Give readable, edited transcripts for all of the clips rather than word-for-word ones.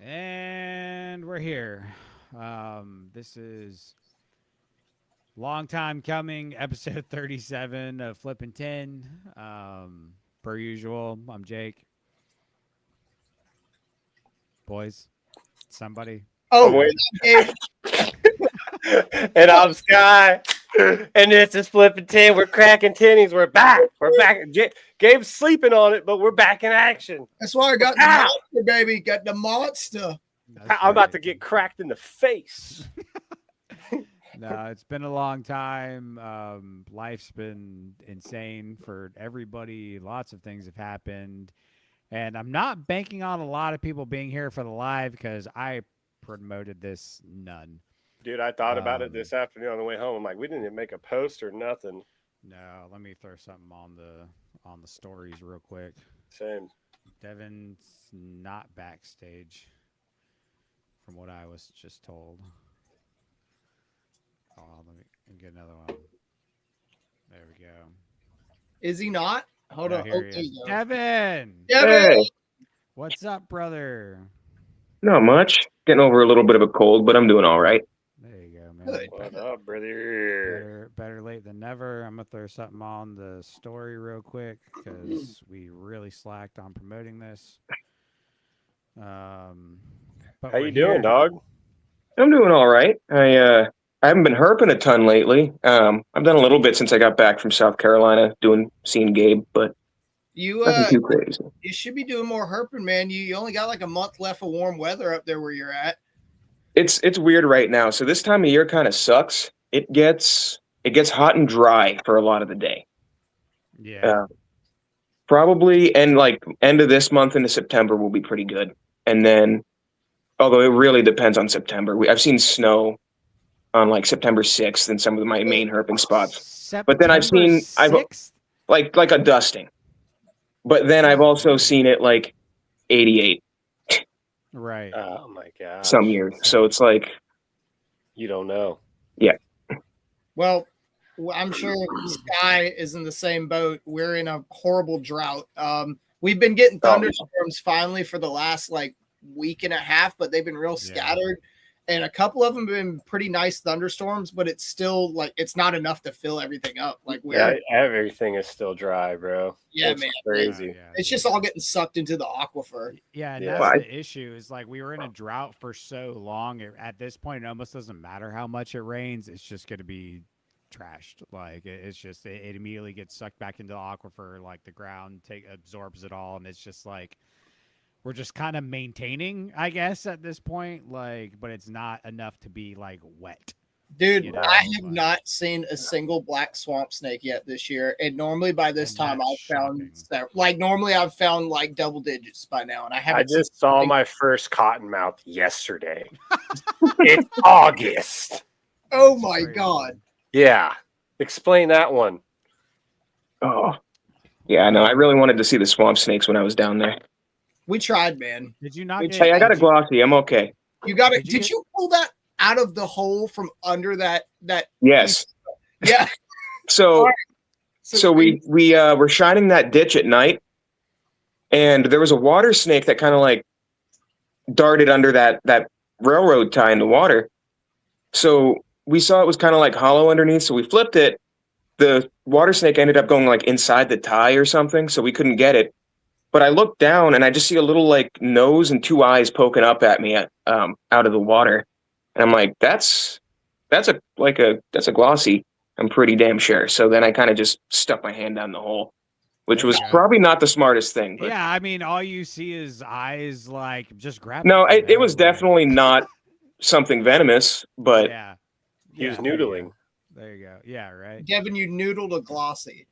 And we're here. This is long time coming, episode 37 of Flippin' 10. Per usual, I'm Jake. Boys, somebody. I'm Oh, waiting. Gabe. And I'm Sky. And this is Flippin' 10. We're cracking tinnies. We're back. We're back. Gabe's sleeping on it, but we're back in action. That's why I got the monster, baby. Got the monster. That's I'm about right. to get cracked in the face. No, it's been a long time. Life's been insane for everybody. Lots of things have happened. And I'm not banking on a lot of people being here for the live because I promoted this none. Dude, I thought about it this afternoon on the way home. I'm like, we didn't even make a post or nothing. No, let me throw something on the stories real quick. Same. Devin's not backstage, from what I was just told. Oh, let me get another one. There we go. Is he not? Hold on. Here he is. Devin! Devin! What's up, brother? Not much. Getting over a little bit of a cold, but I'm doing all right. There you go, man. Good. What up, brother? Better late than never. I'm going to throw something on the story real quick because we really slacked on promoting this. But How you doing, dog? I'm doing all right. I haven't been herping a ton lately. I've done a little bit since I got back from South Carolina seeing Gabe, but nothing too crazy. You should be doing more herping, man. You only got like a month left of warm weather up there where you're at. It's weird right now. So this time of year kind of sucks. It gets hot and dry for a lot of the day. Yeah. Probably, and like end of this month into September will be pretty good. And then, although it really depends on September, I've seen snow on like September 6th in some of my main herping spots. But then I've like a dusting. But then I've also seen it like 88. Right. Oh my god. Some years. So it's like you don't know. Yeah. Well, I'm sure Sky is in the same boat. We're in a horrible drought. We've been getting thunderstorms finally for the last like week and a half, but they've been real scattered. And a couple of them have been pretty nice thunderstorms, but it's still like it's not enough to fill everything up. Like everything is still dry, bro. Yeah, it's man. Crazy. It's just all getting sucked into the aquifer. Yeah, and that's the issue. Is like we were in a drought for so long. At this point, it almost doesn't matter how much it rains. It's just going to be trashed. Like it's just it immediately gets sucked back into the aquifer. Like the ground absorbs it all, and it's just like. We're just kind of maintaining, I guess, at this point. Like, but it's not enough to be like wet. Dude, I have not seen a single black swamp snake yet this year. And normally by this time I've found I've found like double digits by now. And I just saw my first cottonmouth yesterday. It's August. Oh my god. Yeah. Explain that one. Oh. Yeah, no, I really wanted to see the swamp snakes when I was down there. We tried, man. Did you not? Hey, I got a glossy. I'm okay. You got it. Did you pull that out of the hole from under that? Yes. Yeah. So we were shining that ditch at night, and there was a water snake that kind of like darted under that railroad tie in the water. So we saw it was kind of like hollow underneath. So we flipped it. The water snake ended up going like inside the tie or something, so we couldn't get it. But I look down and I just see a little like nose and two eyes poking up at me out of the water, and I'm like, that's a glossy. I'm pretty damn sure. So then I kind of just stuck my hand down the hole, which was probably not the smartest thing. But. Yeah, I mean, all you see is eyes like just grab. No, it was definitely not something venomous, but he was noodling. There you go. Yeah, right. Devin, you noodled a glossy.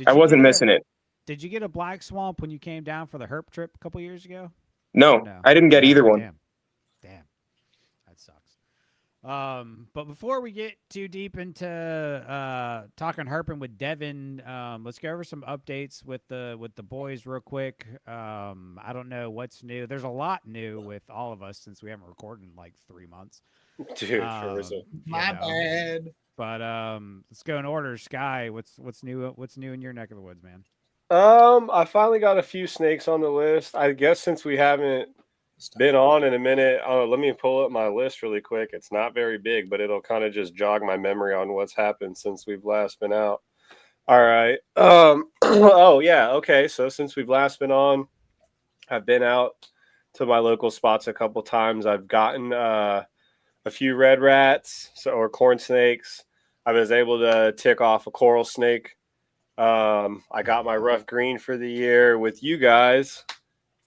I wasn't missing it. Did you get a black swamp when you came down for the herp trip a couple years ago? No, I didn't get either one. Damn. That sucks. But before we get too deep into talking herping with Devin, let's go over some updates with the boys real quick. I don't know what's new. There's a lot new with all of us since we haven't recorded in like 3 months. Dude, my bad. But let's go in order. Sky, what's new? What's new in your neck of the woods, man? I finally got a few snakes on the list. I guess since we haven't been on in a minute. Let me pull up my list really quick. It's not very big, but it'll kind of just jog my memory on what's happened since we've last been out. All right. Oh yeah. Okay. So since we've last been on, I've been out to my local spots a couple times. I've gotten a few red rats or corn snakes. I was able to tick off a coral snake. I got my rough green for the year with you guys.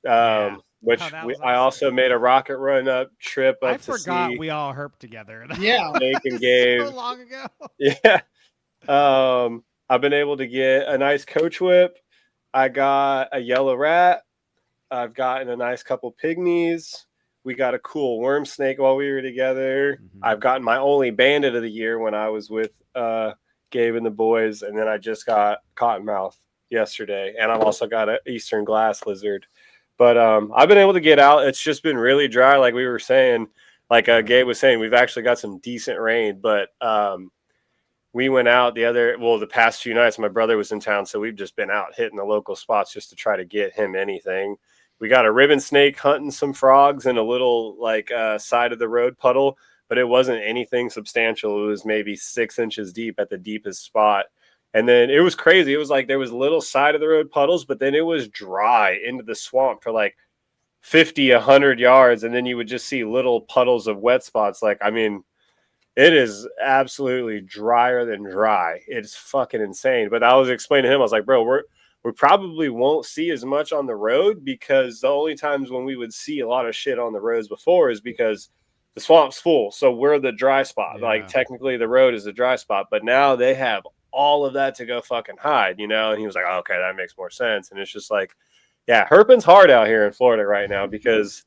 Which I also made a rocket run up trip up I to forgot see. we all herped together. Yeah. Snake and Gabe. So long ago. Yeah. I've been able to get a nice coach whip. I got a yellow rat. I've gotten a nice couple pygmies. We got a cool worm snake while we were together. Mm-hmm. I've gotten my only bandit of the year when I was with Gabe and the boys, and then I just got cottonmouth yesterday, and I've also got an eastern glass lizard. But I've been able to get out. It's just been really dry, like we were saying. Like Gabe was saying, we've actually got some decent rain, but we went out the past few nights. My brother was in town, so we've just been out hitting the local spots just to try to get him anything. We got a ribbon snake hunting some frogs in a little side of the road puddle, but it wasn't anything substantial. It was maybe 6 inches deep at the deepest spot. And then it was crazy. It was like there was little side of the road puddles, but then it was dry into the swamp for like 50, 100 yards. And then you would just see little puddles of wet spots. It is absolutely drier than dry. It's fucking insane. But I was explaining to him, I was like, bro, we probably won't see as much on the road because the only times when we would see a lot of shit on the roads before is because the swamp's full. So we're the dry spot. Yeah. Like technically the road is the dry spot, but now they have all of that to go fucking hide, you know? And he was like, oh, okay, that makes more sense. And it's just like, yeah, herping's hard out here in Florida right now because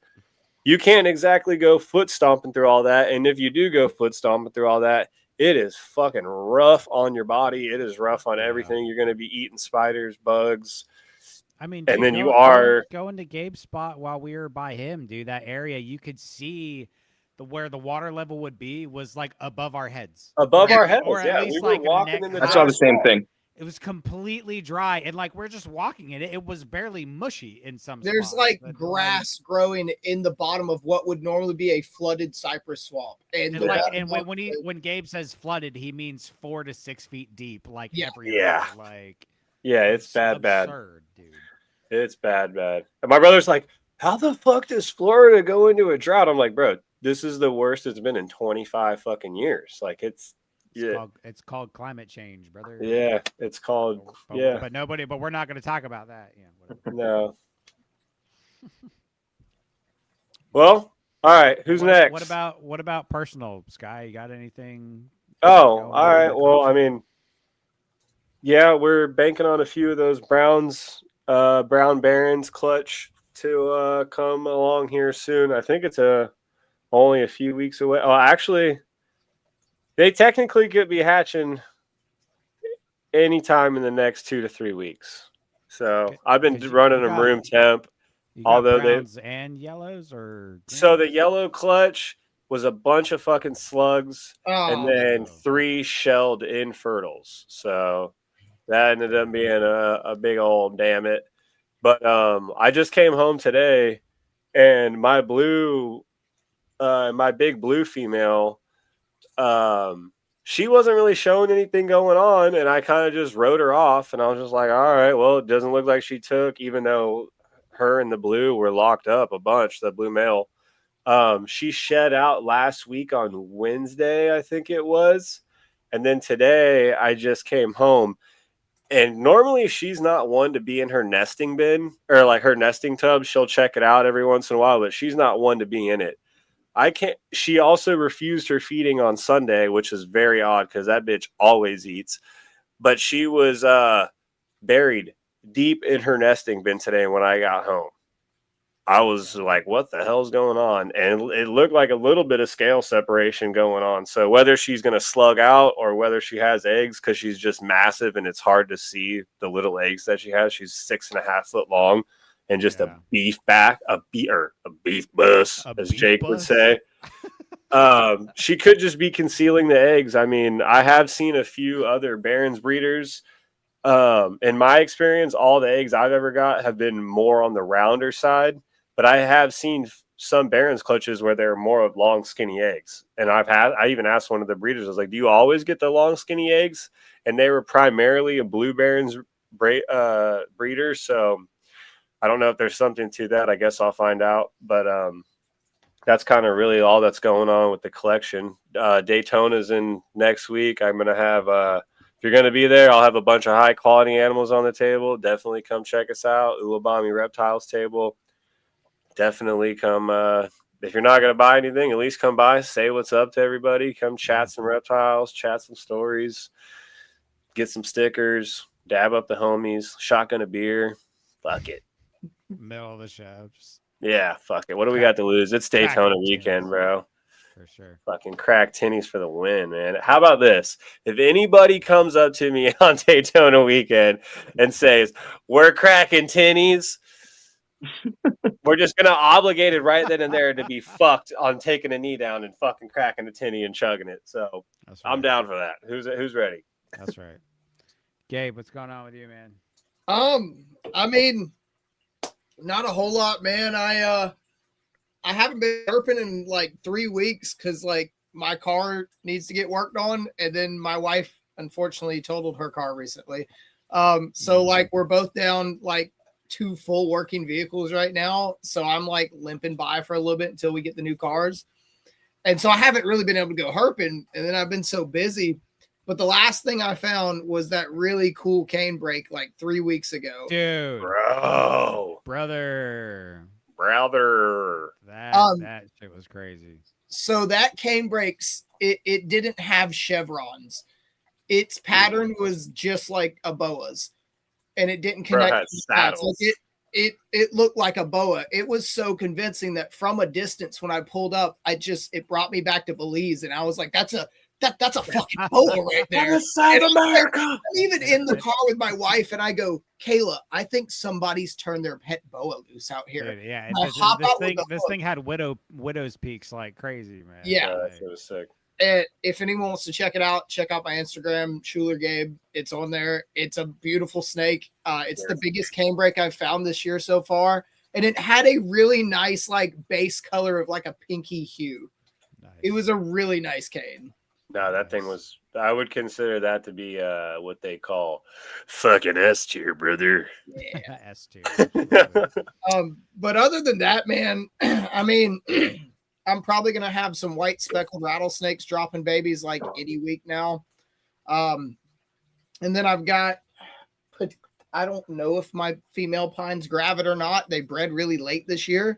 you can't exactly go foot stomping through all that. And if you do go foot stomping through all that, it is fucking rough on your body. It is rough on everything. You're going to be eating spiders, bugs. I mean, and dude, then you are going to Gabe's spot while we were by him, dude. That area you could see where the water level would be was like above our heads. Above our heads, or at yeah. least We were like walking in the I saw the same spot. thing. It was completely dry, and like we're just walking in it. It was barely mushy in some There's spots. like but, grass growing in the bottom of what would normally be a flooded cypress swamp. And when Gabe says flooded, he means 4 to 6 feet deep, like everywhere. Yeah. Like it's bad, absurd, dude. It's bad. And my brother's like, how the fuck does Florida go into a drought? I'm like, bro, this is the worst it's been in 25 fucking years. Like it's called climate change, brother. Yeah, it's called but we're not going to talk about that. Yeah, no. Well, all right. Who's next? What about personal, Sky? You got anything? Oh, all right. Well, I mean, yeah, we're banking on a few of those Brown Barons clutch to come along here soon. I think it's only a few weeks away. Oh, actually, they technically could be hatching anytime in the next 2 to 3 weeks. So I've been running them room temp. Although browns and yellows or green? So the yellow clutch was a bunch of fucking slugs and then 3 shelled infertils. So that ended up being a big old damn it. But I just came home today and my big blue female, she wasn't really showing anything going on, and I kind of just wrote her off, and I was just like, all right, well, it doesn't look like she took, even though her and the blue were locked up a bunch, the blue male. She shed out last week on Wednesday, I think it was, and then today I just came home, and normally she's not one to be in her nesting bin, or like her nesting tub. She'll check it out every once in a while, but she's not one to be in it. She also refused her feeding on Sunday, which is very odd because that bitch always eats. But she was buried deep in her nesting bin today when I got home. I was like, what the hell's going on? And it looked like a little bit of scale separation going on. So whether she's going to slug out or whether she has eggs, because she's just massive and it's hard to see the little eggs that she has. She's 6.5 foot long. And just a beef bus, as Jake would say. She could just be concealing the eggs. I mean, I have seen a few other Barons breeders. In my experience, all the eggs I've ever got have been more on the rounder side. But I have seen some Barons clutches where they're more of long, skinny eggs. And I even asked one of the breeders, I was like, do you always get the long, skinny eggs? And they were primarily a Blue Barons breeder. So I don't know if there's something to that. I guess I'll find out. But that's kind of really all that's going on with the collection. Daytona's in next week. I'm going to have, if you're going to be there, I'll have a bunch of high quality animals on the table. Definitely come check us out. Uwabami Reptiles table. Definitely come. If you're not going to buy anything, at least come by, say what's up to everybody. Come chat some reptiles, chat some stories, get some stickers, dab up the homies, shotgun a beer. Fuck it. Middle of the show. Just Yeah, fuck it. What do we got to lose? It's Daytona weekend, bro. for sure. Fucking crack tinnies for the win, man. How about this? If anybody comes up to me on Daytona weekend and says, we're cracking tinnies, we're just going to obligate it right then and there to be fucked on taking a knee down and fucking cracking a tinny and chugging it. So That's right. I'm down for that. Who's ready? That's right. Gabe, what's going on with you, man? I mean, not a whole lot, man. I haven't been burping in like 3 weeks because like my car needs to get worked on, and then my wife unfortunately totaled her car recently. So like we're both down like 2 full working vehicles right now. So I'm like limping by for a little bit until we get the new cars. And so I haven't really been able to go herping, and then I've been so busy. But the last thing I found was that really cool cane brake like 3 weeks ago. Dude. Bro. Brother. That shit was crazy. So that cane brakes, it didn't have chevrons. Its pattern was just like a boa's, and it didn't connect to the pads. Like it looked like a boa. It was so convincing that from a distance when I pulled up, it brought me back to Belize, and I was like, that's a fucking boa right there. South America. I'm even in the car with my wife, and I go, Kayla, I think somebody's turned their pet boa loose out here. Dude, yeah, this thing had widow's peaks like crazy, man. Yeah, that was sick. And if anyone wants to check it out, check out my Instagram, Schuler Gabe. It's on there. It's a beautiful snake. It's the biggest cane brake I've found this year so far. And it had a really nice, like, base color of like a pinky hue. Nice. It was a really nice cane. No, that thing was, I would consider that to be what they call fucking S tier, brother. Yeah. S tier. But other than that, man, I mean, I'm probably going to have some white speckled rattlesnakes dropping babies like any week now. And then I've got, I don't know if my female pines gravid or not. They bred really late this year,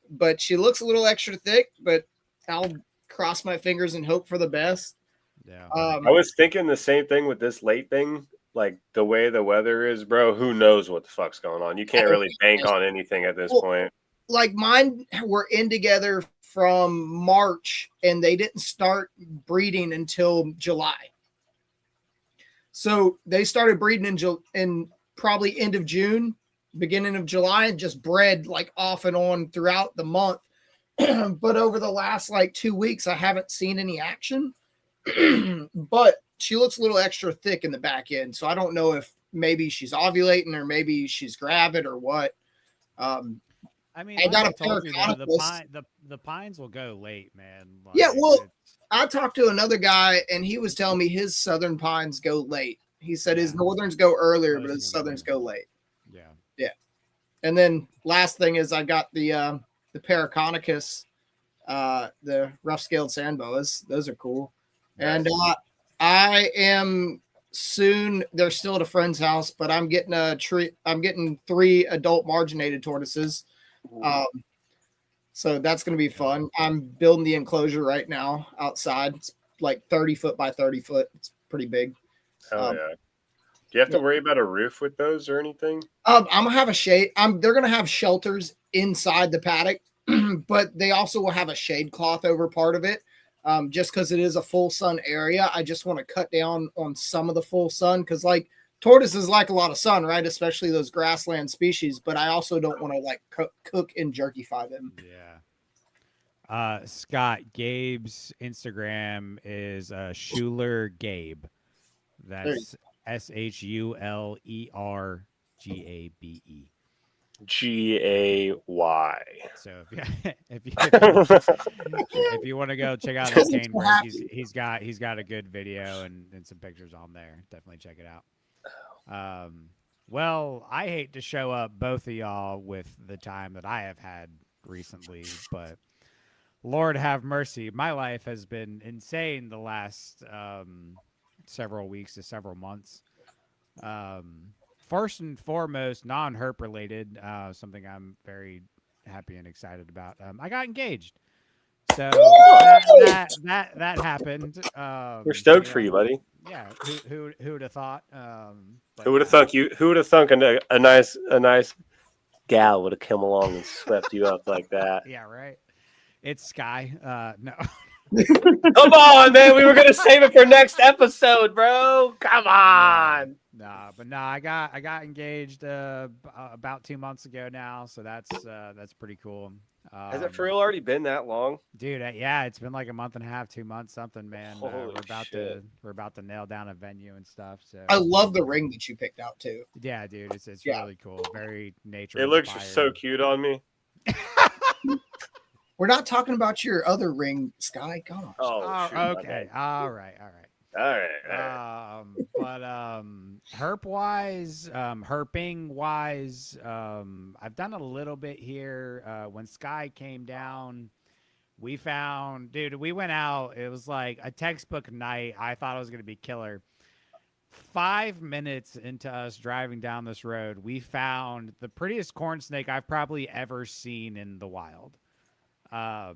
but she looks a little extra thick, but I'll cross my fingers and hope for the best. Yeah. I was thinking the same thing with this late thing. Like the way the weather is, bro, who knows what the fuck's going on? You can't really bank on anything at this point. Like mine were in together from March, and they didn't start breeding until July. So they started breeding in probably end of June, beginning of July, and just bred like off and on throughout the month. But over the last like 2 weeks, I haven't seen any action. But she looks a little extra thick in the back end. So I don't know if maybe she's ovulating or maybe she's gravid or what. I mean, I got a told you, though, the pines will go late, man. Like, yeah, well, I talked to another guy, and he was telling me his southern pines go late. He said his northerns go earlier, but his southerns go late. Yeah. Yeah. And then last thing is I got the Paraconicus, the rough-scaled sand boas. Those are cool. And I am soon, they're still at a friend's house, but I'm getting 3 adult marginated tortoises. So that's going to be fun. I'm building the enclosure right now outside. It's like 30 foot by 30 foot. It's pretty big. Oh yeah. Do you have to worry about a roof with those or anything? I'm gonna have a shade. They're gonna have shelters inside the paddock, but they also will have a shade cloth over part of it. Just because it is a full sun area, I just want to cut down on some of the full sun because like tortoises like a lot of sun, right? Especially those grassland species. But I also don't want to like cook and jerkify them. Yeah. Scott, Gabe's Instagram is Schuler Gabe. That's SHULERGABE. Gay. So if you want to go check out his cane break, he's got a good video and some pictures on there. Definitely check it out. Well, I hate to show up both of y'all with the time that I have had recently, but Lord have mercy, my life has been insane the last several weeks to several months. First and foremost, non-herp related, something I'm very happy and excited about. I got engaged, so that happened. We're stoked for you, buddy. Yeah, who would have thought? Who would have thunk you? Who would have thunk a nice gal would have come along and swept you up like that? Yeah, right. It's Sky. No. Come on, man. We were gonna save it for next episode, bro. Come on. I got engaged about 2 months ago now, so that's pretty cool. Has it for real already been that long, dude? Yeah, it's been like a month and a half, 2 months, something, man. Holy shit. We're about to nail down a venue and stuff. So I love the ring that you picked out too. Yeah, dude, it's really cool. Very nature. It looks so cute on me. We're not talking about your other ring, Sky. Gosh. Oh, okay. All right. But herp wise, herping wise, I've done a little bit here. When Sky came down, we went out. It was like a textbook night. I thought it was gonna be killer. 5 minutes into us driving down this road, we found the prettiest corn snake I've probably ever seen in the wild. I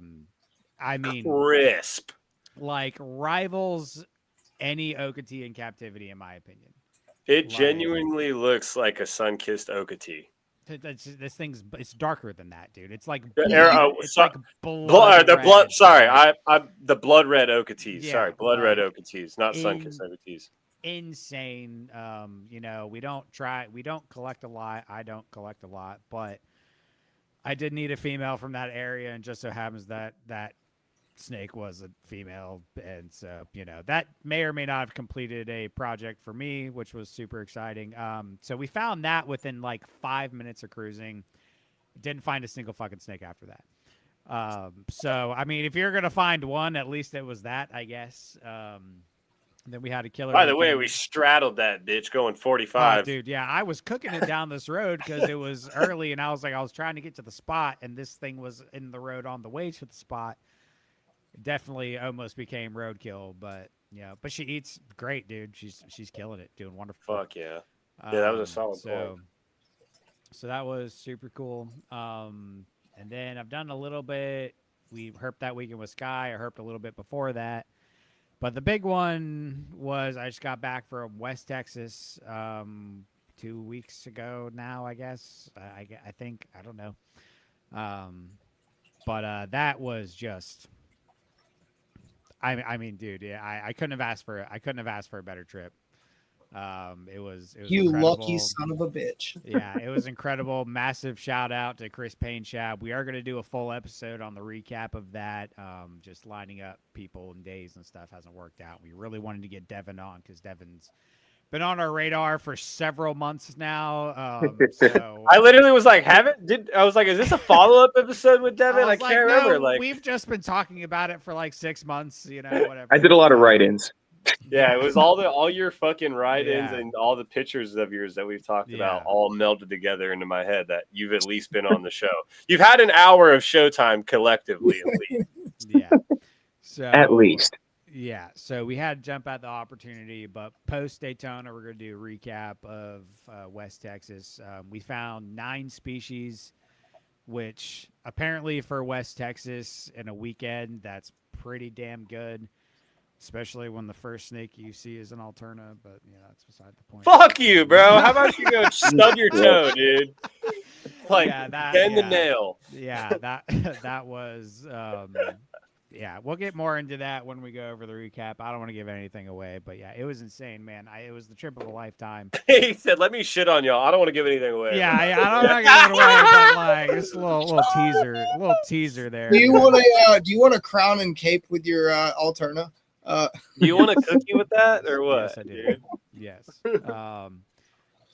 mean, crisp, like rivals any Okatee in captivity, in my opinion. It genuinely looks like a sun-kissed Okatee. This it's darker than that, dude. It's like the blood red Okatees. Yeah, sorry, blood red Okatees, not sun-kissed Okatees. Insane. We don't collect a lot. I don't collect a lot, but I did need a female from that area, and just so happens that snake was a female, and so that may or may not have completed a project for me, which was super exciting. So we found that within like 5 minutes of cruising. Didn't find a single fucking snake after that. So I mean, if you're gonna find one, at least it was that, I guess. Then we had a killer. By the way, we straddled that bitch going 45. Dude, yeah, I was cooking it down this road because it was early, and I was trying to get to the spot, and this thing was in the road on the way to the spot. It definitely almost became roadkill, but but she eats great, dude. She's killing it, doing wonderful. Fuck yeah, that was a solid point. So that was super cool. And then I've done a little bit. We herped that weekend with Sky. I herped a little bit before that. But the big one was I just got back from West Texas 2 weeks ago now, I guess. I think. I don't know. But that was just... I mean, dude, yeah, I couldn't have asked for a better trip. It was you incredible. Lucky son of a bitch. Yeah, it was incredible. Massive shout out to Chris Payne Shab. We are going to do a full episode on the recap of that. Just lining up people and days and stuff hasn't worked out. We really wanted to get Devin on because Devin's been on our radar for several months now. So I literally was like, is this a follow-up episode with Devin? I can't remember. No, we've just been talking about it for like 6 months, whatever. I did a lot of write-ins. Yeah, it was all your fucking write-ins and all the pictures of yours that we've talked about all melded together into my head that you've at least been on the show. You've had an hour of showtime collectively at least. Yeah. So at least. Yeah, so we had to jump at the opportunity, but post Daytona, we're going to do a recap of West Texas. We found 9 species, which apparently for West Texas in a weekend, that's pretty damn good, especially when the first snake you see is an Alterna, but that's beside the point. Fuck you, bro. How about you go stub your toe, dude? Like, bend the nail. Yeah, that was... yeah, we'll get more into that when we go over the recap. I don't want to give anything away, but yeah, it was insane, man. It was the trip of a lifetime. He said, "Let me shit on y'all. I don't want to give anything away." Yeah, I don't want to give it away, but like just a little teaser there. Do you want a crown and cape with your Alterna? Do you want a cookie with that or what? Yes, I do. Yes.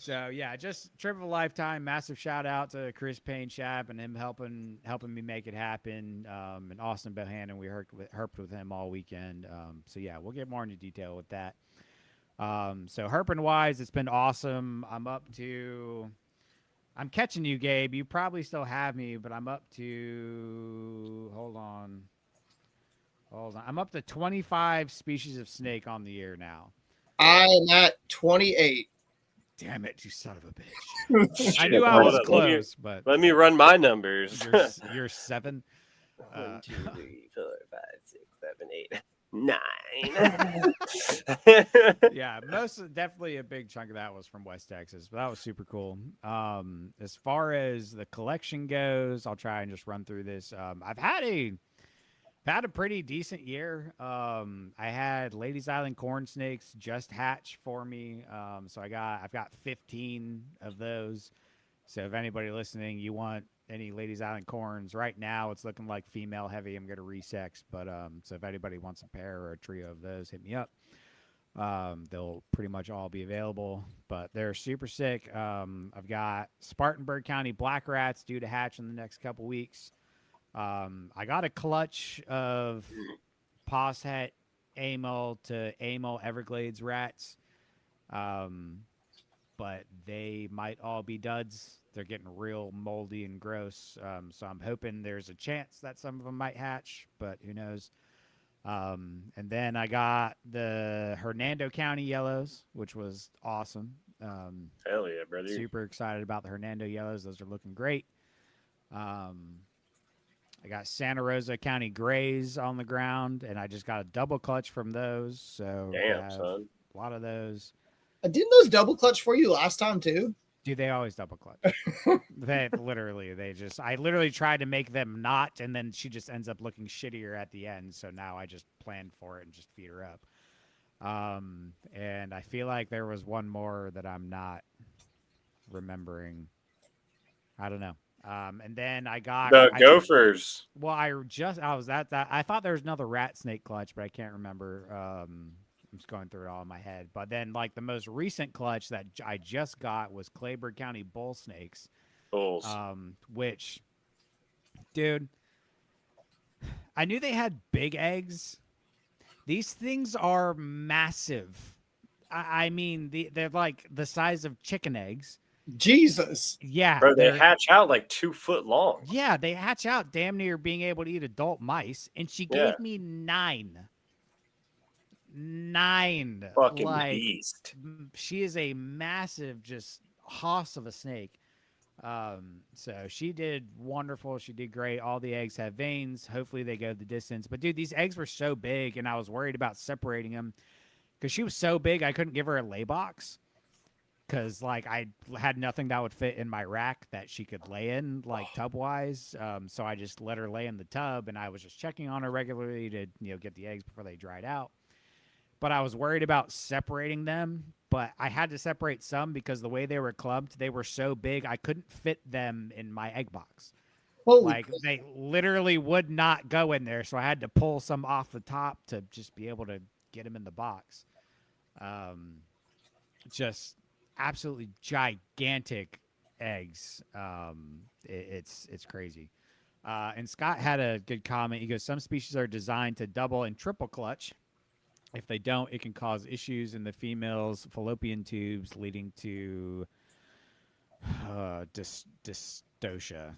So yeah, just trip of a lifetime. Massive shout out to Chris Payne Shap and him helping me make it happen. And Austin Bohannon, we herped with him all weekend. So yeah, we'll get more into detail with that. So herping wise, it's been awesome. I'm catching you, Gabe. You probably still have me, but I'm up to hold on. I'm up to 25 species of snake on the year now. I am at 28. Damn it, you son of a bitch. I knew I Hold was up, close, but Let me run my numbers. you're 7. 1, 2, 3, 4, 5, 6, 7, 8, 9. Yeah, definitely a big chunk of that was from West Texas, but that was super cool. As far as the collection goes, I'll try and just run through this. I've had a pretty decent year. I had Ladies Island corn snakes just hatch for me. So I've got 15 of those. So if anybody listening, you want any Ladies Island corns right now, it's looking like female heavy. I'm gonna resex, but so if anybody wants a pair or a trio of those, hit me up. They'll pretty much all be available, but they're super sick. I've got Spartanburg County black rats due to hatch in the next couple weeks. I got a clutch of Posset Amel to Amel Everglades rats, but they might all be duds. They're getting real moldy and gross, so I'm hoping there's a chance that some of them might hatch, but who knows. And then I got the Hernando County yellows, which was awesome. Hell yeah, brother. Super excited about the Hernando yellows. Those are looking great. I got Santa Rosa County grays on the ground, and I just got a double clutch from those. So Damn, son. a lot of those. Didn't those double clutch for you last time too? Dude, they always double clutch. I literally tried to make them not, and then she just ends up looking shittier at the end. So now I just planned for it and just feed her up. And I feel like there was one more that I'm not remembering. I don't know. And then I got The Gophers. I thought there was another rat snake clutch, but I can't remember. I'm just going through it all in my head. But then, like, the most recent clutch that I just got was Clayburgh County bull snakes. Bulls. Which, dude, I knew they had big eggs. These things are massive. I mean, they're like the size of chicken eggs. Jesus. Yeah. Bro, they hatch out like 2 foot long. Yeah, they hatch out damn near being able to eat adult mice. And she gave me 9. 9. Fucking beast. She is a massive, just hoss of a snake. So she did wonderful. She did great. All the eggs have veins. Hopefully they go the distance. But dude, these eggs were so big, and I was worried about separating them because she was so big I couldn't give her a lay box because like I had nothing that would fit in my rack that she could lay in, like tub wise. So I just let her lay in the tub, and I was just checking on her regularly to get the eggs before they dried out. But I was worried about separating them, but I had to separate some because the way they were clumped, they were so big, I couldn't fit them in my egg box. They literally would not go in there, so I had to pull some off the top to just be able to get them in the box. Just absolutely gigantic eggs. It's crazy. And Scott had a good comment. He goes, some species are designed to double and triple clutch. If they don't, it can cause issues in the female's fallopian tubes, leading to dystocia,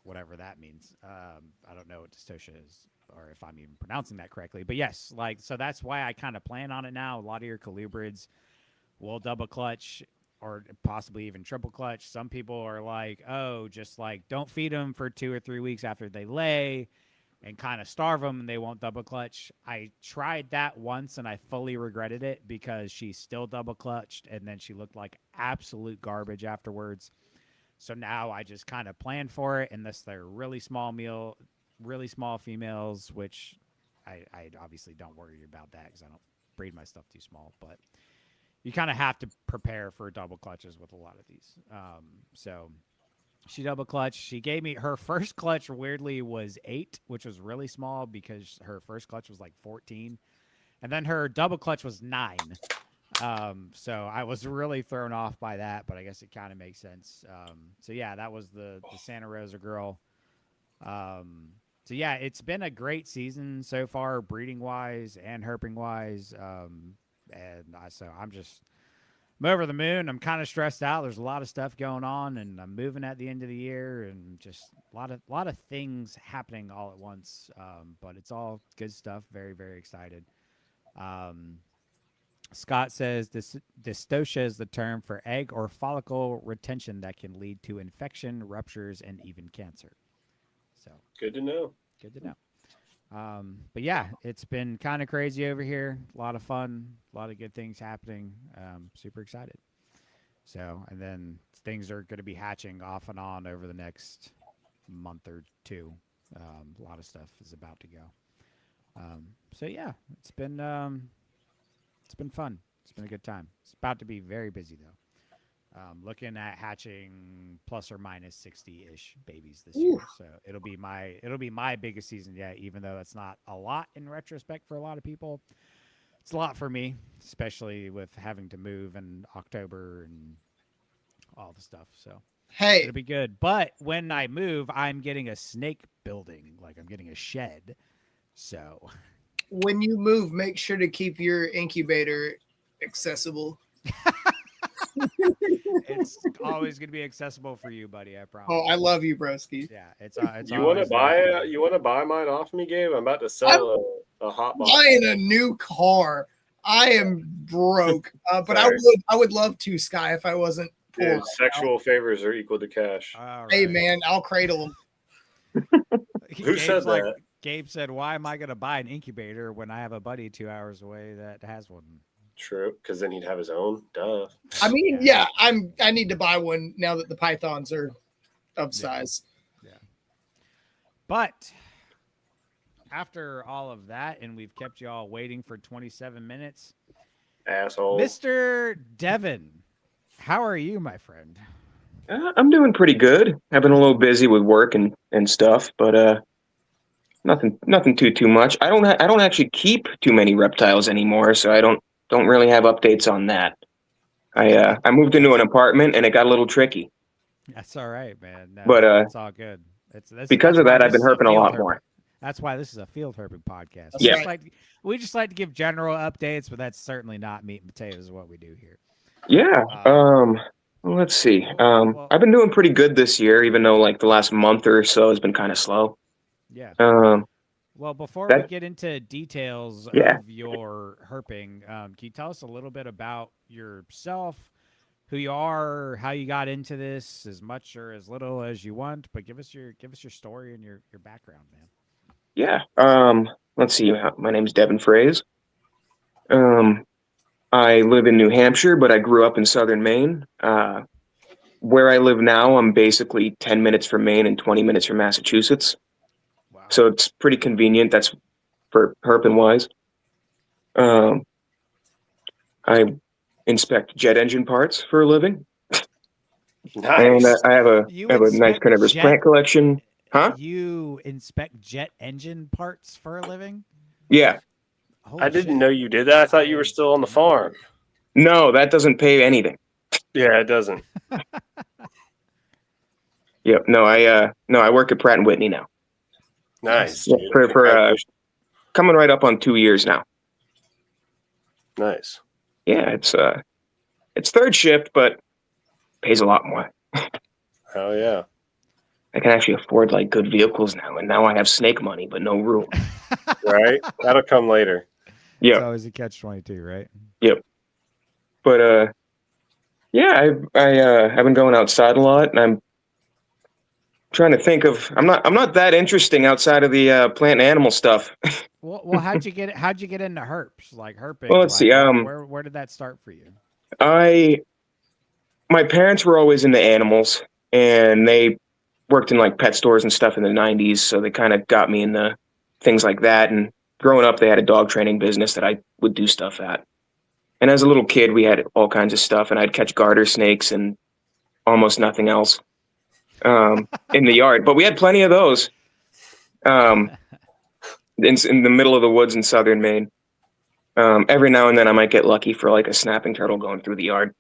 whatever that means. I don't know what dystocia is, or if I'm even pronouncing that correctly. But yes, so that's why I kind of plan on it now. A lot of your colubrids will double clutch or possibly even triple clutch. Some people are like, oh, just like don't feed them for 2 or 3 weeks after they lay and kind of starve them and they won't double clutch. I tried that once and I fully regretted it because she still double clutched and then she looked like absolute garbage afterwards. So now I just kind of plan for it unless they're really small females, which I obviously don't worry about that because I don't breed my stuff too small, but you kind of have to prepare for double clutches with a lot of these. So she double clutched. She gave me her first clutch, weirdly, was 8, which was really small because her first clutch was like 14. And then her double clutch was 9. So I was really thrown off by that, but I guess it kind of makes sense. So yeah, that was the Santa Rosa girl. So yeah, it's been a great season so far, breeding wise and herping wise. So I'm over the moon. I'm kind of stressed out. There's a lot of stuff going on, and I'm moving at the end of the year, and just a lot of things happening all at once. But it's all good stuff. Very, very excited. Scott says dystocia is the term for egg or follicle retention that can lead to infection, ruptures, and even cancer. So Good to know. good to know. But yeah, it's been kind of crazy over here. A lot of fun, a lot of good things happening. Super excited. So, and then things are going to be hatching off and on over the next month or two. A lot of stuff is about to go. So yeah, it's been fun. It's been a good time. It's about to be very busy though. Looking at hatching plus or minus 60-ish babies this year. So it'll be my biggest season yet, even though it's not a lot in retrospect for a lot of people. It's a lot for me, especially with having to move in October and all the stuff. So Hey, it'll be good. But when I move, I'm getting a snake building, like I'm getting a shed. So when you move, make sure to keep your incubator accessible. it's always going to be accessible for you, buddy. I promise. Oh, I love you, broski. Yeah, it's You want to always there buy? for You want to buy mine off me, Gabe? I'm about to sell a hot box. Buying a new car. I am broke, but Sorry. I would love to, Sky, if I wasn't poor. Dude, right sexual favors are equal to cash. All now. Hey, right. man, I'll cradle them. Who said that? Gabe said, "Why am I going to buy an incubator when I have a buddy 2 hours away that has one?" True, because then he'd have his own. Duh. I mean, yeah, I need to buy one now that the pythons are of size. Yeah. But after all of that, and we've kept you all waiting for 27 minutes, Asshole. Mr. Devin, how are you, my friend? I'm doing pretty good. I've been a little busy with work and stuff, but nothing too much. I don't actually keep too many reptiles anymore, so I don't really have updates on that. I moved into an apartment and it got a little tricky. That's all right, man. No, But, it's all good. Because of that, I've been herping a lot more. That's why this is a field herping podcast. That's We just like to give general updates, but that's certainly not meat and potatoes of what we do here. Yeah. Well, let's see. I've been doing pretty good this year, even though like the last month or so has been kind of slow. Yeah. Um, Well, before we get into details of your herping, can you tell us a little bit about yourself, who you are, how you got into this, as much or as little as you want, but give us your story and your background, man. Yeah. Let's see. My name's Devin Fraize. I live in New Hampshire, but I grew up in southern Maine. Where I live now, I'm basically 10 minutes from Maine and 20 minutes from Massachusetts. Wow. So it's pretty convenient. That's for herping wise. I inspect jet engine parts for a living. Nice. And I have a nice carnivorous plant collection. Huh? You inspect jet engine parts for a living? Yeah. Holy I didn't shit. know you did that. I thought you were still on the farm. No, that doesn't pay anything. Yeah, it doesn't. Yep. No, I work at Pratt & Whitney now. Nice. Yeah, Dude. for coming right up on 2 years now. Nice. Yeah, it's third shift, but pays a lot more. Hell yeah. I can actually afford like good vehicles now, and now I have snake money, but no room. Right? That'll come later. It's Yeah. always a catch-22, right? Yep. But yeah, I've been going outside a lot, and I'm trying to think of. I'm not that interesting outside of the plant and animal stuff. Well, how'd you get into herps, like herping? Well, let's see, where did that start for you? My parents were always into animals, and they worked in like pet stores and stuff in the 90s, so they kind of got me into things like that. And growing up, they had a dog training business that I would do stuff at. And as a little kid, we had all kinds of stuff, and I'd catch garter snakes and almost nothing else in the yard. But we had plenty of those in the middle of the woods in southern Maine. Every now and then I might get lucky for like a snapping turtle going through the yard.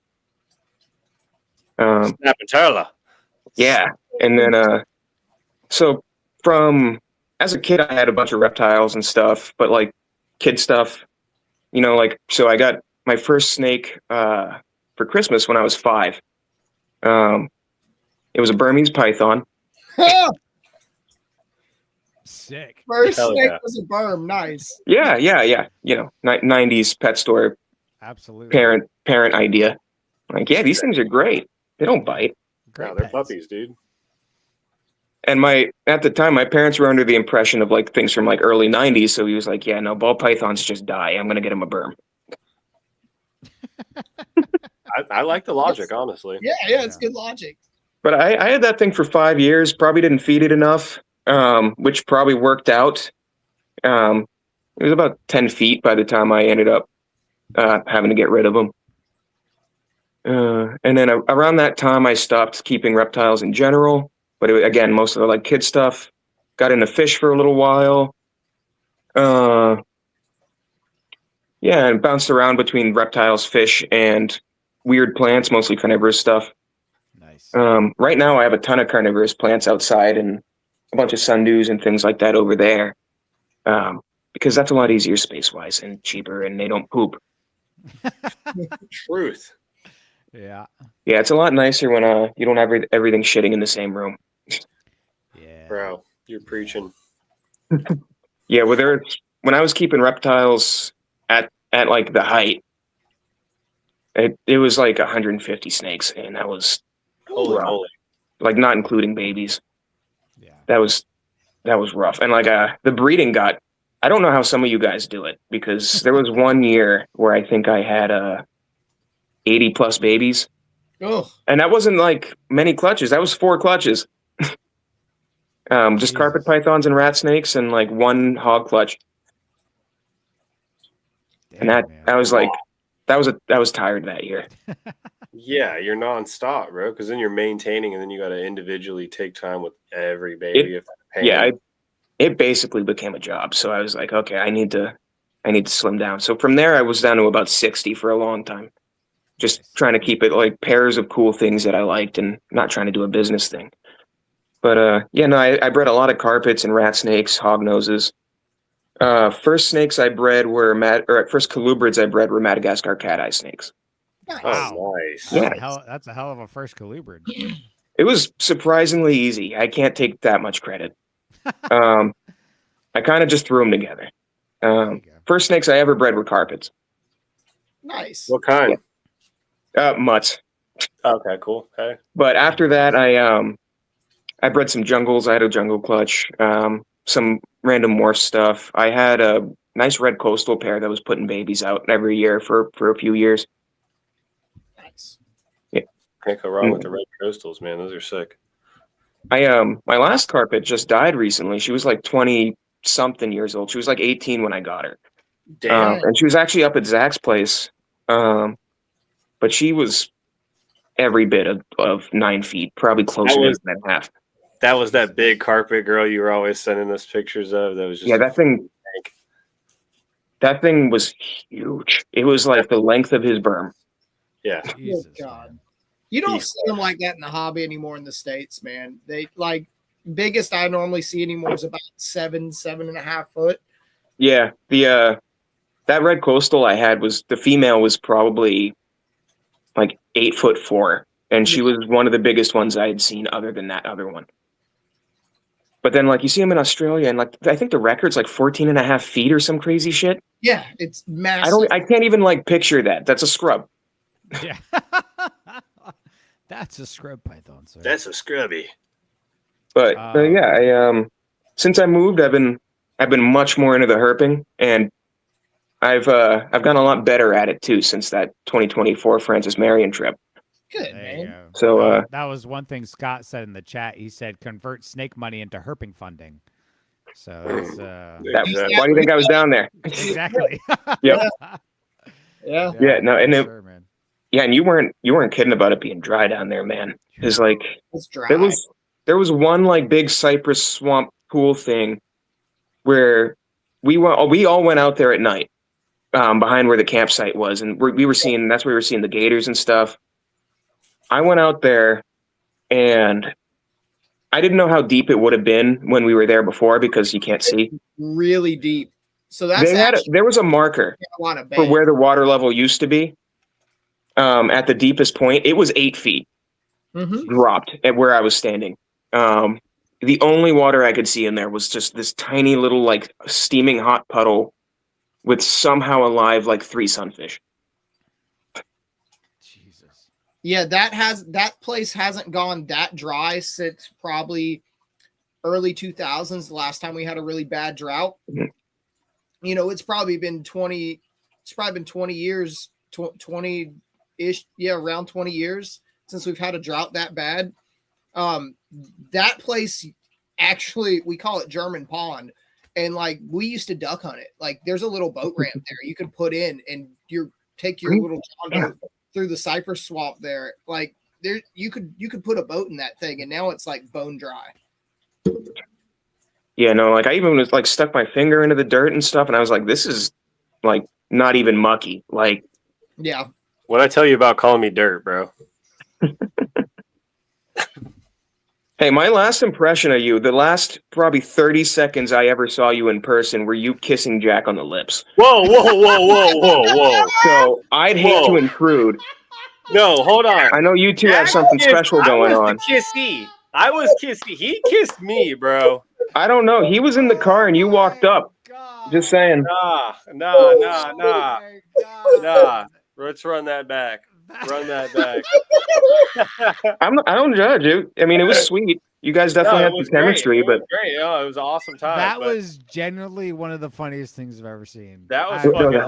Snapping turtle. Yeah. And then, so from as a kid, I had a bunch of reptiles and stuff, but like kid stuff, like, so I got my first snake for Christmas when I was 5. It was a Burmese python. Sick. First Hell snake yeah. was a berm. Nice. Yeah. 90s pet store Absolutely. parent idea. Like, yeah, these things are great. They don't bite. Great No, they're pets. puppies, dude. And at the time, my parents were under the impression of like things from like early 90s. So he was like, yeah, no, ball pythons just die. I'm going to get him a berm. I like the logic, honestly. Yeah, it's good logic. But I had that thing for 5 years, probably didn't feed it enough, which probably worked out. It was about 10 feet by the time I ended up having to get rid of them. And then around that time, I stopped keeping reptiles in general. But again, most of the like kid stuff. Got into fish for a little while. Yeah, and bounced around between reptiles, fish, and weird plants, mostly carnivorous stuff. Nice. Right now, I have a ton of carnivorous plants outside and a bunch of sundews and things like that over there, because that's a lot easier space-wise and cheaper, and they don't poop. Truth. Yeah, it's a lot nicer when you don't have everything shitting in the same room. Yeah. Bro, you're preaching. Yeah, when I was keeping reptiles at like the height, it was like 150 snakes, and that was Holy rough. moly. Like not including babies. Yeah. That was rough. And like the breeding I don't know how some of you guys do it, because there was one year where I think I had 80 plus babies. Oh, And that wasn't like many clutches. That was 4 clutches. Just Jesus. carpet pythons and rat snakes and like 1 hog clutch. Damn, And man. I was like, I was tired that year. Yeah, you're nonstop, bro, because then you're maintaining and then you got to individually take time with every baby. It basically became a job. So I was like, okay, I need to slim down. So from there, I was down to about 60 for a long time. Just Nice. trying to keep it like pairs of cool things that I liked and not trying to do a business thing. But I bred a lot of carpets and rat snakes, hog noses. First snakes I bred first colubrids I bred were Madagascar cat-eye snakes. nice. Oh, nice. Yeah. That's a hell of a first colubrid. It was surprisingly easy. I can't take that much credit. I kind of just threw them together. There you go. First snakes I ever bred were carpets. Nice. What kind? Mutts. Okay, cool. Hey. But after that, I bred some jungles. I had a jungle clutch, some random morph stuff. I had a nice red coastal pair that was putting babies out every year for a few years. Nice. Can't go wrong with the red coastals, man. Those are sick. My last carpet just died recently. She was like 20 something years old. She was like 18 when I got her. Damn. And she was actually up at Zach's place. But she was every bit of 9 feet, probably closer to than half. That was that big carpet girl you were always sending us pictures of. That was just that thing was huge. It was like the length of his berm. Yeah. Jesus, God. man. You don't see them like that in the hobby anymore in the States, man. They like biggest I normally see anymore is about 7.5 foot. Yeah, that red coastal I had the female was probably like 8'4", and she was one of the biggest ones I had seen other than that other one. But then like you see them in Australia, and like I think the record's like 14.5 feet or some crazy shit. Yeah, it's massive. I can't even like picture that. That's a scrub. Yeah. That's a scrub python, sir. That's a scrubby. But since I moved, I've been much more into the herping, and I've gotten a lot better at it too since that 2024 Francis Marion trip. Good, There you man. go. So that was one thing Scott said in the chat. He said convert snake money into herping funding. So that's why do you think I was down there? exactly. Yep. Yeah. Yeah, no, and sure, man. Yeah, and you weren't kidding about it being dry down there, man. It's like It's dry. there was one like big cypress swamp pool thing where we all went out there at night. behind where the campsite was, and we were seeing that's where we were seeing the gators and stuff. I went out there, and I didn't know how deep it would have been when we were there before because you can't see. Really deep. So that's There was a marker for where the water level used to be. At the deepest point, it was 8 feet dropped at where I was standing. The only water I could see in there was just this tiny little like steaming hot puddle with somehow alive like 3 sunfish. Jesus. Yeah, that place hasn't gone that dry since probably early 2000s, the last time we had a really bad drought. Mhm. You know, it's probably been 20 years, 20-ish, around 20 years since we've had a drought that bad. That place, actually, we call it German Pond, and like we used to duck hunt it. Like there's a little boat ramp there you could put in, and take your little John boat through the cypress swamp there. Like there, you could put a boat in that thing, and now it's like bone dry. Yeah, no, like I even was like stuck my finger into the dirt and stuff, and I was like, this is like not even mucky. Like, yeah. What I tell you about calling me dirt, bro? Hey, my last impression of you, the last probably 30 seconds I ever saw you in person, were you kissing Jack on the lips. Whoa, whoa, whoa, whoa, whoa, whoa. So I'd hate to intrude. No, hold on. I know you two have something special going on. I was the kissy. I was kissy. He kissed me, bro. I don't know. He was in the car and you walked up. Just saying. Nah. Let's run that back. Run that back. I don't judge you. I mean, it was sweet. You guys definitely had some chemistry, but great. Oh, it was an awesome time. That was genuinely one of the funniest things I've ever seen. That was fucking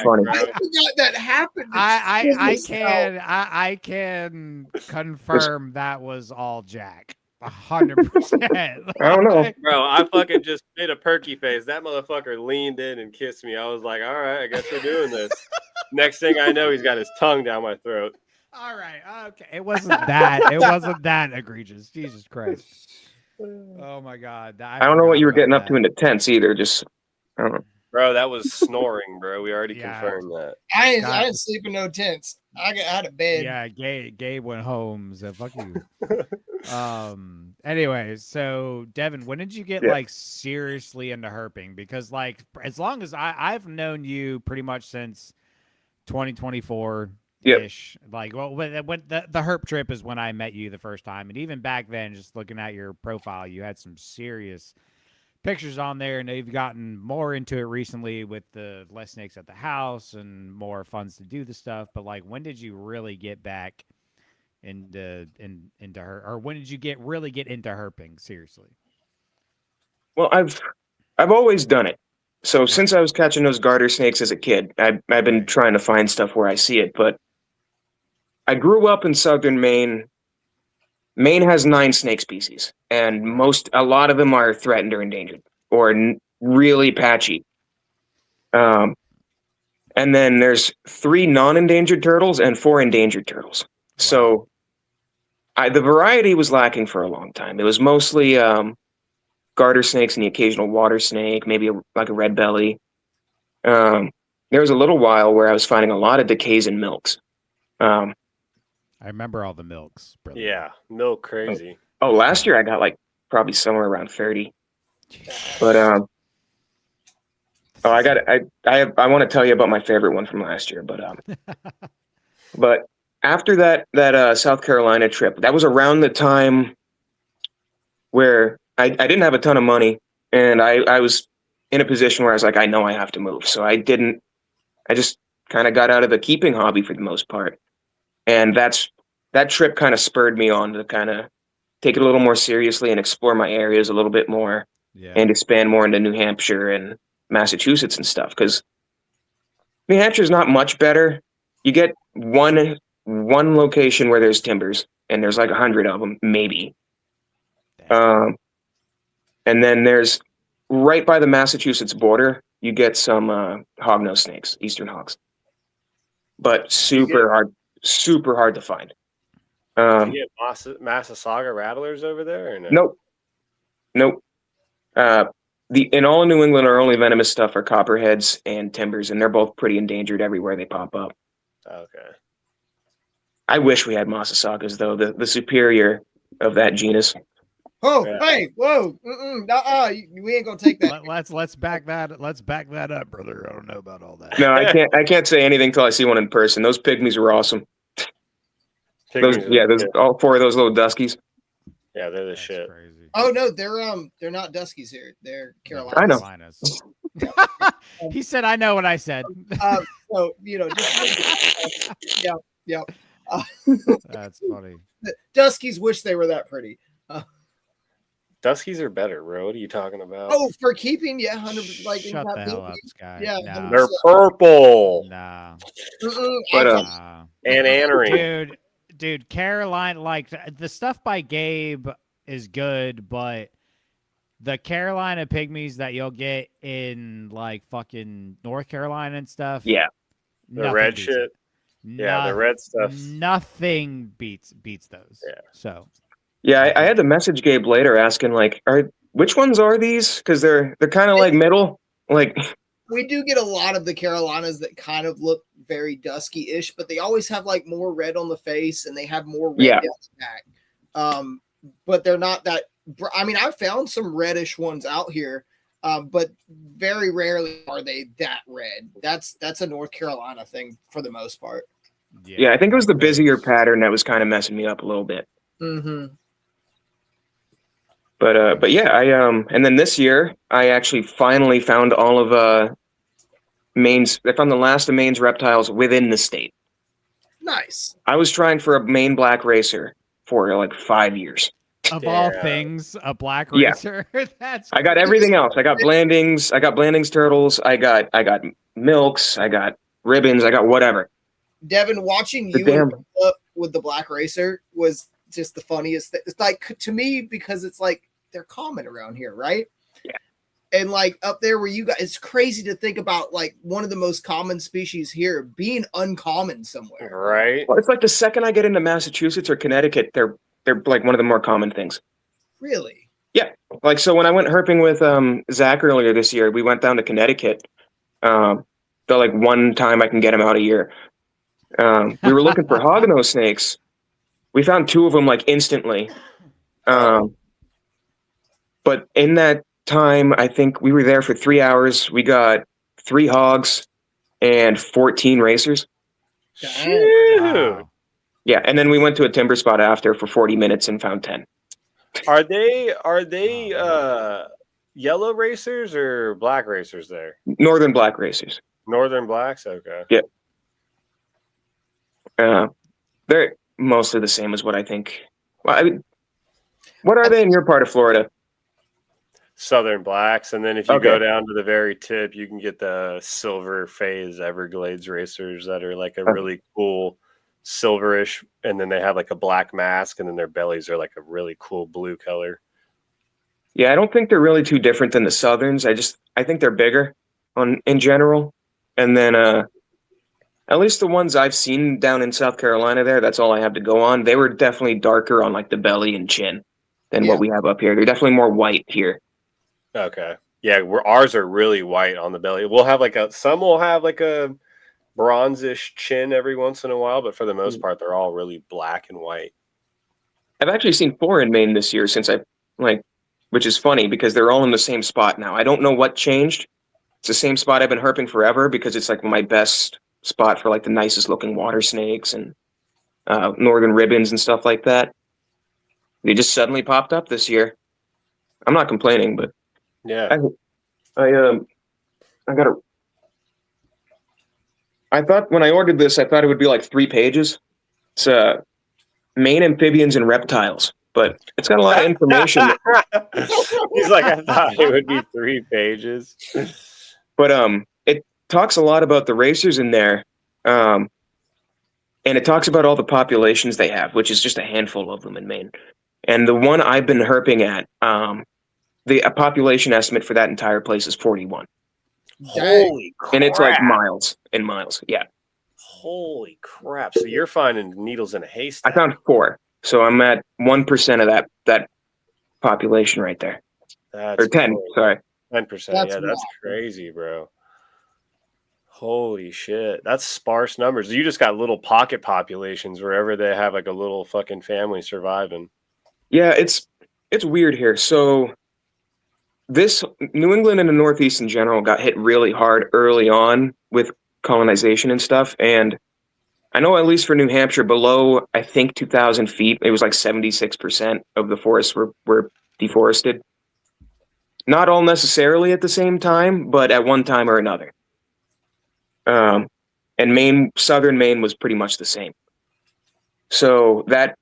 funny. I forgot that happened. I can confirm that was all Jack. 100%. I don't know. Bro, I fucking just made a perky face. That motherfucker leaned in and kissed me. I was like, all right, I guess we're doing this. Next thing I know, he's got his tongue down my throat. All right. Okay. It wasn't that egregious. Jesus Christ. Oh my God. I don't know what you were getting up to in the tents either. Just, I don't know. Bro, that was snoring, bro. We already confirmed that. I didn't sleep in no tents. I got out of bed. Yeah, Gabe went home. So fuck you. Anyway, so Devin, when did you get like seriously into herping? Because like as long as I've known you pretty much since 2024 ish. Like, well, when the herp trip is when I met you the first time, and even back then, just looking at your profile, you had some serious pictures on there, and you've gotten more into it recently with the less snakes at the house and more funds to do the stuff. But like, when did you really get back into her, or when did you really get into herping seriously? Well, I've always done it. So since I was catching those garter snakes as a kid, I've been trying to find stuff where I see it. But I grew up in southern Maine. Maine has 9 snake species, and a lot of them are threatened or endangered or really patchy. And then there's 3 non-endangered turtles and 4 endangered turtles. Wow. So the variety was lacking for a long time. It was mostly garter snakes and the occasional water snake, maybe like a red belly. There was a little while where I was finding a lot of decays and milks. I remember all the milks. Brother. Yeah, milk crazy. Oh, last year I got like probably somewhere around 30. But I want to tell you about my favorite one from last year. But after that South Carolina trip, that was around the time where I didn't have a ton of money, and I was in a position where I was like, I know I have to move. So I just kind of got out of the keeping hobby for the most part. And that trip kind of spurred me on to kind of take it a little more seriously and explore my areas a little bit more and expand more into New Hampshire and Massachusetts and stuff. Because New Hampshire's not much better. You get one location where there's timbers, and there's like 100 of them, maybe. And then there's right by the Massachusetts border, you get some hognose snakes, eastern hogs, but super hard to find. Do you get Massasauga rattlers over there? Or no? Nope. in all of New England, our only venomous stuff are copperheads and timbers, and they're both pretty endangered everywhere they pop up. Okay. I wish we had Masasakas though, the superior of that genus. Oh, Yeah. hey, whoa, we ain't gonna take that. Let's back that up, brother. I don't know about all that. No, I can't say anything till I see one in person. Those pygmies were awesome. Those all 4 of those little duskies. Yeah, they're the That's shit. crazy. Oh no, they're not Duskies here. They're Carolinas. I know. Carolinas. He said, "I know what I said." So just yeah. That's funny. Duskies wish they were that pretty. Duskies are better, bro. What are you talking about? Oh, for keeping, yeah, 100. Like in Shut the hell captivity. up, Sky. Yeah, Nah. They're purple Nah. But, Nah. and annery. Dude, Caroline, like the stuff by Gabe is good, but the Carolina pygmies that you'll get in like fucking North Carolina and stuff, Yeah. The red beats shit. it. Yeah, the red stuff. Nothing beats those. Yeah. So Yeah, I had to message Gabe later asking like, which ones are these? Because they're kind of like middle. Like we do get a lot of the Carolinas that kind of look very dusky-ish, but they always have like more red on the face and they have more red down the back. But they're not that. I mean, I've found some reddish ones out here, but very rarely are they that red. That's a North Carolina thing for the most part. yeah, I think it was the busier pattern that was kind of messing me up a little bit. Mm-hmm. But yeah, and then this year I actually finally found all of Maine's. I found the last of Maine's reptiles within the state. Nice. I was trying for a Maine black racer for like 5 years. Of all things, a black Yeah. racer. That's I got everything else. I got Blandings. I got Blandings turtles. I got milks. I got ribbons. I got whatever. Devin, watching you up with the black racer was just the funniest thing. It's like to me because it's like they're common around here, right? Yeah. And like up there where you guys, it's crazy to think about like one of the most common species here being uncommon somewhere. Right. Well, it's like the second I get into Massachusetts or Connecticut, they're like one of the more common things. Really? Yeah. Like, so when I went herping with Zach earlier this year, we went down to Connecticut. The like one time I can get him out a year. We were looking for hognose snakes. We found 2 of them like instantly. But in that time, I think we were there for 3 hours. We got 3 hogs and 14 racers. wow. Yeah, and then we went to a timber spot after for 40 minutes and found 10. Are they yellow racers or black racers there? Northern black racers. Northern blacks? Okay. Yeah. They're mostly the same as what I think. Well, I mean, what are they in your part of Florida? Southern blacks. And then if you go down to the very tip, you can get the silver phase Everglades racers that are like a really cool silverish, and then they have like a black mask, and then their bellies are like a really cool blue color. Yeah, I don't think they're really too different than the Southerns. I think they're bigger in general. And then at least the ones I've seen down in South Carolina there, that's all I have to go on. They were definitely darker on like the belly and chin than what we have up here. They're definitely more white here. Okay. Yeah, ours are really white on the belly. We'll have some will have like a bronzish chin every once in a while, but for the most part, they're all really black and white. I've actually seen 4 in Maine this year which is funny because they're all in the same spot now. I don't know what changed. It's the same spot I've been herping forever because it's like my best spot for like the nicest looking water snakes and northern ribbons and stuff like that. They just suddenly popped up this year. I'm not complaining, but yeah, I thought when I ordered this, I thought it would be like 3 pages. It's Maine amphibians and reptiles, but it's got a lot of information. He's like, I thought it would be 3 pages. But it talks a lot about the racers in there, and it talks about all the populations they have, which is just a handful of them in Maine. And the one I've been herping at, the population estimate for that entire place is 41. Holy crap. And it's like miles and miles. Yeah. Holy crap. So you're finding needles in a haystack. I found 4. So I'm at 1% of that population right there. That's or 10, cool. sorry. 10%. That's Yeah, that's wild. crazy, bro. Holy shit. That's sparse numbers. You just got little pocket populations wherever they have like a little fucking family surviving. Yeah, it's weird here. So this New England and the Northeast in general got hit really hard early on with colonization and stuff. And I know at least for New Hampshire, below I think 2,000 feet, it was like 76% of the forests were deforested. Not all necessarily at the same time, but at one time or another. And southern Maine was pretty much the same. So that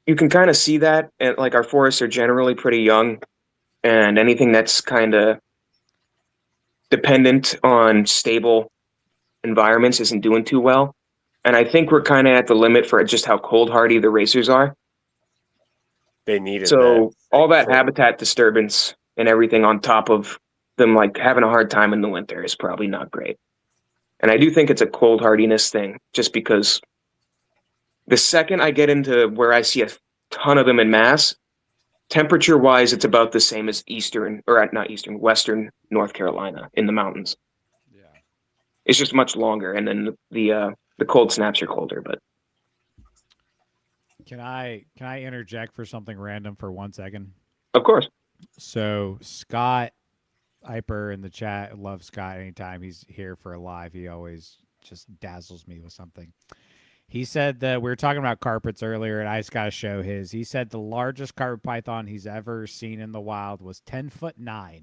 you can kind of see that, and like our forests are generally pretty young, and anything that's kind of dependent on stable environments isn't doing too well. And I think we're kind of at the limit for just how cold hardy the racers are. They needed So all that for- habitat disturbance and everything on top of them like having a hard time in the winter is probably not great. And I do think it's a cold hardiness thing, just because the second I get into where I see a ton of them in mass, temperature wise, it's about the same as Western North Carolina in the mountains. Yeah. It's just much longer, and then the cold snaps are colder. But Can I interject for something random for 1 second? of course, So Scott Hyper in the chat, I love Scott anytime he's here for a live. He always just dazzles me with something. He said that we were talking about carpets earlier, and I just got to show his. He said the largest carpet python he's ever seen in the wild was 10'9".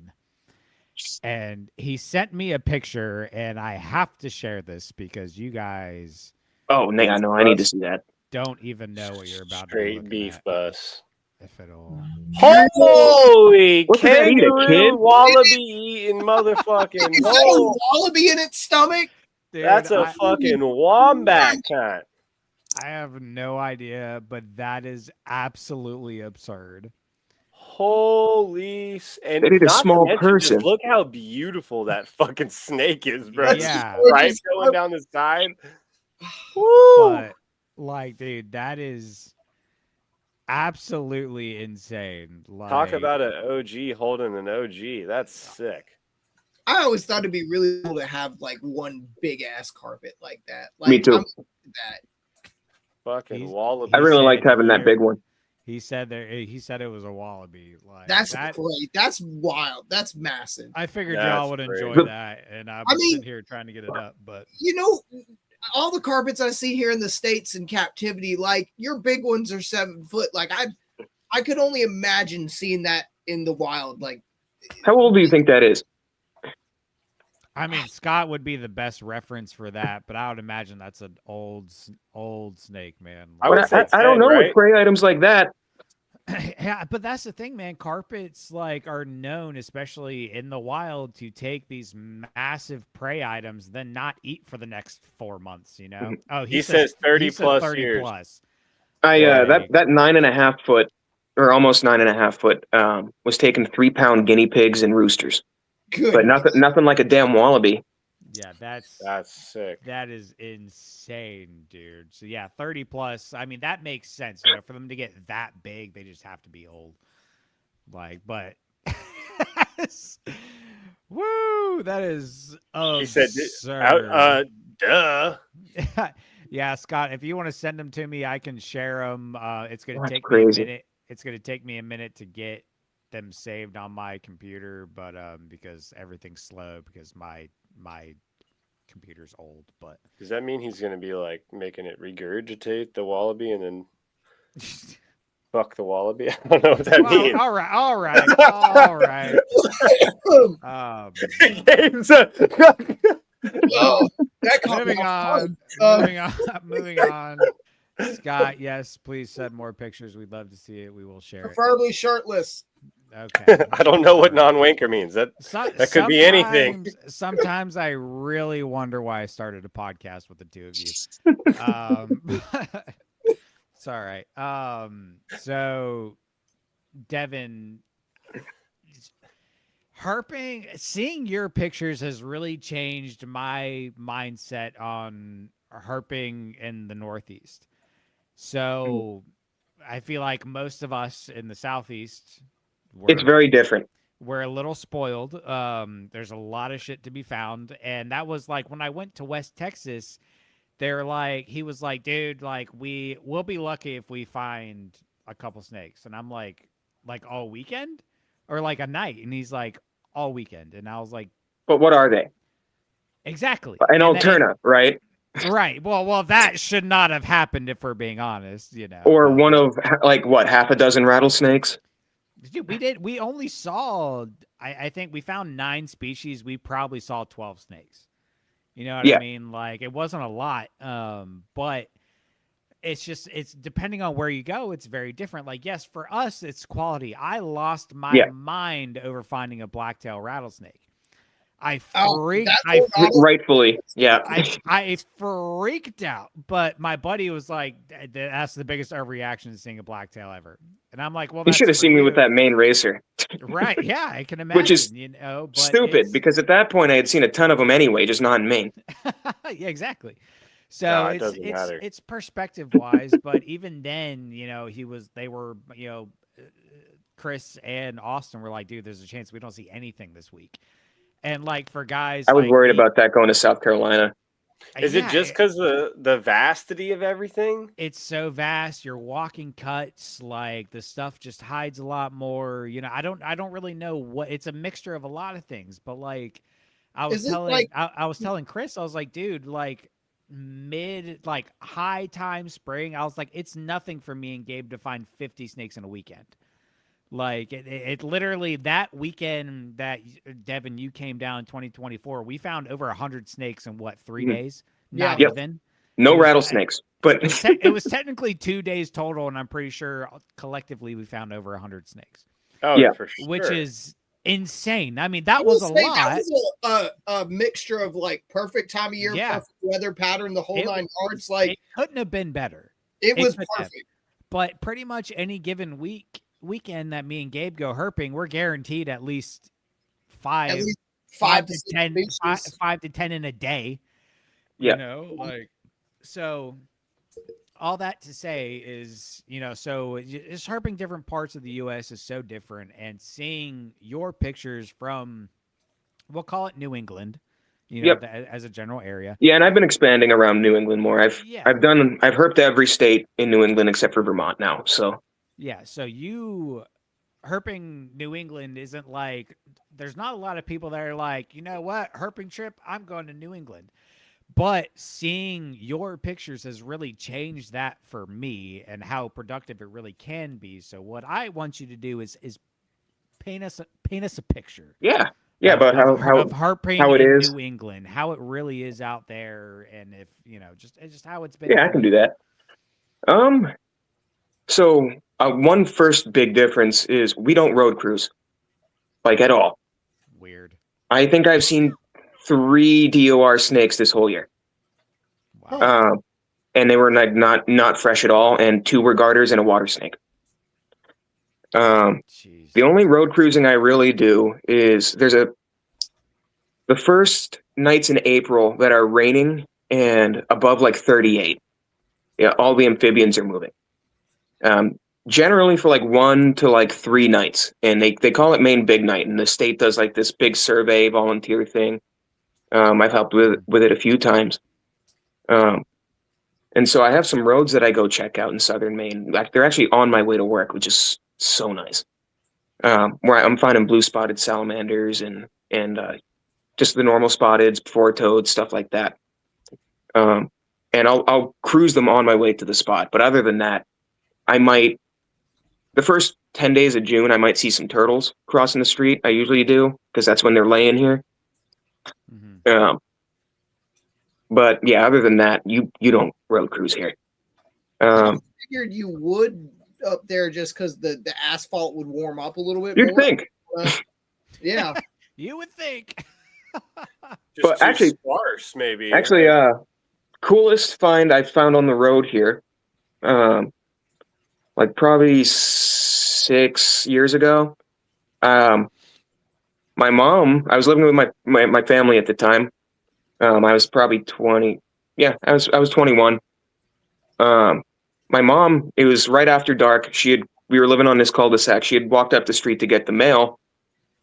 And he sent me a picture, and I have to share this because you guys oh, I know I need to see that. don't even know what you're about to straight look beef at. bus. If it'll. Holy What did that eat, a kangaroo kid? wallaby eating motherfucking. Is that a wallaby in its stomach? Dude, That's a fucking wombat cunt. I have no idea, but that is absolutely absurd. Holy and They need a not to small mention, person. Just look how beautiful that fucking snake is, bro. Yeah. It's just Yeah. right going down the side. Woo! But like, dude, that is absolutely insane. Like, Talk about an OG holding an OG. That's sick. I always thought it'd be really cool to have like one big ass carpet like that. Like, Me too. I'm that. Fucking He's- wallaby. I really said liked having that here- big one. He said it was a wallaby. Like That's that, great. That's wild. That's massive. I figured That's y'all would great. enjoy But- that, and I've I been mean- sitting here trying to get it up. But You know, all the carpets I see here in the States in captivity, like your big ones are 7 foot. Like I could only imagine seeing that in the wild. Like, How old do you think that is? I mean, Scott would be the best reference for that. But I would imagine that's an old snake, man. I would But say I don't 10, know right? with prey items like that. Yeah, but that's the thing, man. Carpets like are known, especially in the wild, to take these massive prey items, then not eat for the next 4 months. You know? Oh, He says 30 plus years. plus. That Like- 9.5 foot or almost 9.5 foot was taking 3-pound guinea pigs and roosters, good. but nothing like a damn wallaby. Yeah, That's sick. that is insane, dude. So yeah, 30 plus. I mean, that makes sense. You know, for them to get that big, they just have to be old. Like, but woo, that is He said, absurd. duh. Yeah, Scott, if you want to send them to me, I can share them. It's going to That's take crazy. me a minute. It's going to take me a minute to get them saved on my computer, but because everything's slow because my computer's old. But Does that mean he's going to be like making it regurgitate the wallaby and then fuck the wallaby? I don't know what that Well, means. all right. Gabe's a- Oh, that caught me Moving off on. guard. Moving on. Scott, yes, please send more pictures. We'd love to see it. We will share it. Preferably shirtless. Okay. I don't know what non-wanker means. That could be anything. Sometimes I really wonder why I started a podcast with the two of you. It's all right. So Devin, seeing your pictures has really changed my mindset on herping in the Northeast. So I feel like most of us in the Southeast, It's very different. We're a little spoiled. There's a lot of shit to be found, and that was like when I went to West Texas. They're like, he was like, dude, like we'll be lucky if we find a couple snakes, and I'm like all weekend or like a night, and he's like all weekend, and I was like, But what are they? exactly, An Alterna, right? right. Well, that should not have happened if we're being honest, Or one of like what, half a dozen rattlesnakes? Dude, we only saw, I think we found 9 species. We probably saw 12 snakes. You know what I mean? Like, it wasn't a lot. But it's depending on where you go, it's very different. Like, yes, for us, it's quality. I lost my mind over finding a blacktail rattlesnake. Rightfully, yeah. I freaked out, but my buddy was like, "That's the biggest overreaction to seeing a blacktail ever." And I'm like, "Well, you should have seen me with that main racer." Right? Yeah, I can imagine. Which is but stupid because at that point I had seen a ton of them anyway, just not in Maine. Yeah, exactly. So No, it doesn't matter. It's perspective wise, but even then, they were, Chris and Austin were like, "Dude, there's a chance we don't see anything this week." And like for guys, I was worried about that going to South Carolina. Is it just because the vastity of everything? It's so vast. You're walking cuts, like the stuff just hides a lot more. I don't really know what. It's a mixture of a lot of things, but like I was telling Chris, I was like, dude, like high time spring, I was like, it's nothing for me and Gabe to find 50 snakes in a weekend. Like it literally that weekend that Devin, you came down in 2024, we found over 100 snakes in 3 days? Not even. No rattlesnakes, but it was technically 2 days total, and I'm pretty sure collectively we found over 100 snakes. Oh yeah, for sure. Which is insane. I mean, that was a lot. That was a mixture of like perfect time of year, perfect weather pattern, the whole 9 yards. Like it couldn't have been better. It was perfect. But pretty much any given weekend that me and Gabe go herping, we're guaranteed at least 5 to 10 in a day. So all that to say is, so just herping different parts of the U.S. is so different, and seeing your pictures from, we'll call it New England, as a general area. Yeah, and I've been expanding around New England more. I've herped every state in New England except for Vermont now. So yeah, so you herping New England isn't like, there's not a lot of people that are like, you know what, herping trip, I'm going to New England. But seeing your pictures has really changed that for me and how productive it really can be. So what I want you to do is paint us a picture. Yeah. Yeah, about how herping how it in is. New England, how it really is out there, and if just how it's been. Yeah, I can do that. So one first big difference is we don't road cruise, like at all. Weird. I think I've seen 3 DOR snakes this whole year. Wow. And they were like not fresh at all, and 2 were garters and a water snake. The only road cruising I really do is the first nights in April that are raining and above like 38. Yeah, all the amphibians are moving. Generally for like 1 to 3 nights, and they call it Maine Big Night, and the state does like this big survey volunteer thing. I've helped with it a few times. And so I have some roads that I go check out in southern Maine. Like they're actually on my way to work, which is so nice. Where I'm finding blue spotted salamanders and just the normal spotteds, four toads, stuff like that. And I'll cruise them on my way to the spot. But other than that, the first 10 days of June, I might see some turtles crossing the street. I usually do, because that's when they're laying here. Mm-hmm. But yeah, other than that, you don't road cruise here. I figured you would up there just because the asphalt would warm up a little bit. You'd think. Yeah. You would think. But actually, sparse, maybe. Actually, coolest find I found on the road here, like probably 6 years ago. My mom, I was living with my family at the time. I was probably 20. Yeah, I was 21. My mom, it was right after dark. We were living on this cul-de-sac. She had walked up the street to get the mail,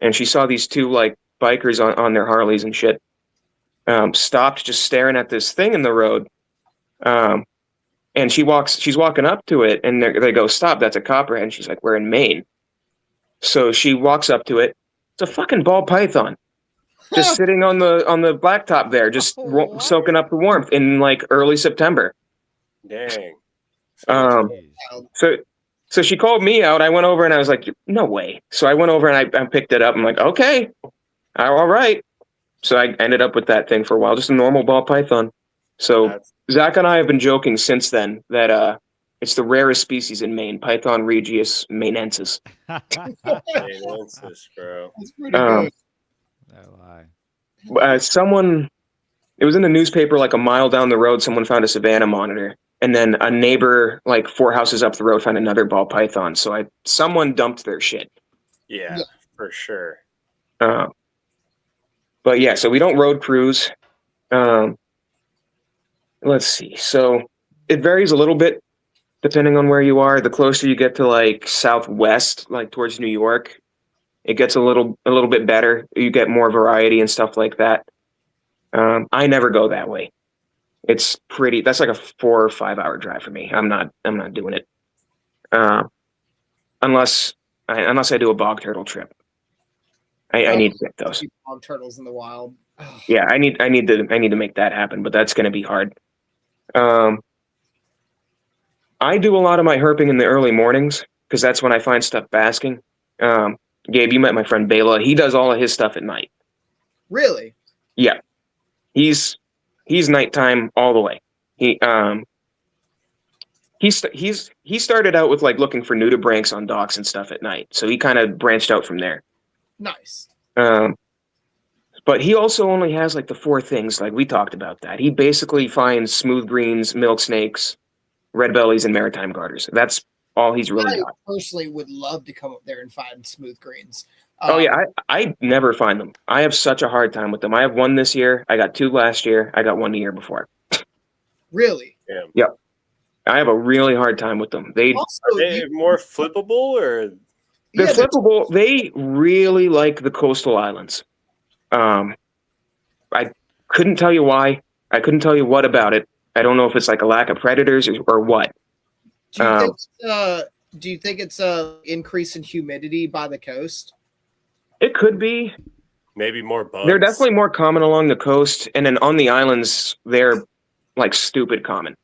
and she saw these two like bikers on their Harleys and shit. Stopped just staring at this thing in the road. And she's walking up to it, and they go, "Stop, that's a copperhead." And she's like, "We're in Maine." So she walks up to it. It's a fucking ball python, just sitting on the blacktop there, just soaking up the warmth in like early September. Dang. So she called me out. I went over and I was like, "No way." So I went over and I picked it up. I'm like, "Okay, all right." So I ended up with that thing for a while, just a normal ball python. So Zach and I have been joking since then that it's the rarest species in Maine, Python regius mainensis. Mainensis, bro. That's pretty good. No lie. It was in the newspaper like a mile down the road, someone found a Savannah monitor. And then a neighbor, like 4 houses up the road, found another ball python. So someone dumped their shit. Yeah, for sure. But yeah, so we don't road cruise. Let's see. So it varies a little bit depending on where you are. The closer you get to like southwest, like towards New York, it gets a little bit better. You get more variety and stuff like that. I never go that way. That's like a 4 or 5 hour drive for me. I'm not doing it. Unless I do a bog turtle trip. I need to get those. Bog turtles in the wild. Yeah, I need to make that happen, but that's going to be hard. I do a lot of my herping in the early mornings because that's when I find stuff basking. Gabe, you met my friend Bela. He does all of his stuff at night. Really? Yeah, he's nighttime all the way. He started out with like looking for nudibranchs on docks and stuff at night, so he kind of branched out from there. Nice. But he also only has like the 4 things, like we talked about that. He basically finds smooth greens, milk snakes, red bellies, and maritime garters. That's all he's really got. I personally would love to come up there and find smooth greens. Oh yeah, I never find them. I have such a hard time with them. I have 1 this year. I got 2 last year. I got 1 the year before. Really? Yeah. Yep. I have a really hard time with them. Are they more flippable or? They're flippable. They really like the coastal islands. I couldn't tell you why. I couldn't tell you what about it. I don't know if it's like a lack of predators or what. Do you think it's a increase in humidity by the coast? It could be. Maybe more bugs. They're definitely more common along the coast, and then on the islands, they're like stupid common.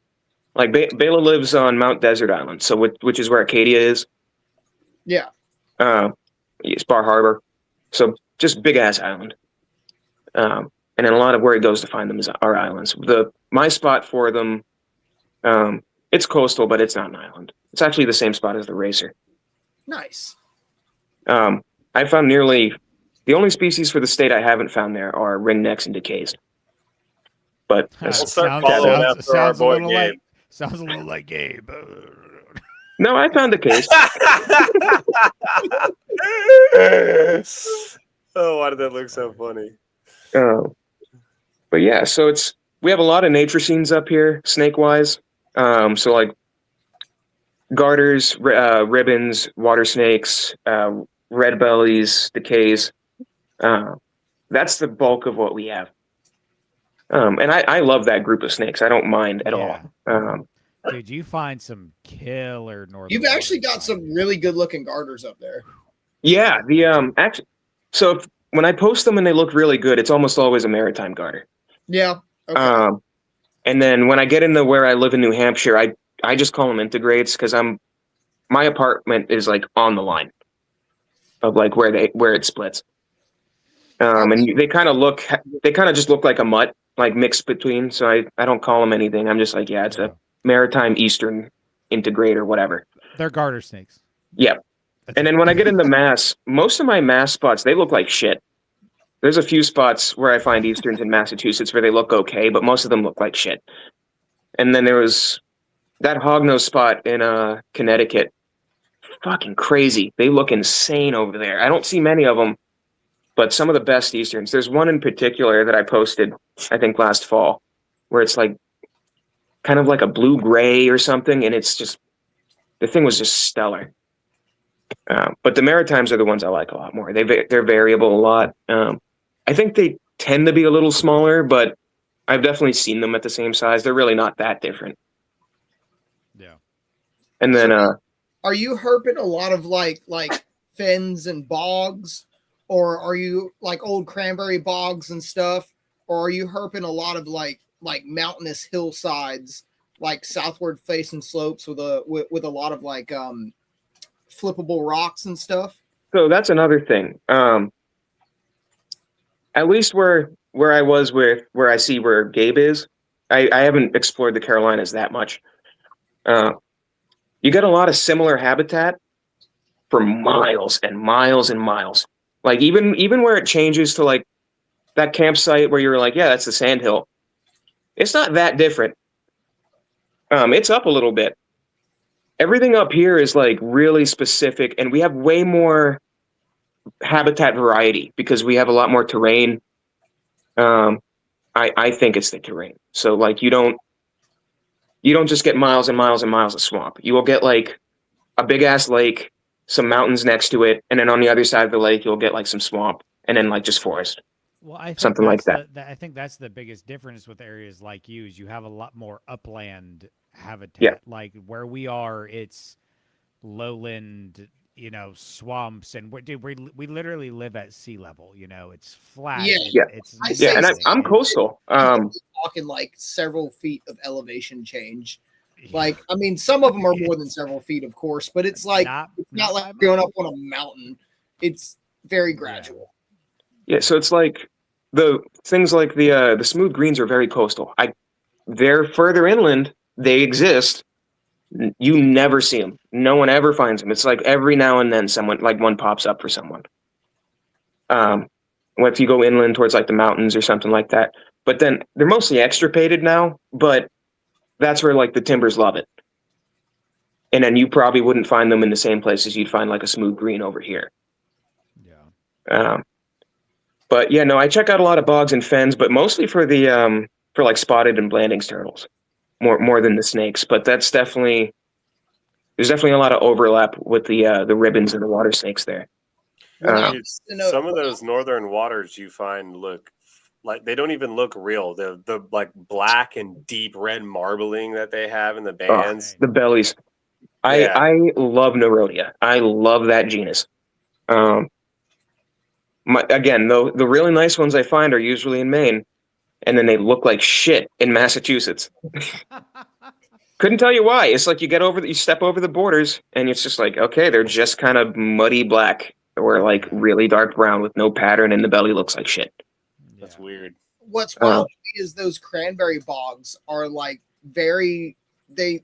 Like Bela lives on Mount Desert Island, so which is where Acadia is. Yeah. It's Bar Harbor, so just big ass island. And then a lot of where he goes to find them is our islands. My spot for them, it's coastal, but it's not an island. It's actually the same spot as the racer. Nice. I found the only species for the state I haven't found there are ringnecks and decays. But we'll start following after our boy Gabe. Sounds a little like Gabe. No, I found the case. Oh, why did that look so funny? But yeah, so we have a lot of nature scenes up here, snake-wise. So like garters, ribbons, water snakes, red bellies, decays. That's the bulk of what we have. And I love that group of snakes. I don't mind at all. Dude, you find some killer northern. You've actually got some really good looking garters up there. Yeah, actually, so when I post them and they look really good, it's almost always a maritime garter. Yeah. Okay. And then when I get into where I live in New Hampshire, I just call them integrates because my apartment is like on the line of like where it splits. And they kind of just look like a mutt, like mixed between. So I don't call them anything. I'm just like, yeah, it's a maritime eastern integrate or whatever. They're garter snakes. Yeah. And then when I get into mass, most of my mass spots, they look like shit. There's a few spots where I find easterns in Massachusetts where they look okay, but most of them look like shit. And then there was that hognose spot in Connecticut. Fucking crazy. They look insane over there. I don't see many of them, but some of the best easterns. There's one in particular that I posted, I think last fall, where it's like kind of like a blue-gray or something, and it's just, the thing was just stellar. But the Maritimes are the ones I like a lot more. They're variable a lot. I think they tend to be a little smaller, but I've definitely seen them at the same size. They're really not that different. Yeah. And then, are you herping a lot of like fens and bogs, or are you like old cranberry bogs and stuff, or are you herping a lot of like mountainous hillsides, like southward facing slopes with a lot of like flippable rocks and stuff? so that's another thing. At least where I was where I see where Gabe is, I haven't explored the Carolinas that much. You get a lot of similar habitat for miles and miles and miles. Like even where it changes to like that campsite where you're like, yeah, that's the sand hill. It's not that different. It's up a little bit. Everything up here is like really specific, and we have way more habitat variety because we have a lot more terrain. I think it's the terrain. So like you don't just get miles and miles and miles of swamp. You will get like a big ass lake, some mountains next to it, and then on the other side of the lake you'll get like some swamp and then like just forest. Well, I think Something like that's I think that's the biggest difference with areas like you is you have a lot more upland habitat. Yeah. Like where we are, it's lowland, swamps, and we literally live at sea level. It's flat. Yeah. and Yeah. It's I say Yeah, and I'm coastal. Talking like several feet of elevation change. Like, I mean, some of them are more than several feet, of course, but it's like it's not like by going much. up on a mountain. It's very gradual. Yeah, so it's like the things like the smooth greens are very coastal. They're further inland. They exist. You never see them. No one ever finds them. It's like every now and then one pops up for someone. If you go inland towards like the mountains or something like that. But then they're mostly extirpated now, but that's where like the timbers love it. And then you probably wouldn't find them in the same places you'd find like a smooth green over here. Yeah. But yeah, no, I check out a lot of bogs and fens, but mostly for the for like spotted and blandings turtles, more than the snakes. But there's definitely a lot of overlap with the ribbons and the water snakes there. Some of those northern waters you find look like they don't even look real. The like black and deep red marbling that they have in the bands. The bellies. Yeah. I love Nerodia. I love that genus. Again, though, the really nice ones I find are usually in Maine, and then they look like shit in Massachusetts. Couldn't tell you why. It's like you step over the borders, and it's just like, okay, they're just kind of muddy black or like really dark brown with no pattern, and the belly looks like shit. That's weird. What's wild to me is those cranberry bogs are like very they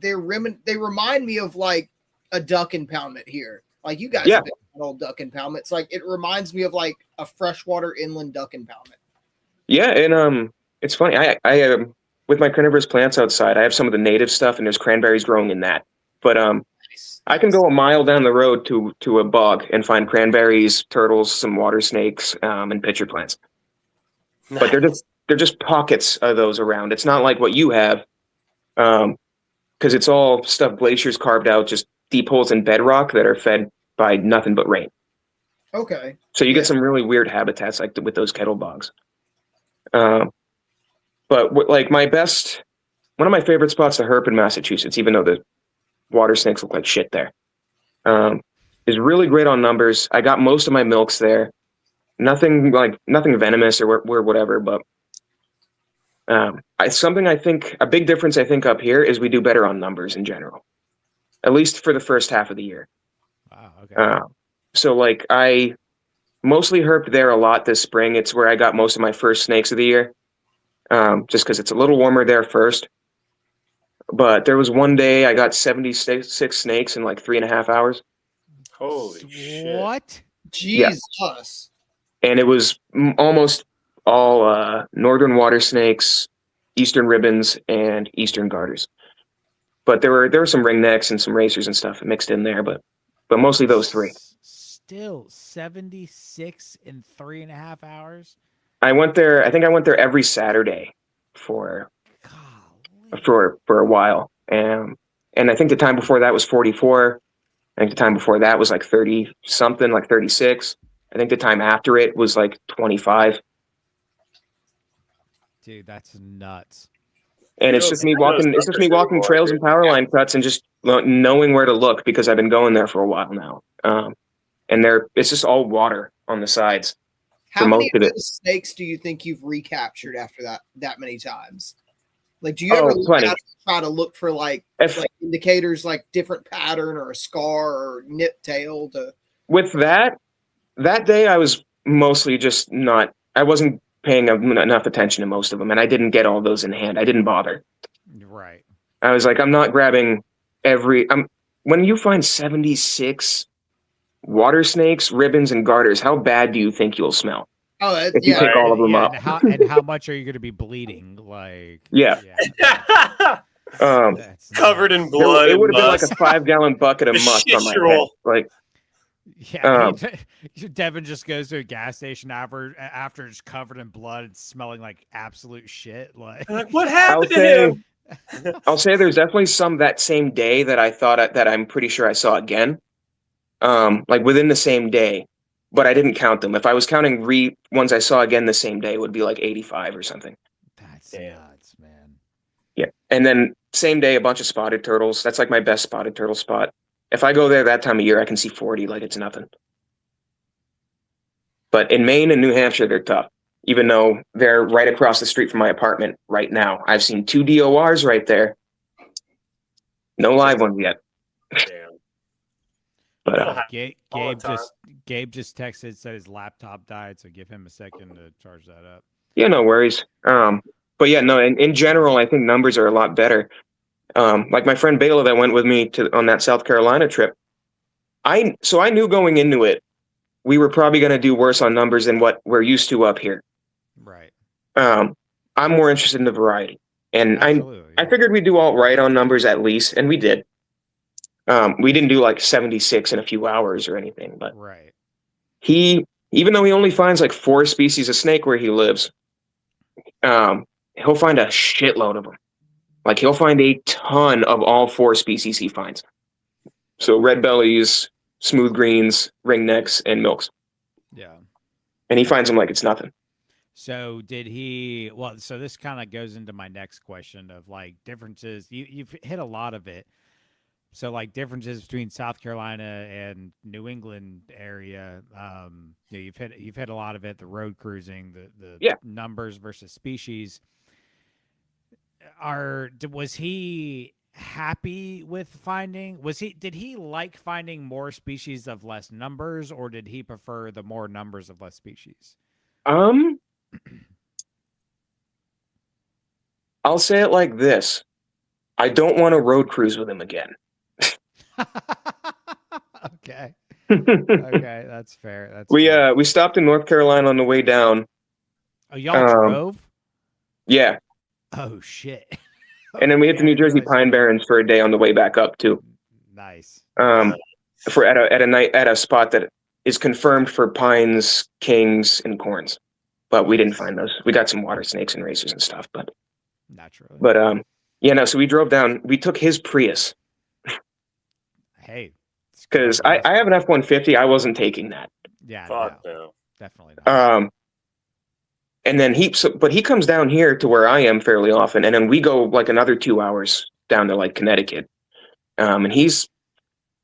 remind me of like a duck impoundment here. Like you guys have been an old duck impoundment. It's like it reminds me of like a freshwater inland duck impoundment. Yeah, and it's funny. I with my carnivorous plants outside, I have some of the native stuff, and there's cranberries growing in that. But I can go a mile down the road to a bog and find cranberries, turtles, some water snakes, and pitcher plants. Nice. But they're just pockets of those around. It's not like what you have, because it's all stuff glaciers carved out, just deep holes in bedrock that are fed by nothing but rain. Okay. So you get some really weird habitats like with those kettle bogs. But like one of my favorite spots to herp in Massachusetts, even though the water snakes look like shit there, is really great on numbers. I got most of my milks there. Nothing venomous or whatever, but I think a big difference I think up here is we do better on numbers in general, at least for the first half of the year. Wow. Okay. So like I mostly herped there a lot this spring. It's where I got most of my first snakes of the year, just because it's a little warmer there first. But there was one day I got 76 snakes in like 3.5 hours. Holy shit! What? Jesus. Yeah. And it was almost all northern water snakes, eastern ribbons, and eastern garters. But there were some ringnecks and some racers and stuff mixed in there, but mostly those three. Still 76 in 3.5 hours. I think I went there every Saturday for a while, and I think the time before that was 44. I think the time before that was like 30 something, like 36. I think the time after it was like 25. Dude, that's nuts. And it's just me walking. It's just me walking trails and power line cuts and just knowing where to look because I've been going there for a while now. And it's just all water on the sides. How many of those snakes do you think you've recaptured after that many times? Like, do you ever try to look for like indicators, like different pattern or a scar or nip tail? With that day, I was mostly just not. I wasn't paying enough attention to most of them, and I didn't get all those in hand. I didn't bother. Right. I was like, I'm not grabbing every. When you find 76 water snakes, ribbons, and garters, how bad do you think you'll smell? Oh, if you pick all of them up. And how much are you going to be bleeding? Like, yeah. Covered in blood. It would have been like a 5-gallon bucket of must on my head. Like, yeah, Devin just goes to a gas station after it's covered in blood and smelling like absolute shit. Like what happened to him? I'll say there's definitely some that same day that I thought that I'm pretty sure I saw again. Like within the same day, but I didn't count them. If I was counting ones I saw again the same day, it would be like 85 or something. That's nuts, man. Yeah. And then same day, a bunch of spotted turtles. That's like my best spotted turtle spot. If I go there that time of year, I can see 40 like it's nothing. But in Maine and New Hampshire, they're tough, even though they're right across the street from my apartment right now. I've seen 2 DORs right there. No live ones yet. Damn. But Gabe just texted, said his laptop died, so give him a second to charge that up. Yeah, no worries. But yeah, no, in general, I think numbers are a lot better. Like my friend Bela that went with me on that South Carolina trip. So I knew going into it, we were probably going to do worse on numbers than what we're used to up here. Right. I'm more interested in the variety. And I figured we'd do all right on numbers at least, and we did. We didn't do like 76 in a few hours or anything, but right. Even though he only finds like 4 species of snake where he lives, he'll find a shitload of them. Like he'll find a ton of all 4 species he finds. So red bellies, smooth greens, ringnecks, and milks. Yeah. And he finds them like it's nothing. So so this kind of goes into my next question of like differences. You've hit a lot of it. So like differences between South Carolina and New England area. You've hit a lot of it, the road cruising, the numbers versus species. Was he happy with finding? Did he like finding more species of less numbers, or did he prefer the more numbers of less species? I'll say it like this. I don't want to road cruise with him again. Okay. Okay, that's fair. We stopped in North Carolina on the way down. Oh, y'all drove? Yeah. Oh shit. And then we hit the New Jersey Pine Barrens for a day on the way back up too. Nice. For at a spot that is confirmed for pines, kings, and corns, but we didn't find those. We got some water snakes and racers and stuff, but naturally. But so we drove down. We took his Prius. Hey, because I have an F-150. I wasn't taking that. Yeah, no. Definitely not. And then but he comes down here to where I am fairly often, and then we go like another 2 hours down to like Connecticut, and he's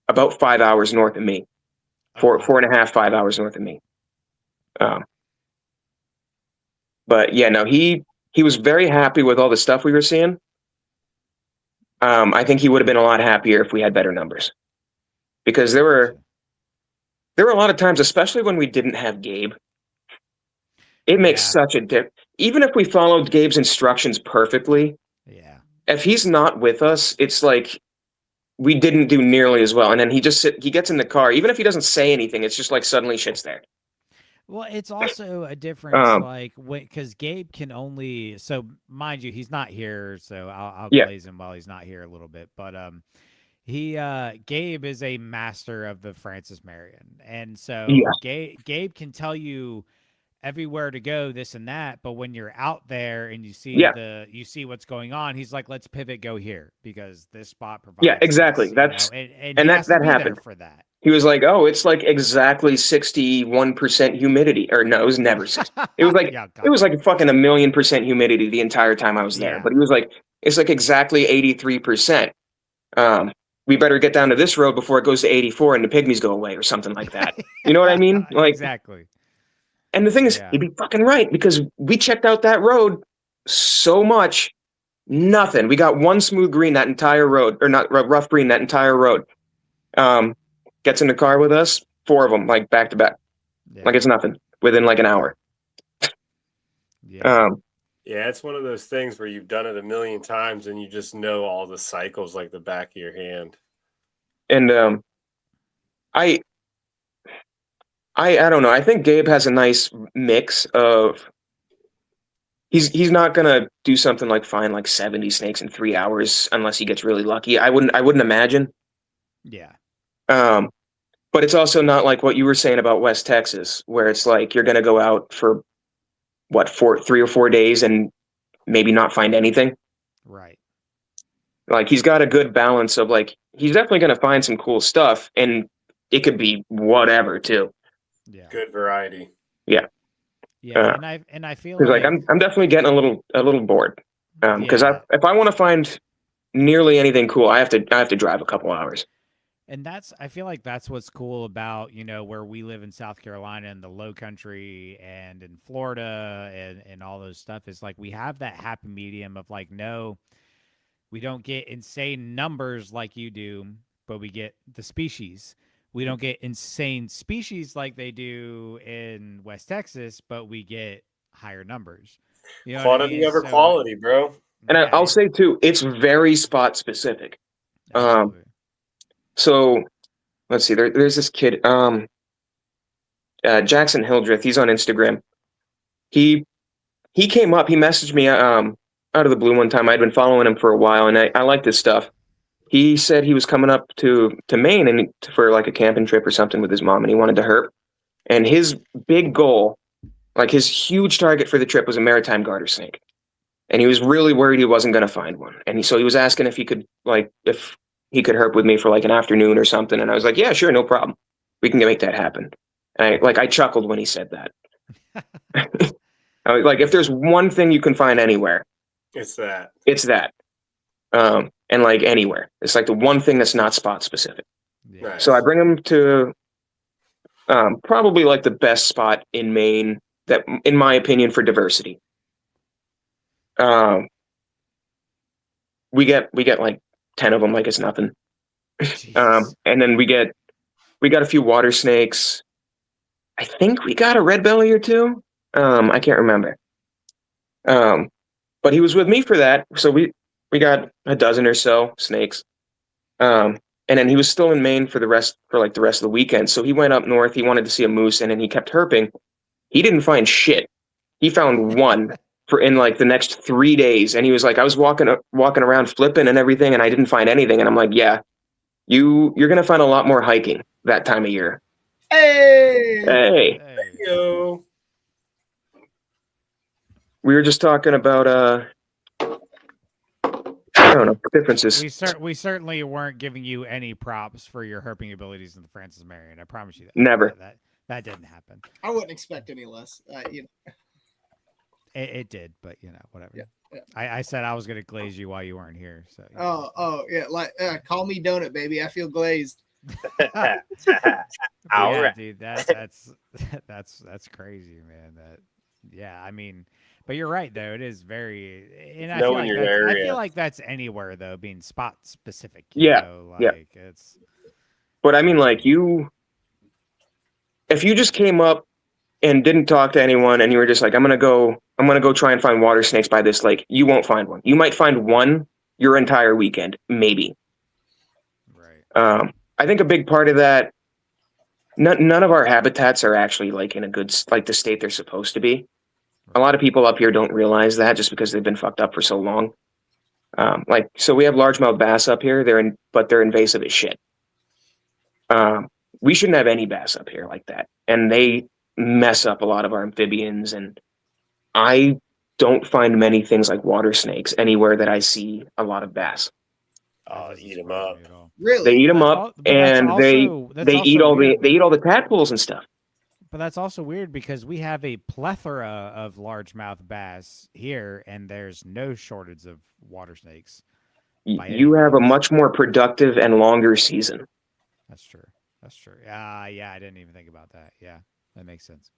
about 5 hours north of me, 4.5, 5 hours north of me. But yeah, no, he was very happy with all the stuff we were seeing. I think he would have been a lot happier if we had better numbers, because there were a lot of times, especially when we didn't have Gabe. It makes such a difference. Even if we followed Gabe's instructions perfectly, if he's not with us, it's like we didn't do nearly as well. And then he gets in the car. Even if he doesn't say anything, it's just like suddenly shit's there. Well, it's also a difference, because Gabe can only. So mind you, he's not here, so I'll glaze him while he's not here a little bit. But Gabe is a master of the Francis Marion, and so Gabe can tell you everywhere to go, this and that. But when you're out there and you see you see what's going on, he's like, let's pivot, go here because this spot provides. Yeah, exactly. This, That's and and he has to that be there happened. for that. He was like, "Oh, it's like exactly 61% humidity." Or no, it was never 60. It was like it was like fucking 1,000,000% humidity the entire time I was there. Yeah. But he was like, "It's like exactly 83%. We better get down to this road before it goes to 84 and the pygmies go away or something like that." You know what I mean? Like exactly. And the thing is, he'd be fucking right because we checked out that road so much, nothing. We got one smooth green that entire road, or not rough green that entire road. Gets in the car with us, 4 of them, like back to back, like it's nothing within like an hour. Yeah. Yeah, it's one of those things where you've done it a million times and you just know all the cycles like the back of your hand. And I don't know. I think Gabe has a nice mix of. He's not gonna do something like find like 70 snakes in 3 hours unless he gets really lucky. I wouldn't imagine. Yeah. But it's also not like what you were saying about West Texas, where it's like you're gonna go out for 3 or 4 days and maybe not find anything. Right. Like he's got a good balance of like he's definitely gonna find some cool stuff, and it could be whatever too. Yeah. Good variety. Yeah. Yeah, and I feel like I'm definitely getting a little bored because if I want to find nearly anything cool, I have to drive a couple hours. And I feel like that's what's cool about where we live in South Carolina and the Low Country and in Florida and all those stuff is like we have that happy medium of like no, we don't get insane numbers like you do, but we get the species. We don't get insane species like they do in West Texas, but we get higher numbers. You know Quantity over quality, bro. And I'll say too, it's very spot specific. So let's see, there's this kid, Jackson Hildreth. He's on Instagram. He came up, he messaged me out of the blue one time. I'd been following him for a while, and I liked his stuff. He said he was coming up to Maine and for like a camping trip or something with his mom, and he wanted to herp. And his big goal, like his huge target for the trip, was a maritime garter snake. And he was really worried he wasn't going to find one. And so he was asking if he could herp with me for like an afternoon or something. And I was like, yeah, sure, no problem. We can make that happen. And I chuckled when he said that. I was like, if there's one thing you can find anywhere, it's that. It's that. And like anywhere, it's like the one thing that's not spot specific. Nice. So I bring him to probably like the best spot in Maine that, in my opinion, for diversity. We get like 10 of them, like it's nothing. And then we got a few water snakes. I think we got a red belly or 2. I can't remember. But he was with me for that, so we got a dozen or so snakes. And then he was still in Maine for the rest of the weekend. So he went up north. He wanted to see a moose, and then he kept herping. He didn't find shit. He found one in like the next 3 days, and he was like, I was walking around flipping and everything, and I didn't find anything. And I'm like, yeah, you're gonna find a lot more hiking that time of year. Hey, yo. We were just talking about I don't know, differences. We certainly weren't giving you any props for your herping abilities in the Francis Marion. I promise you that. Never. That didn't happen. I wouldn't expect any less. It did, but whatever. Yeah. I said I was gonna glaze you while you weren't here. So. Oh yeah, like call me donut, baby. I feel glazed. All right, dude. That's crazy, man. I mean. But you're right, though. It is very, and I feel like that's anywhere though, being spot specific. It's. But I mean, like if you just came up and didn't talk to anyone, and you were just like, I'm gonna go try and find water snakes by this lake, you won't find one. You might find one your entire weekend, maybe. Right. I think a big part of that, none of our habitats are actually like in a good, like the state they're supposed to be. A lot of people up here don't realize that just because they've been fucked up for so long. So we have largemouth bass up here. But they're invasive as shit. We shouldn't have any bass up here like that. And they mess up a lot of our amphibians, and I don't find many things like water snakes anywhere that I see a lot of bass. Oh, eat them up. Really? They eat them That's up, but that's and also- that's they eat also all weird. the tadpoles and stuff. But that's also weird because we have a plethora of largemouth bass here, and there's no shortage of water snakes. By any You have a means. much more productive and longer season. That's true. That's true. Yeah, I didn't even think about that. Yeah, that makes sense.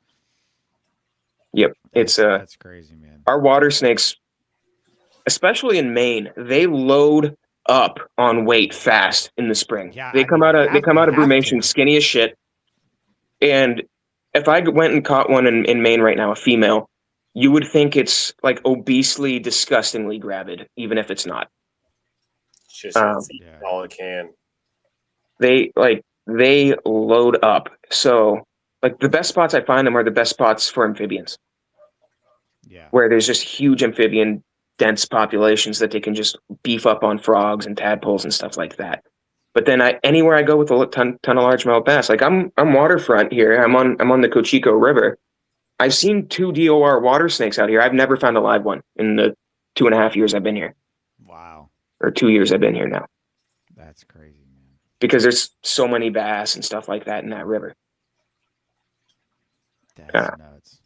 Yep, it's That's crazy, man. our water snakes, especially in Maine, they load up on weight fast in the spring. Yeah, they I come mean, out they of they have- come they out of have brumation to. skinny as shit. And if I went and caught one in Maine right now, a female, you would think it's like obesely, disgustingly gravid, even if it's not. It's just it's eating Yeah. all it can. They load up. So like the best spots I find them are the best spots for amphibians, Yeah. where there's just huge amphibian dense populations that they can just beef up on frogs and tadpoles and stuff like that. But then anywhere I go with a ton of largemouth bass, like I'm waterfront here. I'm on the Cochico River. I've seen 2 DOR water snakes out here. I've never found a live one in the 2.5 years I've been here, Wow. or 2 years I've been here now, That's crazy, man. because there's so many bass and stuff like that in that river. That's nuts.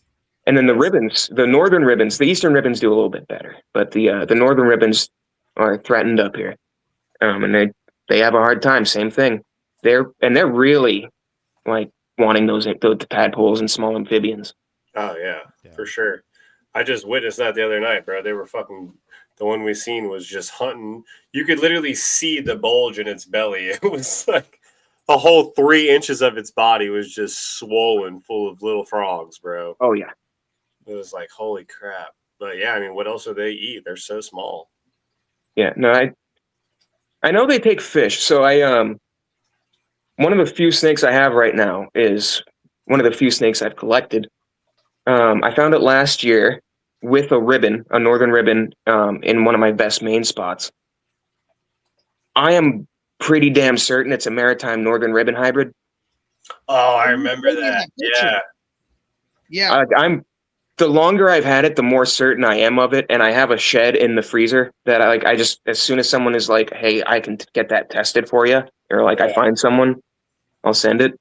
And then the ribbons, the northern ribbons, the eastern ribbons do a little bit better, but the northern ribbons are threatened up here, and they have a hard time. Same thing. They're really like wanting those tadpoles and small amphibians. Oh yeah, Yeah. for sure. I just witnessed that the other night, bro. They were fucking. The one we seen was just hunting. You could literally see the bulge in its belly. It was like a whole 3 inches of its body was just swollen, full of little frogs, bro. Oh yeah. It was like, holy crap. But yeah, I mean, what else do they eat? They're so small. Yeah, no, I know they take fish. So one of the few snakes I have right now is one of the few snakes I've collected. I found it last year with a northern ribbon, in one of my best main spots. I am pretty damn certain it's a maritime northern ribbon hybrid. Oh, I remember that. Yeah. Yeah. The longer I've had it, the more certain I am of it, and I have a shed in the freezer that I just, as soon as someone is like, "Hey, I can get that tested for you," or like I find someone, I'll send it.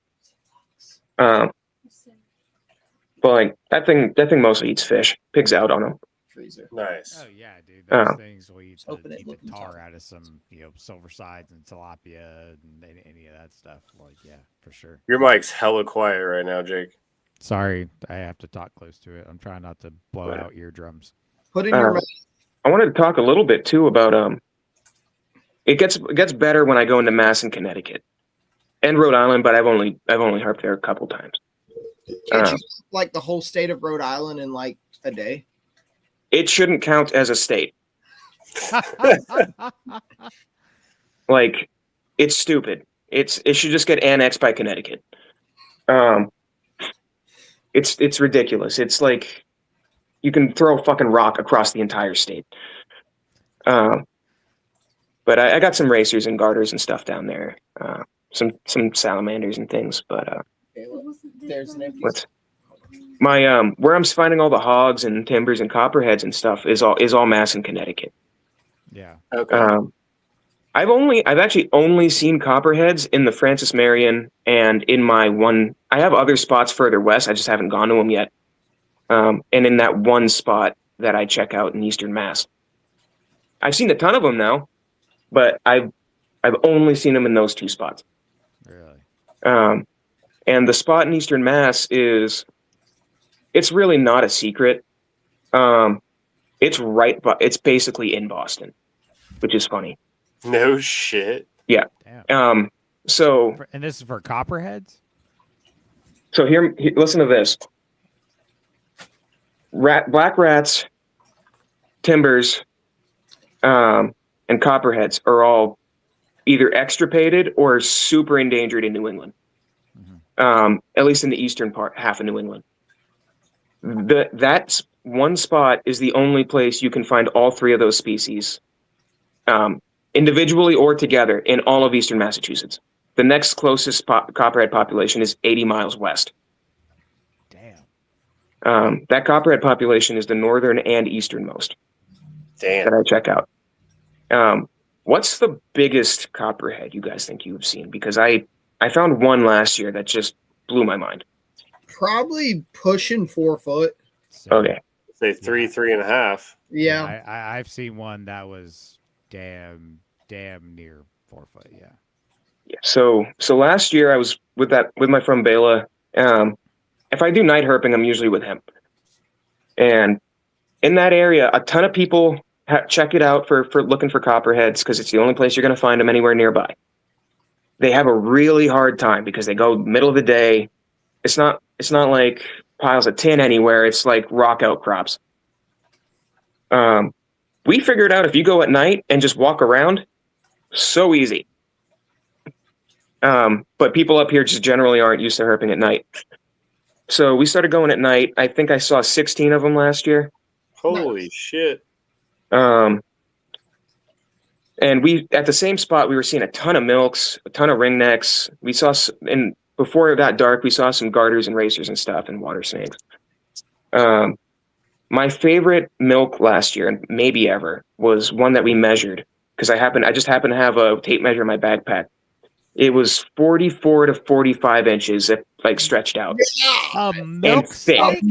But like that thing mostly eats fish. Pigs out on them. Freezer. Nice. Oh yeah, dude. Those things will eat Open it, the look tar inside. out of some, silver sides and tilapia and any of that stuff. Like, yeah, for sure. Your mic's hella quiet right now, Jake. Sorry, I have to talk close to it. I'm trying not to blow Right. out eardrums. Put in your mouth. I wanted to talk a little bit too about it gets better when I go into Mass and Connecticut and Rhode Island, but I've only harped there a couple times. Can't you like the whole state of Rhode Island in like a day? It shouldn't count as a state. Like, it's stupid. It should just get annexed by Connecticut. It's ridiculous. It's like you can throw a fucking rock across the entire state. But I got some racers and garters and stuff down there. Some salamanders and things. But There's an empty. what's my where I'm finding all the hogs and timbers and copperheads and stuff is all Mass in Connecticut. Yeah. Okay. I've actually only seen copperheads in the Francis Marion and in my one. I have other spots further west. I just haven't gone to them yet. And in that one spot that I check out in Eastern Mass, I've seen a ton of them now, but I've only seen them in those 2 spots. Really. And the spot in Eastern Mass it's really not a secret. It's basically in Boston, which is funny. No shit. Damn. So And this is for copperheads? here, listen to this. Black rats, timbers, and copperheads are all either extirpated or super endangered in New England. At least in the eastern half of New England. That one spot is the only place you can find all 3 of those species, individually or together, in all of eastern Massachusetts. The next closest copperhead population is 80 miles west. Damn. That copperhead population is the northern and easternmost Damn. that I check out. What's the biggest copperhead you guys think you've seen? Because I found one last year that just blew my mind. Probably pushing 4 foot. So, Okay. Say 3.5. Yeah. I've seen one that was damn near 4 foot. Yeah. So last year I was with my friend Bela. If I do night herping, I'm usually with him. And in that area, a ton of people check it out for looking for copperheads because it's the only place you're going to find them anywhere nearby. They have a really hard time because they go middle of the day. It's not like piles of tin anywhere. It's like rock outcrops. We figured out if you go at night and just walk around, so easy. But people up here just generally aren't used to herping at night. So we started going at night. I think I saw 16 of them last year. Holy shit. And we, at the same spot, we were seeing a ton of milks, a ton of ringnecks. We saw, and before it got dark, we saw some garters and racers and stuff and water snakes. My favorite milk last year, and maybe ever, was one that we measured because I just happened to have a tape measure in my backpack. It was 44 to 45 inches, like stretched out, Milk thick.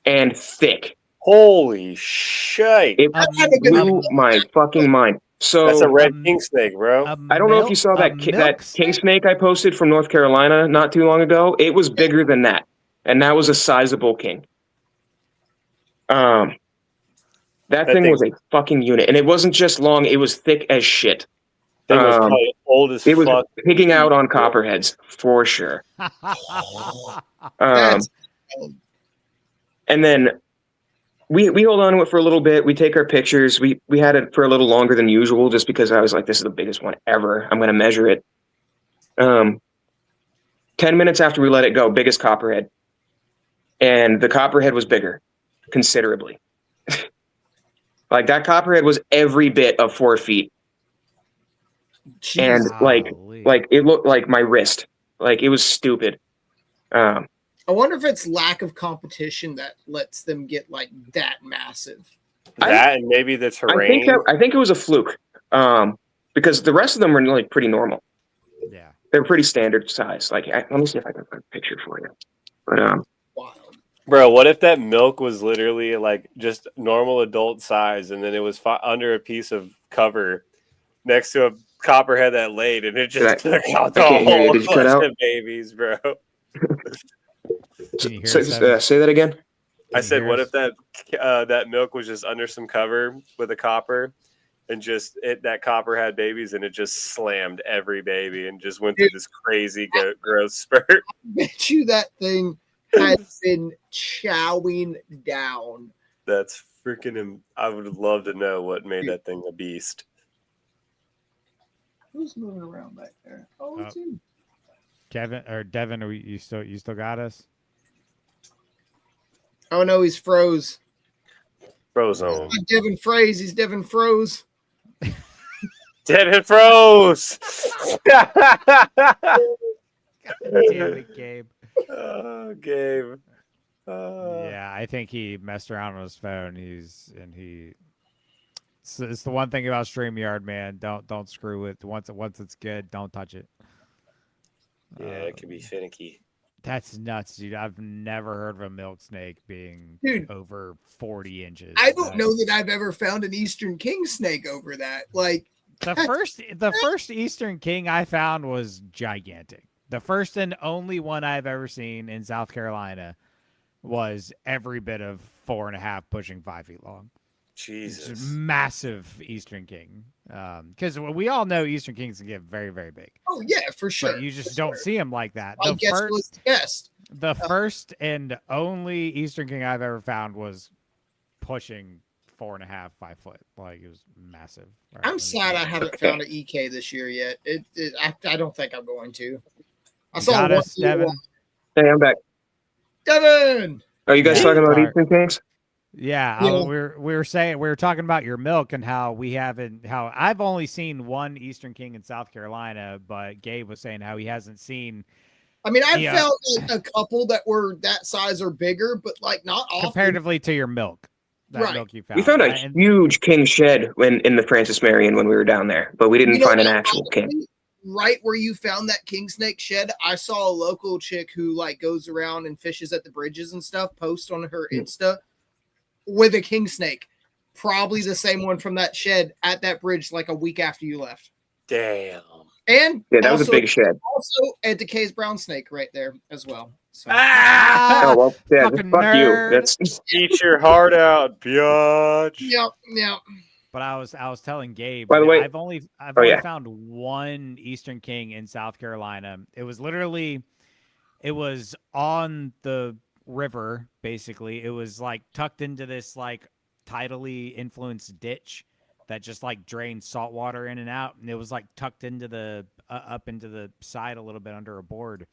And thick. Holy shit. It blew my fucking mind. So that's a red king snake, bro. I don't know if you saw that king snake I posted from North Carolina not too long ago. It was bigger than that, and that was a sizable king. That thing was a fucking unit, and it wasn't just long; it was thick as shit. It was probably old as fuck. It was picking out on copperheads for sure. And then we hold on to it for a little bit. We take our pictures. We had it for a little longer than usual just because I was like, this is the biggest one ever. I'm going to measure it. 10 minutes after we let it go, biggest copperhead. And the copperhead was bigger, considerably. Like that copperhead was every bit of 4 feet. And like it looked like my wrist. Like it was stupid. I wonder if it's lack of competition that lets them get like that massive. And maybe the terrain. I think it was a fluke. Because the rest of them were like pretty normal. Yeah. They're pretty standard size. Like let me see if I can find a picture for you. But Wild. Bro, what if that milk was literally like just normal adult size and then it was under a piece of cover next to a copperhead that laid and it just took out the whole bunch of babies, bro. Say that again. I said, what if that that milk was just under some cover with a copper and just that copper had babies and it just slammed every baby and just went through this crazy growth spurt? I bet you that thing has been chowing down. That's freaking I would love to know what made that thing a beast. Who's moving around back there? Oh, it's you. Devin, you still got us? Oh no, he's froze. Froze on. Devin Fraize. He's Devin froze. Devin froze. God damn it, Gabe. Oh, Gabe. Yeah, I think he messed around on his phone. It's the one thing about StreamYard, man. Don't screw it. Once it's good, don't touch it. Yeah, it can be finicky. That's nuts, dude. I've never heard of a milk snake being over 40 inches. I don't know that I've ever found an Eastern King snake over that. Like the first Eastern King I found was gigantic. The first and only one I've ever seen in South Carolina was every bit of 4.5, pushing 5 feet long. Jesus. Massive Eastern King. Because we all know Eastern Kings can get very, very big. Oh, yeah, for sure. But you just don't see them like that. The first and only Eastern King I've ever found was pushing 4.5, 5 foot. Like, it was massive. Right? I'm sad I haven't found an EK this year yet. I don't think I'm going to. I saw one. Devin. Hey, I'm back. Devin! Are you guys talking about Eastern Kings? Yeah, we were talking about your milk and how I've only seen one Eastern King in South Carolina, but Gabe was saying how he hasn't seen I mean, I've Yeah. found like, a couple that were that size or bigger, but like not often. Comparatively to your milk. That Right. milk you found. We found a And- huge king shed in the Francis Marion when we were down there, but we didn't You know find an what, actual king. honestly, right where you found that king snake shed, I saw a local chick who like goes around and fishes at the bridges and stuff post on her Insta with a king snake. Probably the same one from that shed at that bridge like a week after you left. Damn. And Yeah, that was a also- big shed. Also, a Decay's brown snake right there as well. So Oh well, yeah, just fucking fuck you. nerd. That's Eat your heart out, biatch. yeah. But I was telling Gabe. By the way- I've only Oh, yeah. found one Eastern King in South Carolina. It was on the river. Basically, it was like tucked into this like tidally influenced ditch that just like drained salt water in and out, and it was like tucked into the up into the side a little bit under a board.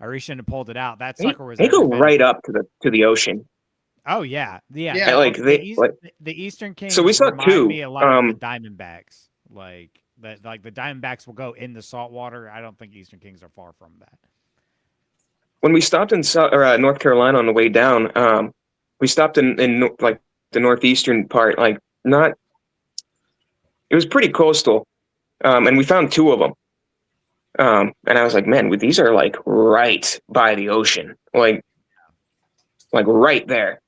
I reached in and pulled it out. That sucker was. they go every bit- right up to the ocean. Oh yeah. Yeah, like they the Eastern Kings. So we saw remind two, me a lot of the Diamondbacks. Like the Diamondbacks will go in the salt water. I don't think Eastern Kings are far from that. when we stopped in North Carolina on the way down, we stopped in like the northeastern part, like not. It was pretty coastal, and we found two of them. And I was like, man, these are like right by the ocean, like right there.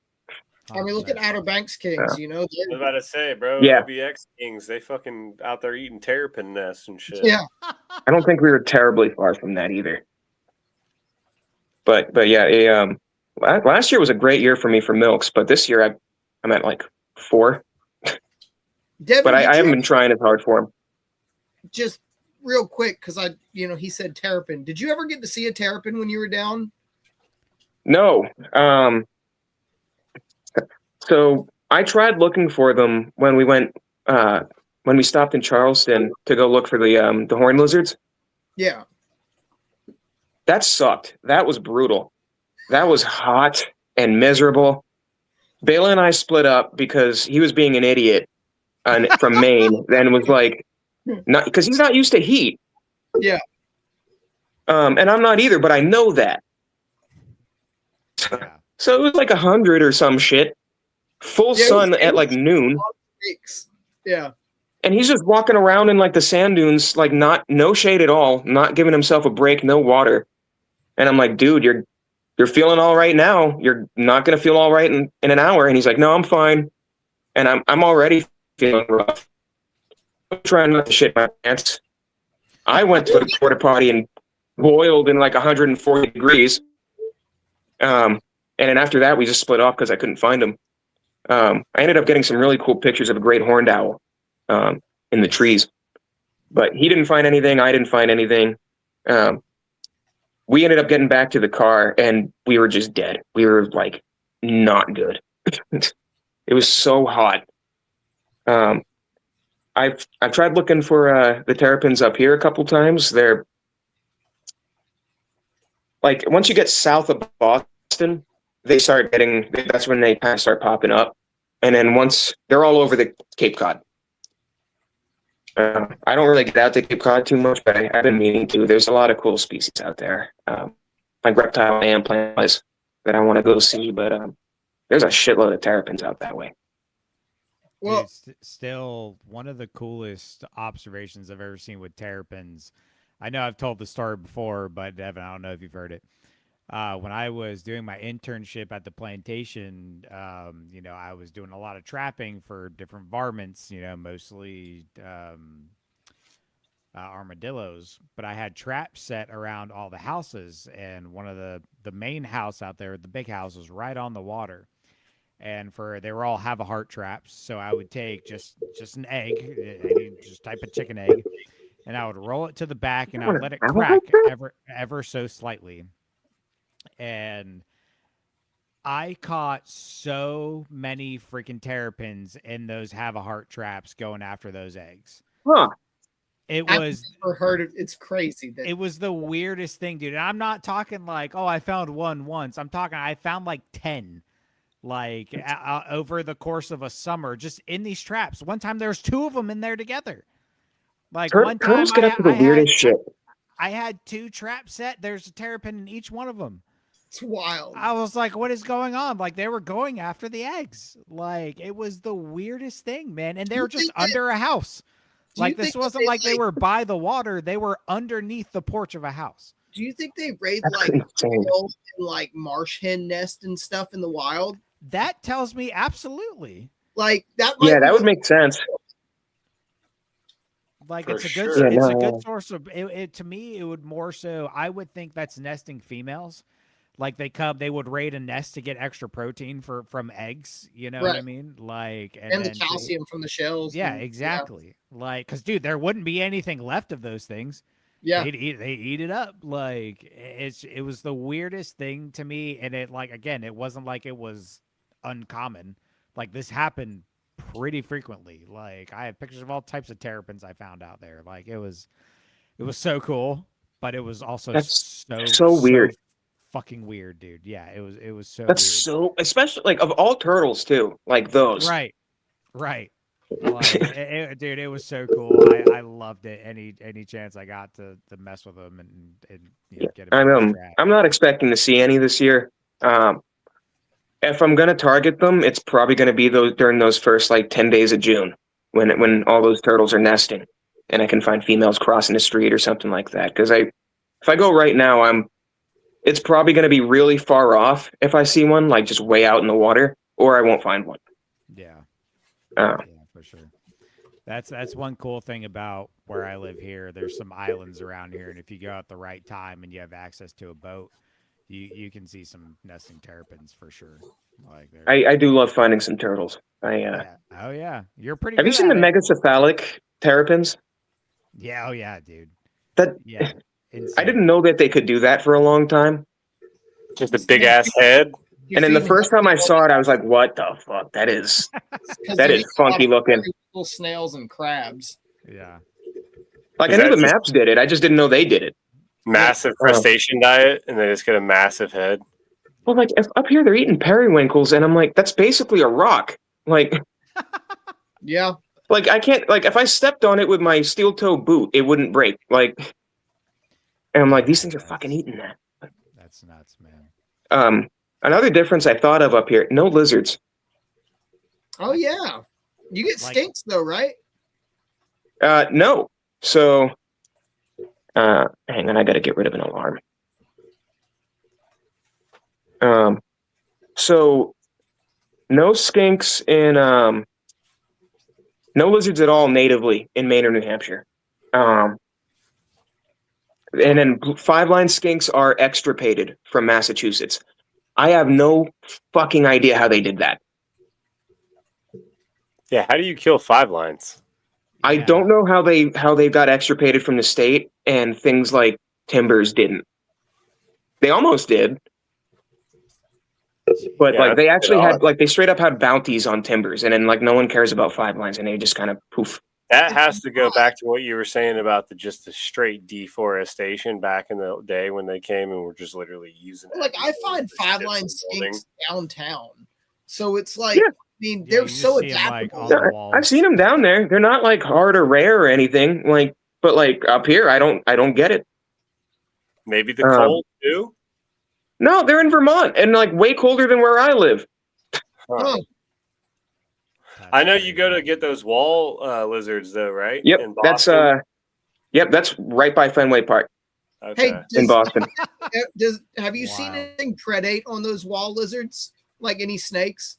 I mean, look at Outer Banks Kings. You know, I was they're- about to say, bro. Yeah. OBX Kings, they fucking out there eating terrapin nests and shit. yeah. I don't think we were terribly far from that either. But yeah, last year was a great year for me for milks, but this year I'm at like 4. Devin, But did I you haven't been trying as hard for him. just real quick because he said terrapin. Did you ever get to see a terrapin when you were down? No. So I tried looking for them when we went when we stopped in Charleston to go look for the horned lizards. Yeah. That sucked. That was brutal. That was hot and miserable. Bayla and I split up because he was being an idiot from Maine and was like, not because he's not used to heat. Yeah. And I'm not either, but I know that. Yeah. So it was like 100 or some shit. Full Yeah, sun it at was- like noon. Snakes. Yeah. And he's just walking around in like the sand dunes, like no shade at all, not giving himself a break, no water. And I'm like, dude, you're feeling all right now. You're not gonna feel all right in an hour. And he's like, no, I'm fine. And I'm already feeling rough. I'm trying not to shit my pants. I went to the porta potty and boiled in like 140 degrees. And then after that, we just split off because I couldn't find him. I ended up getting some really cool pictures of a great horned owl in the trees, but he didn't find anything. I didn't find anything. We ended up getting back to the car and we were just dead. We were like not good. It was so hot. I've tried looking for the terrapins up here a couple times. They're like once you get south of Boston, that's when they kind of start popping up. And then once they're all over the Cape Cod. I don't really get out to Cape Cod too much, but I've been meaning to. There's a lot of cool species out there, like reptile and plant-wise, that I want to go see. But there's a shitload of terrapins out that way. Well, Dude, still one of the coolest observations I've ever seen with terrapins. I know I've told the story before, but Devin, I don't know if you've heard it. When I was doing my internship at the plantation, I was doing a lot of trapping for different varmints, mostly armadillos. But I had traps set around all the houses, and one of the main house out there, the big house, was right on the water. And they were all have a heart traps, so I would take just an egg, just type of chicken egg, and I would roll it to the back, and I would let it crack ever so slightly. And I caught so many freaking terrapins in those have a heart traps going after those eggs. Huh. It I've was never heard of. It's crazy. That it was the weirdest thing, dude. And I'm not talking like, oh, I found one once. I'm talking I found like 10 like over the course of a summer just in these traps. One time there was 2 of them in there together. Like one time Turtles get up to the weirdest shit. I had 2 traps set. There's a terrapin in each one of them. It's wild. I was like, what is going on? Like, they were going after the eggs. Like, it was the weirdest thing, man. And they were just under a house. Like, this wasn't like they were by the water. They were underneath the porch of a house. Do you think they raid like quails and like marsh hen nest and stuff in the wild? That tells me absolutely. Like that. That would make sense. Like For it's a sure. good, Yeah, it's a no. good source of it. To me, it would more so. I would think that's nesting females. Like they would raid a nest to get extra protein from eggs. You know what I Right. mean? Like and the calcium from the shells. Yeah, and- exactly. Like, cause dude, there wouldn't be anything left of those things. Yeah. They eat it up. Like it was the weirdest thing to me, and it like again, it wasn't like it was uncommon. Like this happened pretty frequently. Like I have pictures of all types of terrapins I found out there. Like it was so cool, but it was also That's so so weird. fucking weird, dude. Yeah, it was so That's weird. so, especially like of all turtles too, like those. Right. Like, dude, it was so cool. I loved it. Any chance I got to mess with them and get a I'm not expecting to see any this year. If I'm gonna target them, it's probably gonna be during those first like 10 days of June when all those turtles are nesting, and I can find females crossing the street or something like that. Because if I go right now, it's probably gonna be really far off if I see one, like just way out in the water, or I won't find one. Yeah. Uh, Yeah, for sure. That's one cool thing about where I live here. There's some islands around here, and if you go at the right time and you have access to a boat, you can see some nesting terrapins for sure. Like I do love finding some turtles. yeah. Oh yeah, you're pretty. Have you good seen the at it. megacephalic terrapins? Yeah. Oh yeah, dude. That Yeah. I didn't know that they could do that for a long time. Just a big ass head. And then the first time I saw it, I was like, "What the fuck? That is funky looking." Little snails and crabs. Yeah. Like Is I knew that the just- maps did it. I just didn't know they did it. Massive crustacean diet, and they just get a massive head. Well, like up here they're eating periwinkles, and I'm like, that's basically a rock. Like Yeah. I can't if I stepped on it with my steel toe boot, it wouldn't break. Like, and I'm like, these things are fucking eating that. That's nuts, man. Another difference I thought of up here: no lizards. Oh yeah. You get Like- stinks though, right? No. So, hang on, I got to get rid of an alarm. So no skinks in no lizards at all natively in Maine or New Hampshire. And then 5-line skinks are extirpated from Massachusetts. I have no fucking idea how they did that. Yeah, how do you kill 5 lines? I Yeah. don't know how they got extirpated from the state, and things like timbers didn't. They almost did, but Yeah, like they that's actually odd. had they straight up had bounties on timbers, and then like no one cares about 5 lines, and they just kind of poof. That has to go back to what you were saying about the straight deforestation back in the day when they came and were just literally using. Like I everything find for 5-line ships and building. skinks downtown. So it's like Yeah. I mean, Yeah, they're you just so see 'em, like, adaptable. on the Yeah, walls. I've seen them down there. They're not like hard or rare or anything. Like, but like up here, I don't get it. Maybe the cold too. No, they're in Vermont and like way colder than where I live. Huh. I know you go to get those wall lizards though, right? Yep, In that's Boston? that's right by Fenway Park Okay. Hey, in Boston. have you seen Wow. anything predate on those wall lizards? Like any snakes?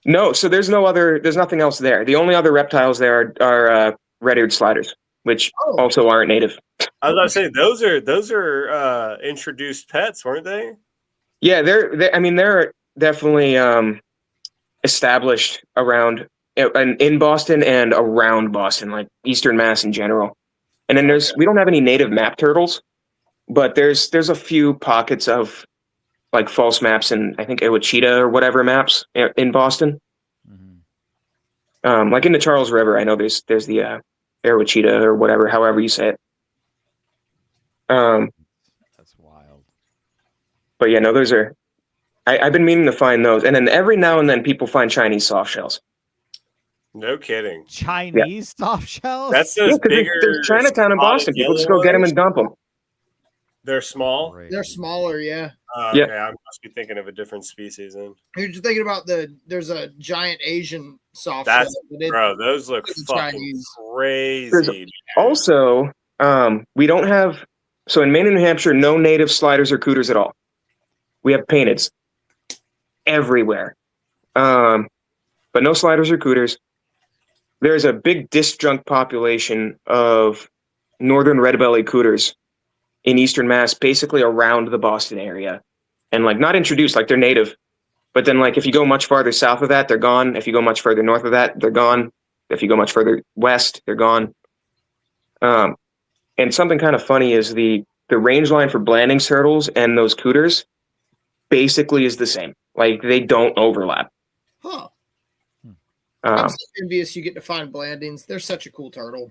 No, so there's nothing else there. The only other reptiles there are red-eared sliders, which Oh, also aren't native. I was about to say those are introduced pets, weren't they? Yeah, they're definitely established around in Boston and around Boston, like Eastern Mass in general. And then we don't have any native map turtles, but there's a few pockets of like false maps and I think Owachita or whatever maps in Boston. Mhm. Like in the Charles River, I know there's the Owachita or whatever, however you say it. That's wild. But yeah, no, those are. I've been meaning to find those, and then every now and then people find Chinese soft shells. No kidding. Chinese soft shells. That's Yeah, those 'cause bigger. there's Chinatown in spotted Boston. People just go get them and dump them. They're small. Great. They're smaller, yeah. Okay, I must be thinking of a different species then. You're just thinking about there's a giant Asian soft That's shell. bro, those look It's fucking Chinese. crazy. Also, we don't have, so in Maine and New Hampshire, no native sliders or cooters at all. We have painteds everywhere. But no sliders or cooters. There's a big disjunct population of northern red-bellied cooters in eastern Mass, basically around the Boston area. And like not introduced, like they're native. But then like if you go much farther south of that, they're gone. If you go much further north of that, they're gone. If you go much further west, they're gone. And something kind of funny is the range line for Blandings turtles and those cooters basically is the same. Like they don't overlap. Huh. I'm so envious you get to find Blandings. They're such a cool turtle.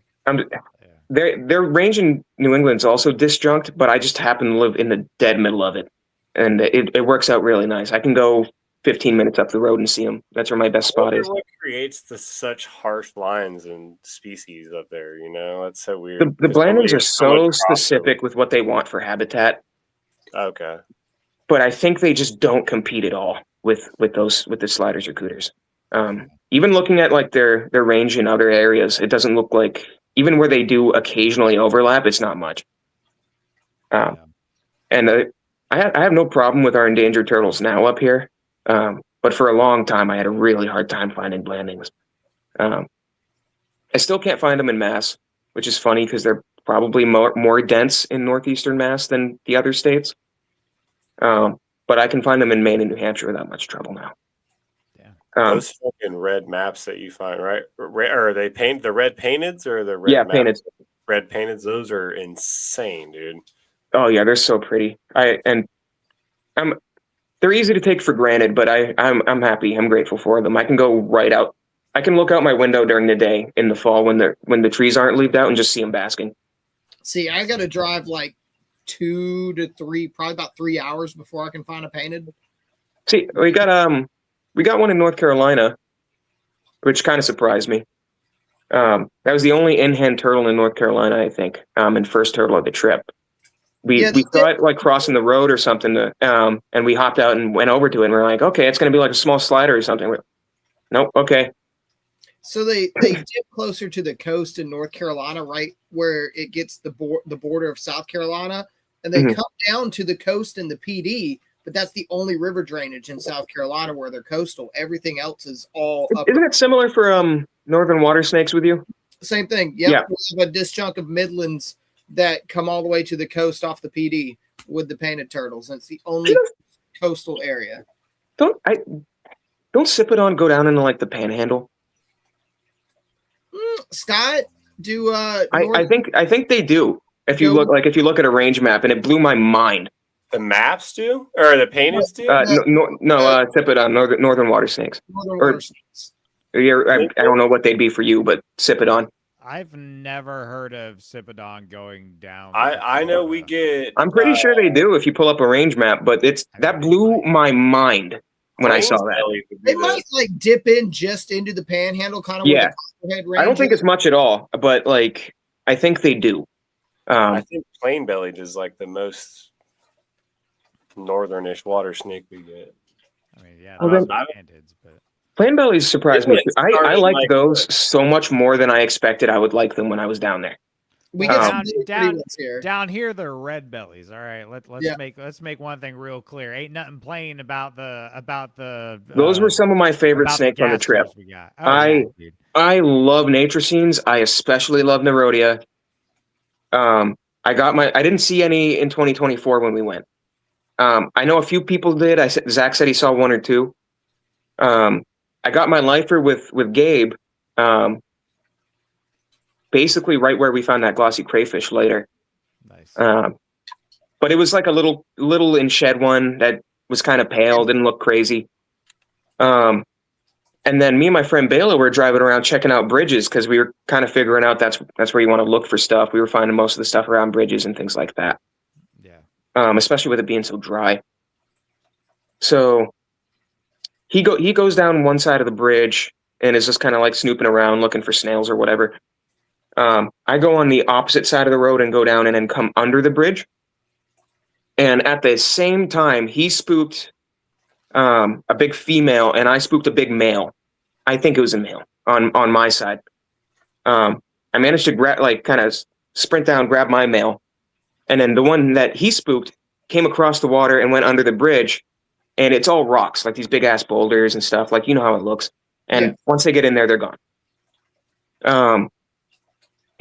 Their range in New England's also disjunct, but I just happen to live in the dead middle of it. And it works out really nice. I can go 15 minutes up the road and see them. That's where my best spot is. What creates such harsh lines and species up there? You know, that's so weird. The Blandings are so specific with what they want for habitat. Okay. But I think they just don't compete at all with the sliders or cooters. Even looking at like their range in other areas, it doesn't look like, even where they do occasionally overlap, it's not much. And I have no problem with our endangered turtles now up here. But for a long time, I had a really hard time finding Blandings. I still can't find them in Mass, which is funny because they're probably more dense in northeastern Mass than the other states. But I can find them in Maine and New Hampshire without much trouble now. Those fucking red maps that you find, right? Are they the red painteds or the red painted? Red painteds. Those are insane, dude. Oh yeah, they're so pretty. They're easy to take for granted, but I'm happy. I'm grateful for them. I can go right out. I can look out my window during the day in the fall when the trees aren't leaved out and just see them basking. See, I got to drive like 2 to 3, probably about 3 hours before I can find a painted. See, we got one in North Carolina, which kind of surprised me. That was the only in-hand turtle in North Carolina, I think, and first turtle of the trip. We saw it like crossing the road or something, and we hopped out and went over to it, and we're like, okay, it's going to be like a small slider or something. Nope, okay. So they dip closer to the coast in North Carolina, right where it gets the border of South Carolina, and they come down to the coast in the PD. But that's the only river drainage in South Carolina where they're coastal. Everything else is all up. Isn't it similar for northern water snakes with you? Same thing. Yep. Yeah. We have a disjunct of Midlands that come all the way to the coast off the PD with the painted turtles. And it's the only coastal area. Don't Sipodon go down into like the Panhandle? Scott, do I think they do. If you look at a range map, and it blew my mind. The maps do, or the painteds do? Sipodon, northern water snakes. Northern water snakes. I don't know what they'd be for you, but Sipodon. I've never heard of Sipodon going down. I know we get. I'm pretty sure they do if you pull up a range map, but that blew my mind when I saw that. They might like dip in just into the Panhandle, kind of. Yeah, I don't think it's much at all, but like I think they do. I think plain bellied is like the most northernish water snake we get. I mean, yeah, but plain bellies surprised me. I like those so much more than I expected I would like them when I was down there. We get down here they're red bellies. All right, let's make one thing real clear. Ain't nothing plain about the those were some of my favorite snakes on the trip. We got. I love nature scenes. I especially love Nerodia. I didn't see any in 2024 when we went. I know a few people did. Zach said he saw one or two. I got my lifer with Gabe, basically right where we found that glossy crayfish later. Nice. But it was like a little in shed one that was kind of pale, didn't look crazy. And then me and my friend Baylor were driving around checking out bridges because we were kind of figuring out that's where you want to look for stuff. We were finding most of the stuff around bridges and things like that. Especially with it being so dry. So he goes down one side of the bridge and is just kind of like snooping around looking for snails or whatever. I go on the opposite side of the road and go down and then come under the bridge. And at the same time, he spooked a big female, and I spooked a big male. I think it was a male on my side. I managed to kind of sprint down, grab my male, and then the one that he spooked came across the water and went under the bridge, and it's all rocks, like these big ass boulders and stuff. Like, you know how it looks. And once they get in there, they're gone.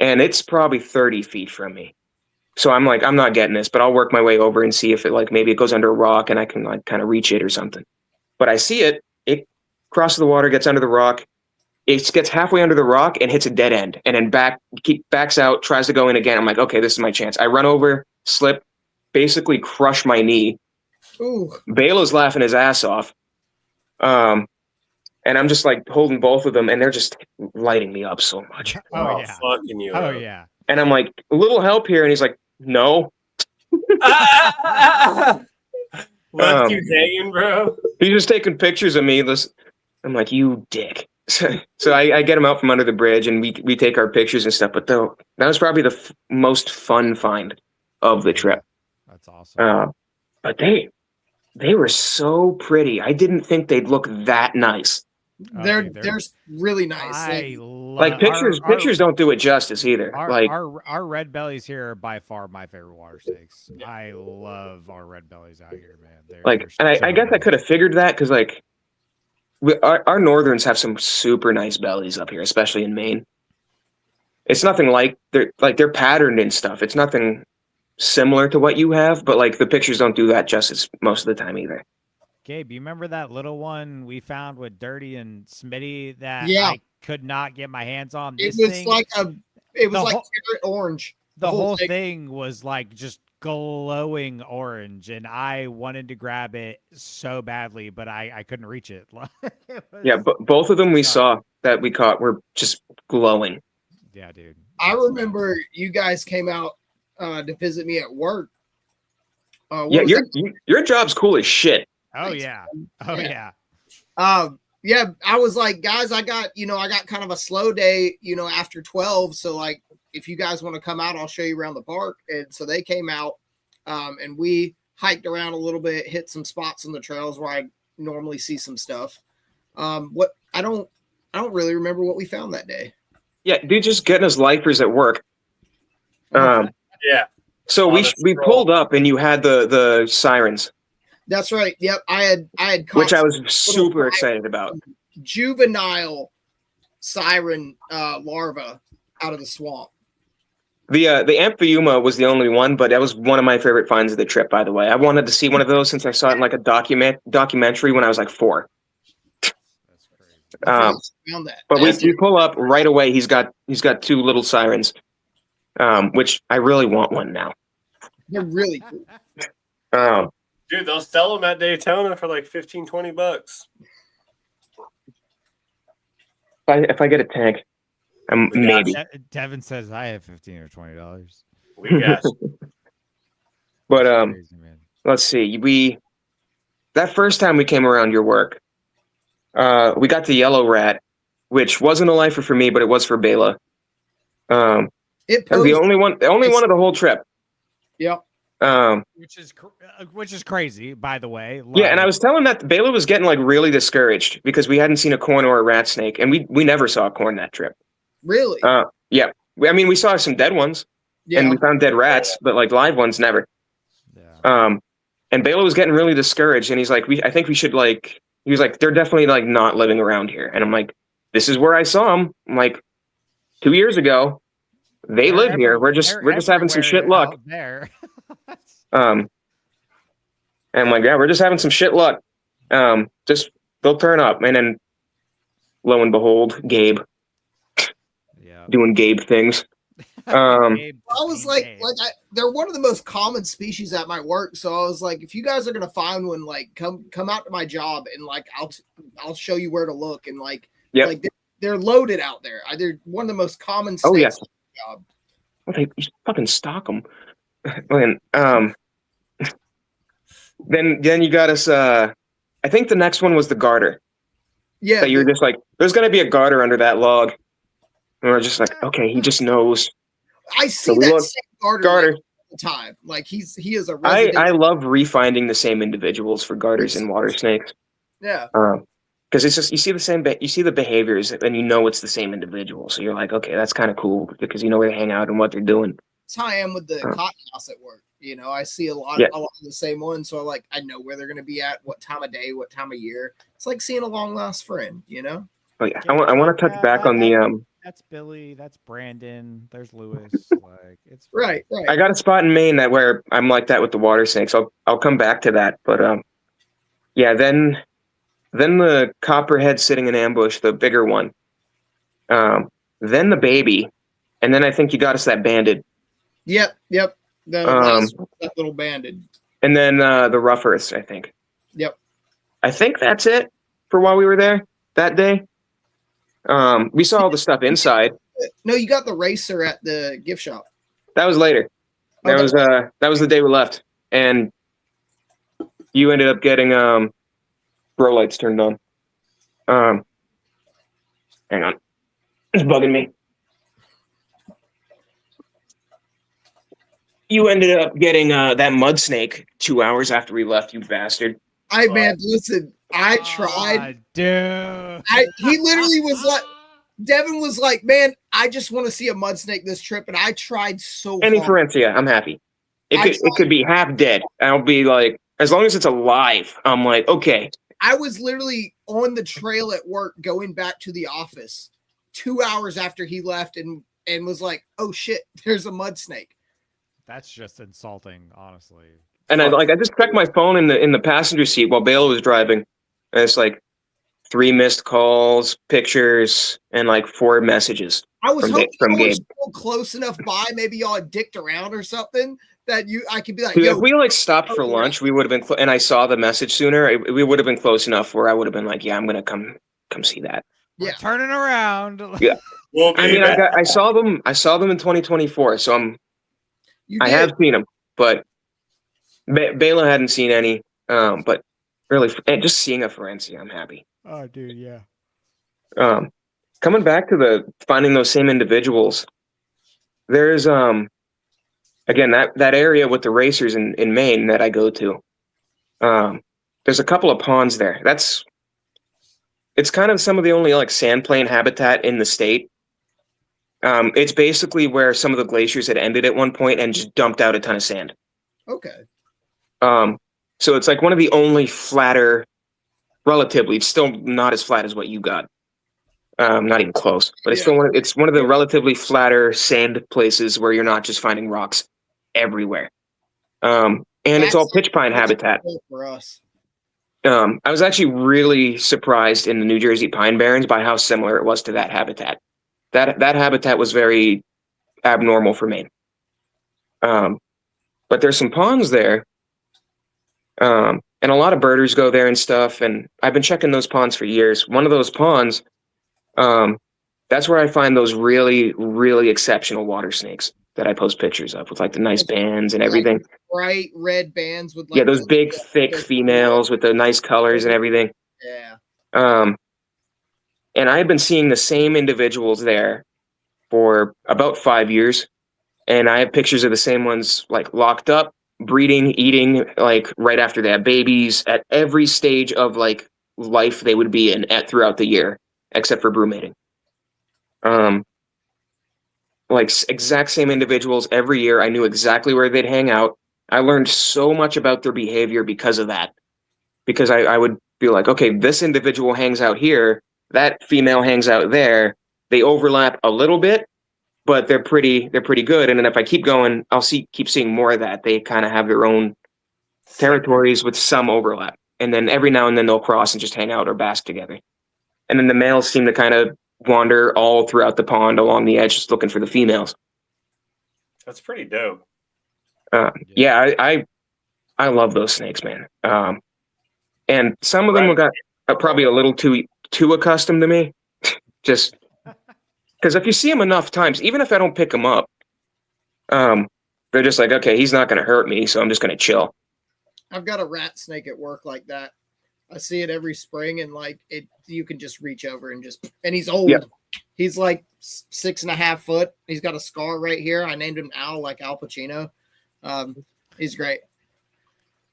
And it's probably 30 feet from me. So I'm like, I'm not getting this, but I'll work my way over and see if it, like, maybe it goes under a rock and I can, like, kind of reach it or something. But I see it. It crosses the water, gets under the rock. It gets halfway under the rock and hits a dead end, and then backs out, tries to go in again. I'm like, okay, this is my chance. I run over, slip, basically crush my knee. Ooh. Bela's laughing his ass off. And I'm just like holding both of them, and they're just lighting me up so much. Oh yeah. Fucking you. Oh up. yeah. And I'm like, a little help here. And he's like, no. Left you hanging, bro. He's just taking pictures of me. I'm like, you dick. So I get him out from under the bridge, and we take our pictures and stuff. But that was probably the most fun find of the trip. That's awesome. But they were so pretty. I didn't think they'd look that nice. They're really nice. Like pictures don't do it justice either. Our red bellies here are by far my favorite water snakes. I love our red bellies out here, man. I guess I could have figured that because like our northerns have some super nice bellies up here, especially in Maine. It's nothing like they're patterned and stuff. It's nothing similar to what you have, but like the pictures don't do that justice most of the time either. Gabe, you remember that little one we found with Dirty and Smitty that I could not get my hands on? It was like carrot orange. The whole thing was like just glowing orange, and I wanted to grab it so badly, but I couldn't reach it. But both of them we caught were just glowing. Yeah, dude. I remember you guys came out to visit me at work. Your job's cool as shit. Oh yeah. Oh yeah. I was like, guys, I got kind of a slow day, after 12. So like, if you guys want to come out, I'll show you around the park. And so they came out, and we hiked around a little bit, hit some spots on the trails where I normally see some stuff. I don't really remember what we found that day. Yeah, dude, just getting us lifers at work. Yeah. So we pulled up, and you had the sirens. That's right. Yep. I had caught, which I was super excited about. Juvenile siren larva out of the swamp. The Amphiuma was the only one, but that was one of my favorite finds of the trip, by the way. I wanted to see one of those since I saw it in like a documentary when I was like 4. That's crazy. But we pull up right away. He's got 2 little sirens, which I really want one now. They're really cool. Dude, they'll sell them at Daytona for like $15-$20. If I get a tank, maybe. Devin says I have $15 or $20. We got But Crazy, man. Let's see. That first time we came around your work, we got the yellow rat, which wasn't a lifer for me, but it was for Bela. The only one of the whole trip. Yep. Which is crazy, by the way. Yeah, and I was telling that Bela was getting like really discouraged because we hadn't seen a corn or a rat snake, and we never saw a corn that trip. Really? Yeah. We saw some dead ones, and we found dead rats, but like live ones never. Yeah. And Bela was getting really discouraged, and he's like, I think we should like. He was like, they're definitely like not living around here, and I'm like, this is where I saw them. I'm like, 2 years ago, they live here. We're just having some shit luck. There. And I'm like, yeah, we're just having some shit luck. Just they'll turn up, and then lo and behold, Gabe. Yeah. Doing Gabe things. I was like they're one of the most common species at my work. So I was like, if you guys are gonna find one, like come out to my job, and like I'll show you where to look, and like they're loaded out there. They're one of the most common snakes. Oh yeah. At my job. Well, you fucking stock them. And then you got us. I think the next one was the garter. Yeah. That you're just like, there's gonna be a garter under that log, and we're just like, okay, he just knows. I see that same garter the time. Like he is a I resident. love refinding the same individuals for garters and water snakes. Yeah. Because it's just you see the behaviors and you know it's the same individual. So you're like, okay, that's kind of cool because you know where they hang out and what they're doing. That's how I am with the cottonhouse at work. You know, I see a lot of the same ones, so I know where they're going to be at, what time of day, what time of year. It's like seeing a long lost friend, you know. Oh yeah, I want to touch back on the That's Billy, that's Brandon, there's Lewis. Like it's right. I got a spot in Maine where I'm like that with the water snakes. I'll come back to that, but yeah, then the copperhead sitting in ambush, the bigger one, then the baby, and then I think you got us that banded. Yep. That little banded. And then the rough earths, I think. Yep. I think that's it for while we were there that day. We saw all the stuff inside. No, you got the racer at the gift shop. That was later. That was the day we left, and you ended up getting grow lights turned on. Hang on, it's bugging me. You ended up getting that mud snake 2 hours after we left, you bastard. Man, listen, I tried. Dude. He literally was like, Devin was like, man, I just want to see a mud snake this trip, and I tried so Any hard. Florencia, I'm happy. It could be half dead. I'll be like, as long as it's alive, I'm like, okay. I was literally on the trail at work going back to the office 2 hours after he left and was like, oh shit, there's a mud snake. That's just insulting, honestly. And I just checked my phone in the passenger seat while Bela was driving, and it's like 3 missed calls, pictures, and like 4 messages. I was hoping from you Gabe. were still close enough by. Maybe y'all had dicked around or something that I could be like, Dude, yo, if we like stopped for lunch, we would have been. And I saw the message sooner. We would have been close enough where I would have been like, yeah, I'm gonna come see that. We're yeah, turning around. Yeah. We'll I mean, I saw them in 2024, so I have seen them, but Bela hadn't seen any. But really, just seeing a Florencia, I'm happy. Oh, dude, yeah. Coming back to finding those same individuals, there's again that area with the racers in Maine that I go to. There's a couple of ponds there. It's kind of some of the only like sandplain habitat in the state. It's basically where some of the glaciers had ended at one point and just dumped out a ton of sand. okay. So it's like one of the only flatter, relatively, it's still not as flat as what you got. Not even close, but it's it's one of the relatively flatter sand places where you're not just finding rocks everywhere. And it's all pitch pine habitat. For us. I was actually really surprised in the New Jersey Pine Barrens by how similar it was to that habitat. That habitat was very abnormal for Maine. But there's some ponds there. And a lot of birders go there and stuff. And I've been checking those ponds for years. One of those ponds, that's where I find those really, really exceptional water snakes that I post pictures of with like the nice bands and everything. Like bright red bands with like those big, thick females with the nice colors and everything. Yeah. And I've been seeing the same individuals there for about 5 years. And I have pictures of the same ones like locked up, breeding, eating, like right after they have babies, at every stage of like life they would be in throughout the year, except for brood mating. Like exact same individuals every year. I knew exactly where they'd hang out. I learned so much about their behavior because of that. Because I would be like, okay, this individual hangs out here, that female hangs out there. They overlap a little bit, but they're pretty good. And then if I keep going, I'll keep seeing more of that. They kind of have their own territories with some overlap. And then every now and then they'll cross and just hang out or bask together. And then the males seem to kind of wander all throughout the pond along the edge, just looking for the females. That's pretty dope. Yeah, I love those snakes, man. And some of them got probably a little too accustomed to me, just because if you see them enough times, even if I don't pick them up, they're just like, okay, he's not going to hurt me, so I'm just going to chill. I've got a rat snake at work like that. I see it every spring, and like you can just reach over and and he's old. Yep. He's like 6.5 foot. He's got a scar right here. I named him Al, like Al Pacino. He's great.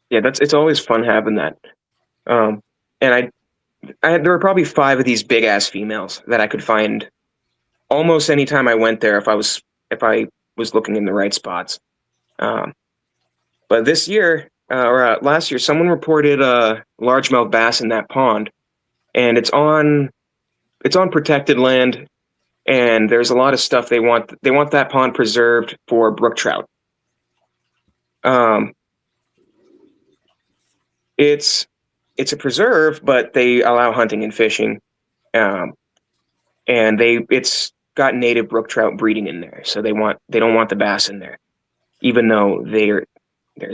Yeah, it's always fun having that. And there were probably 5 of these big ass females that I could find almost any time I went there if I was looking in the right spots. But this year or last year, someone reported a largemouth bass in that pond, and it's on protected land, and there's a lot of stuff they want that pond preserved for brook trout. It's a preserve, but they allow hunting and fishing, and it's got native brook trout breeding in there, so they don't want the bass in there, even though there's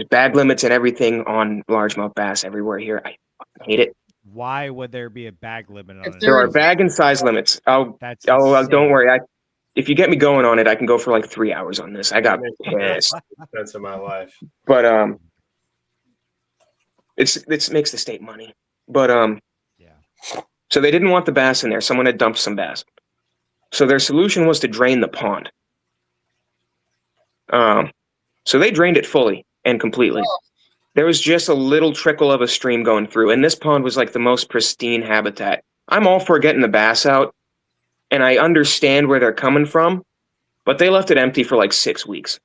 bag limits and everything on largemouth bass everywhere here. I hate it. Why would there be a bag limit on it? There are bag and size limits. Don't worry. If you get me going on it, I can go for like 3 hours on this. I got pissed. That's in my life. But it makes the state money. But yeah. So they didn't want the bass in there. Someone had dumped some bass. So their solution was to drain the pond. So they drained it fully and completely. There was just a little trickle of a stream going through, and this pond was like the most pristine habitat. I'm all for getting the bass out, and I understand where they're coming from, but they left it empty for like 6 weeks.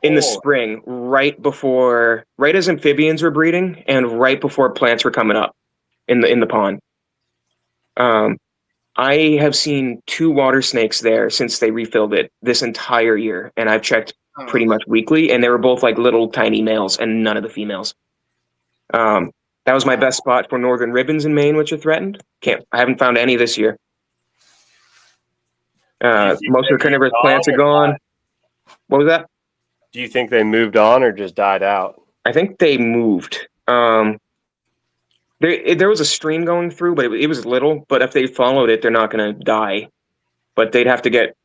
In the spring, right as amphibians were breeding, and right before plants were coming up in the pond. I have seen 2 water snakes there since they refilled it this entire year, and I've checked pretty much weekly, and they were both like little tiny males and none of the females. That was my best spot for northern ribbons in Maine, which are threatened. I haven't found any this year. Most of the carnivorous plants are gone. What was that? Do you think they moved on or just died out? I think they moved. There was a stream going through, but it was little. But if they followed it, they're not going to die. But they'd have to get...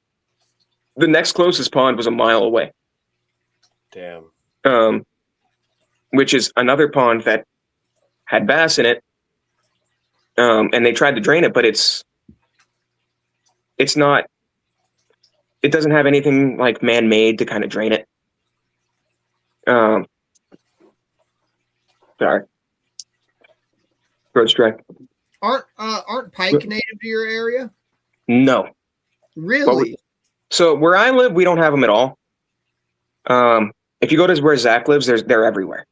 The next closest pond was a mile away. Damn. Which is another pond that had bass in it. And they tried to drain it, but it's not... It doesn't have anything like man-made to kind of drain it. Sorry. Throat strike. Aren't pike native to your area? No. Really? So where I live, we don't have them at all. If you go to where Zach lives, they're everywhere.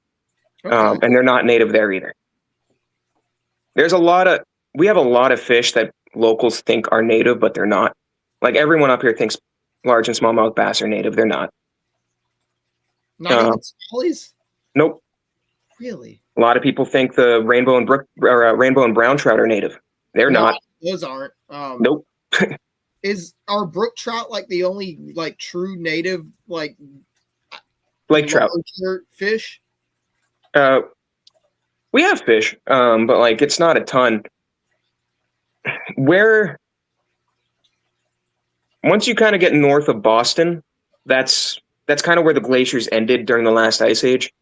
Okay. And they're not native there either. We have a lot of fish that locals think are native, but they're not. Like everyone up here thinks large and smallmouth bass are native. They're not. Not even smallies? Nope. Really? A lot of people think the rainbow and brown trout are native. They're not. Those aren't. Nope. Are brook trout like the only like true native like lake trout fish? We have fish, but like it's not a ton. Once you kind of get north of Boston, that's kind of where the glaciers ended during the last ice age.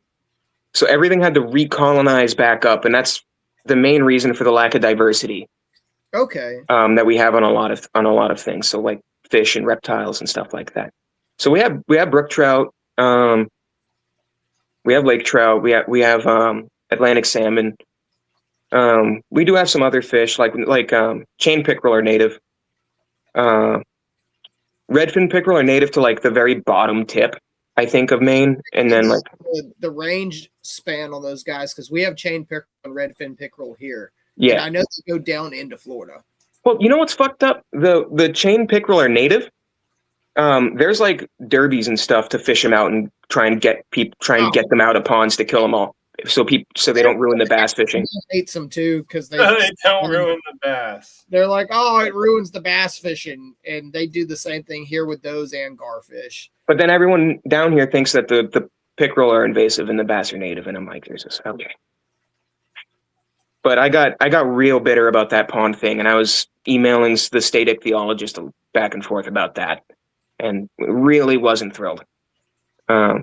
So everything had to recolonize back up, and that's the main reason for the lack of diversity. Okay. That we have on a lot of things. So like fish and reptiles and stuff like that. So we have brook trout. We have lake trout. We have Atlantic salmon. We do have some other fish like chain pickerel are native. Redfin pickerel are native to like the very bottom tip, I think, of Maine, and then like the range span on those guys, because we have chain pickerel and redfin pickerel here. Yeah, and I know they go down into Florida. Well, you know what's fucked up? The chain pickerel are native. There's like derbies and stuff to fish them out and try and get them out of ponds to kill them all, so they don't ruin the bass fishing. Hates them too because they don't ruin the bass. They're like, oh, it ruins the bass fishing, and they do the same thing here with those and garfish. But then everyone down here thinks that the pickerel are invasive and the bass are native, and I'm like, there's this okay. But I got real bitter about that pond thing, and I was emailing the state ichthyologist back and forth about that, and really wasn't thrilled. Yeah,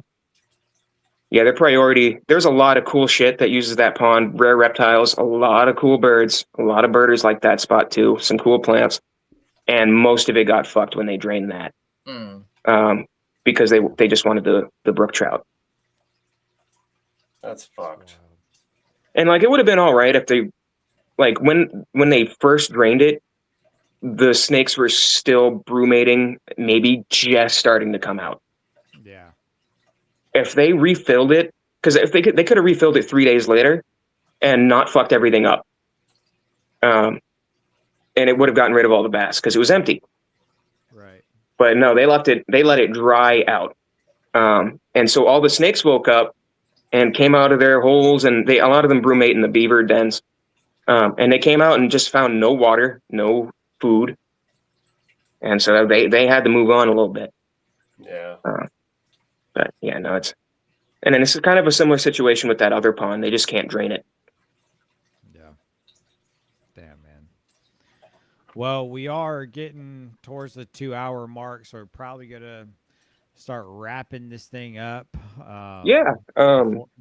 their priority. There's a lot of cool shit that uses that pond. Rare reptiles, a lot of cool birds, a lot of birders like that spot too. Some cool plants, and most of it got fucked when they drained that. because they just wanted the brook trout. That's fucked. And like it would have been all right if they like when they first drained it, the snakes were still brumating, maybe just starting to come out. Yeah. If they refilled it, because if they could have refilled it 3 days later and not fucked everything up. And it would have gotten rid of all the bass because it was empty. Right. But no, they let it dry out. And so all the snakes woke up and came out of their holes, and a lot of them brumate in the beaver dens. And they came out and just found no water, no food. And so they had to move on a little bit. Yeah. But yeah, no, and then it's kind of a similar situation with that other pond. They just can't drain it. Yeah. Damn, man. Well, we are getting towards the 2-hour mark, so we're probably gonna start wrapping this thing up. Yeah.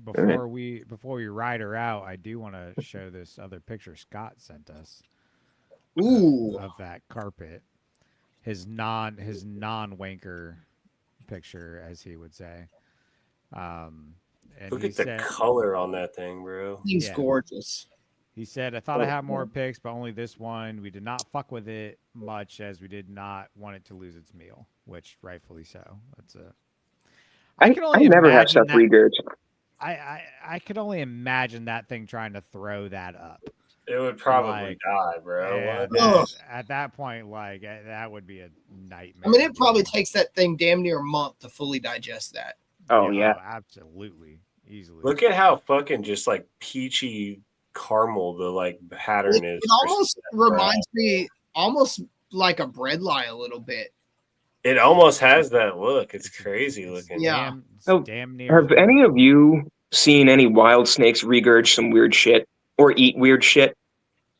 Before we ride her out, I do want to show this other picture Scott sent us. Ooh. Of that carpet, his non-wanker picture, as he would say. And Look he at the said, color on that thing, bro. He's Yeah. gorgeous. He said, I thought I had more pics, but only this one. We did not fuck with it much as we did not want it to lose its meal, which rightfully so. That's I can only never have imagine stuff that- regurg. I could only imagine that thing trying to throw that up. It would probably Like, die, bro. Yeah, What? at that point, like that would be a nightmare. I mean, it probably takes that thing damn near a month to fully digest that. Oh, yeah. Absolutely, easily. Look at how fucking just like peachy caramel the like pattern is. It almost reminds me, almost like a breadlie a little bit. It almost has that look. It's crazy looking. Yeah. Damn near. Have any of you seen any wild snakes regurg some weird shit or eat weird shit?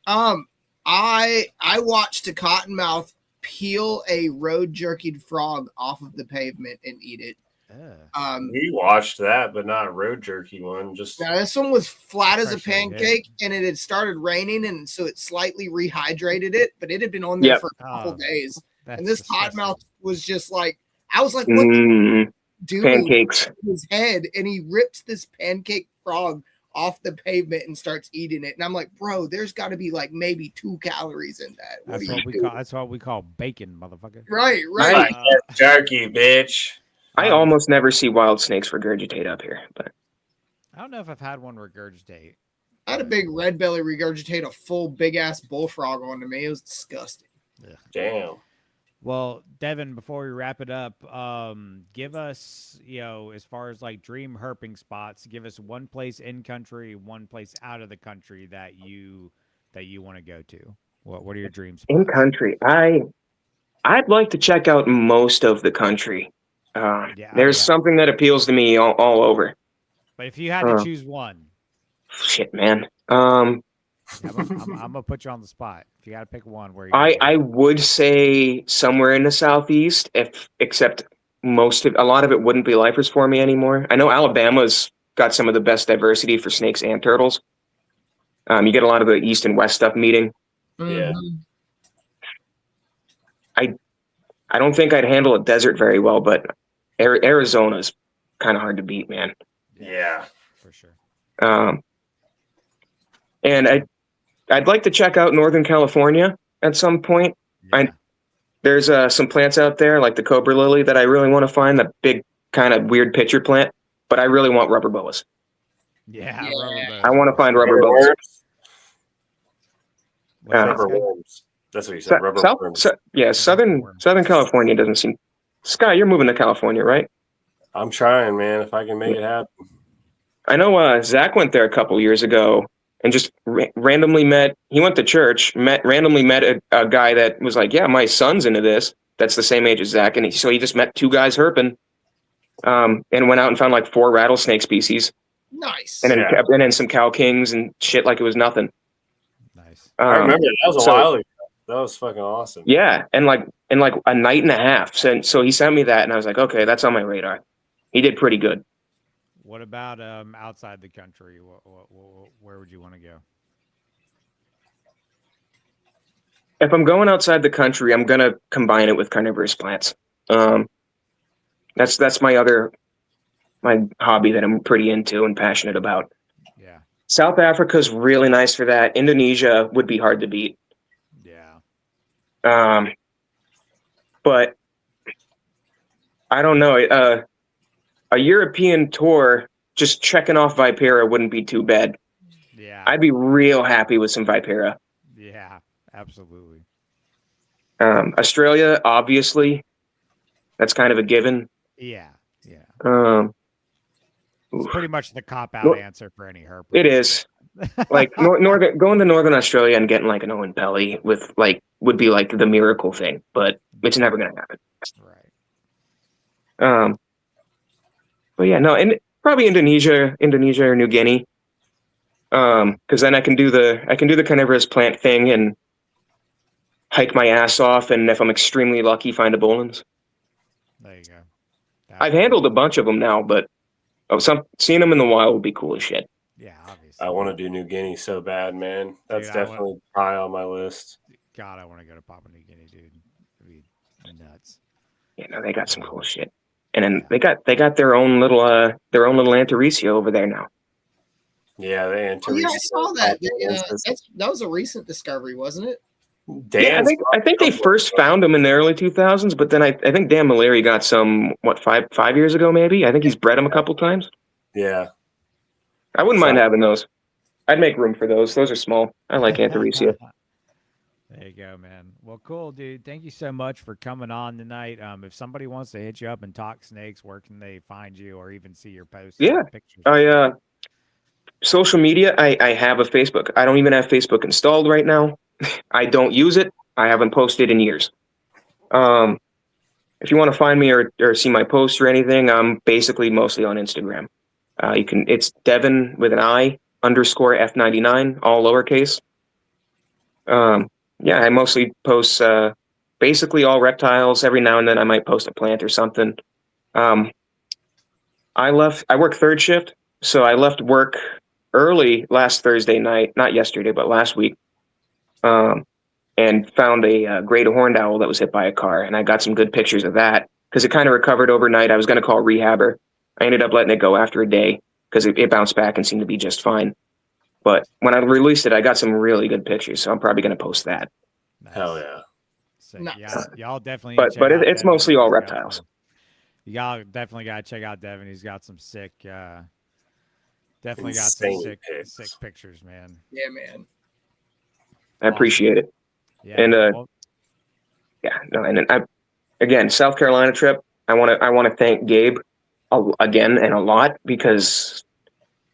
I watched a cottonmouth peel a road jerkied frog off of the pavement and eat it. We watched that, but not a road jerky one. Just Now this one was flat as a Freshly hit. pancake, and it had started raining, and so it slightly rehydrated it, but it had been on there Yep. for a couple days. That's And this disgusting. cottonmouth was just like, I was like, what dude Pancakes. in his head? And he rips this pancake frog off the pavement and starts eating it. And I'm like, bro, there's got to be like maybe 2 calories in that. What That's are you what we doing? call. That's what we call bacon, motherfucker. Right. like that jerky, bitch. I almost never see wild snakes regurgitate up here, but I don't know if I've had one regurgitate. I had a big red belly regurgitate a full big ass bullfrog onto me. It was disgusting. Damn. Well, Devin, before we wrap it up, give us, as far as like dream herping spots, give us one place in country, one place out of the country that you want to go to. What are your dream spots? in country, I'd like to check out most of the country. There's something that appeals to me all over. But if you had to choose one, shit, man. I'm gonna put you on the spot. If you got to pick one, where I would say somewhere in the southeast, except a lot of it wouldn't be lifers for me anymore. I know Alabama's got some of the best diversity for snakes and turtles. You get a lot of the east and west stuff meeting. Yeah. I don't think I'd handle a desert very well, but Arizona's kind of hard to beat, man. Yeah. for sure. And I'd like to check out Northern California at some point. Yeah. There's some plants out there like the cobra lily that I really want to find, the big kind of weird pitcher plant, but I really want rubber boas. Yeah, Yeah. rubber I want to find rubber boas. worms. What's that, Rubber Scott? worms. That's what you said. Rubber worms. Southern California doesn't seem. Sky, you're moving to California, right? I'm trying, man. If I can make it happen. I know Zach went there a couple years ago and just randomly met. He went to church, randomly met a guy that was like, "Yeah, my son's into this." That's the same age as Zach, and so he just met 2 guys herping, and went out and found like 4 rattlesnake species, Nice. and then some cow kings and shit like it was nothing. Nice. I remember that was a so- while ago. That was fucking awesome. Yeah, and like in like a night and a half. So he sent me that, and I was like, okay, that's on my radar. He did pretty good. What about outside the country? Where would you want to go? If I'm going outside the country, I'm gonna combine it with carnivorous plants. That's my hobby that I'm pretty into and passionate about. Yeah. South Africa's really nice for that. Indonesia would be hard to beat. Yeah. But I don't know. A European tour, just checking off Vipera wouldn't be too bad. Yeah. I'd be real happy with some Vipera. Yeah, absolutely. Australia, obviously, that's kind of a given. Yeah. Yeah. Oof. It's pretty much the cop-out answer for any herp. It is. Like going to Northern Australia and getting like an Owen belly with like would be like the miracle thing, but it's never gonna happen. Right. But yeah, no, and probably Indonesia or New Guinea. Because then I can do the carnivorous plant thing and hike my ass off, and if I'm extremely lucky, find a Boland's. There you go. I've handled a bunch of them now, but seeing them in the wild would be cool as shit. Yeah, obviously. I want to do New Guinea so bad, man. That's Dude, definitely high on my list. God, I want to go to Papua New Guinea, dude. It'd be nuts. Yeah, no, they got some cool shit, and then they got their own little Antaresia over there now. Yeah, they Oh, yeah, I saw that. That was a recent discovery, wasn't it? Yeah, I think they first found them in the early 2000s, but then I think Dan Malari got some 5 years ago maybe. I think he's bred them a couple times. Yeah, I wouldn't mind having those. I'd make room for those. Those are small. I like Antaresia. There you go, man. Well, cool, dude. Thank you so much for coming on tonight. If somebody wants to hit you up and talk snakes, where can they find you or even see your posts? Yeah, Pictures? Social media. I have a Facebook. I don't even have Facebook installed right now. I don't use it. I haven't posted in years. If you want to find me or see my posts or anything, I'm basically mostly on Instagram. It's Devin with an I _F99, all lowercase. Yeah, I mostly post basically all reptiles. Every now and then I might post a plant or something. I work third shift, so I left work early last Thursday night, not yesterday, but last week, and found a great horned owl that was hit by a car, and I got some good pictures of that because it kind of recovered overnight. I was going to call a rehabber. I ended up letting it go after a day because it bounced back and seemed to be just fine. But when I released it, I got some really good pictures, so I'm probably going to post that. Nice. Hell yeah. So, y'all definitely. But it's mostly all reptiles. Y'all definitely got to check out Devin. He's got some sick. Definitely got Insane some pics. sick pictures, man. Yeah, man. I appreciate it. Yeah. And well, yeah, no, and again, South Carolina trip. I want to thank Gabe again and a lot because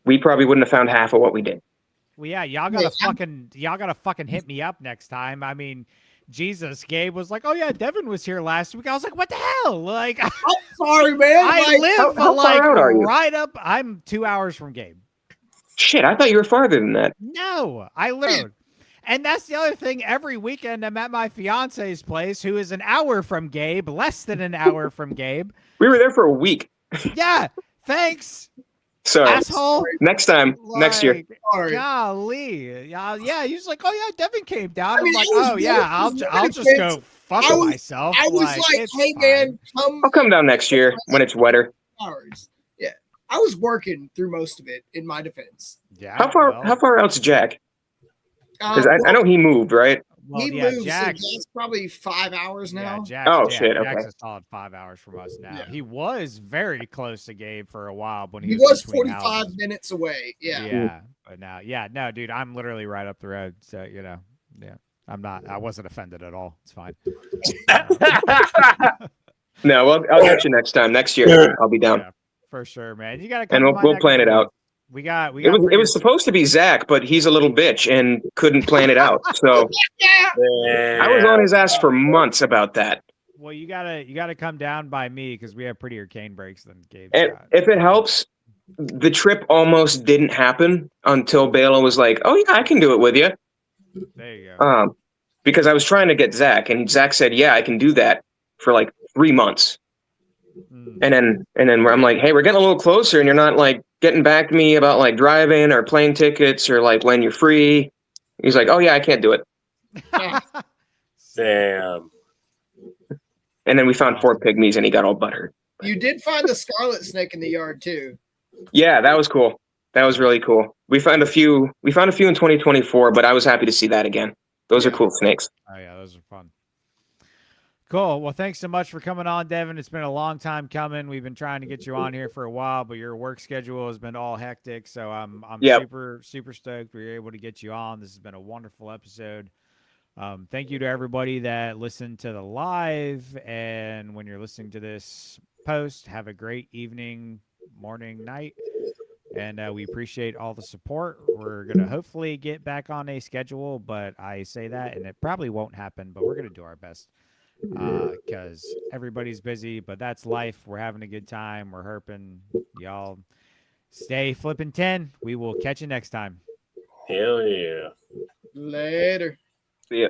we probably wouldn't have found half of what we did. well, yeah, y'all gotta fucking hit me up next time. I mean, Jesus, Gabe was like, "Oh yeah, Devin was here last week." I was like, "What the hell?" Like, I'm sorry, man. I live how far out are you? right up. I'm 2 hours from Gabe. Shit, I thought you were farther than that. No, I live. And that's the other thing. Every weekend, I'm at my fiance's place, who is an hour from Gabe, less than an hour from Gabe. We were there for a week. Yeah, thanks, So asshole. next time, next year. Sorry. Golly, yeah. He's like, "Oh yeah, Devin came down." I mean, I'm like, it was "Oh yeah, good. I'll just go fuck I was- myself." I was like, it's hey, fine. man, come I'll come down next year when it's wetter. hours. Yeah. I was working through most of it in my defense. Yeah. How far out's Jack? Because I Well, know he moved, right? he yeah, moved, Jack's, so that's probably 5 hours now. Yeah, Oh, shit, Jack's okay. a solid 5 hours from us now. Yeah. He was very close to Gabe for a while when He was between 45 houses. minutes away. Yeah. Yeah, but now, no, dude, I'm literally right up the road. So yeah, I wasn't offended at all. It's fine. No, well, I'll get you next time. Next year, I'll be down. Yeah, for sure, man. You gotta come And to we'll my plan neck it of the out. woods. We got It was supposed to be Zach, but he's a little bitch and couldn't plan it out. So I was on his ass for months about that. Well, you gotta come down by me because we have prettier cane brakes than Gabe's And got. if it helps, the trip almost didn't happen until Bela was like, "Oh yeah, I can do it with you." There you go. Because I was trying to get Zach, and Zach said, "Yeah, I can do that," for like 3 months. Mm. And then I'm like, "Hey, we're getting a little closer, and you're not like getting back to me about like driving or plane tickets or like when you're free." He's like, "Oh yeah, I can't do it." Damn. And then we found 4 pygmies, and he got all butthurt. You did find the scarlet snake in the yard too. Yeah, that was cool. That was really cool. We found a few in 2024, but I was happy to see that again. Those are cool snakes. Oh yeah, those are fun. Cool. Well, thanks so much for coming on, Devin. It's been a long time coming. We've been trying to get you on here for a while, but your work schedule has been all hectic. So I'm Yep. super stoked we were able to get you on. This has been a wonderful episode. Thank you to everybody that listened to the live. And when you're listening to this post, have a great evening, morning, night. And we appreciate all the support. We're going to hopefully get back on a schedule, but I say that and it probably won't happen, but we're going to do our best because everybody's busy, but that's life. We're having a good time. We're herping. Y'all stay flipping 10. We will catch you next time. Hell yeah. Later. See ya.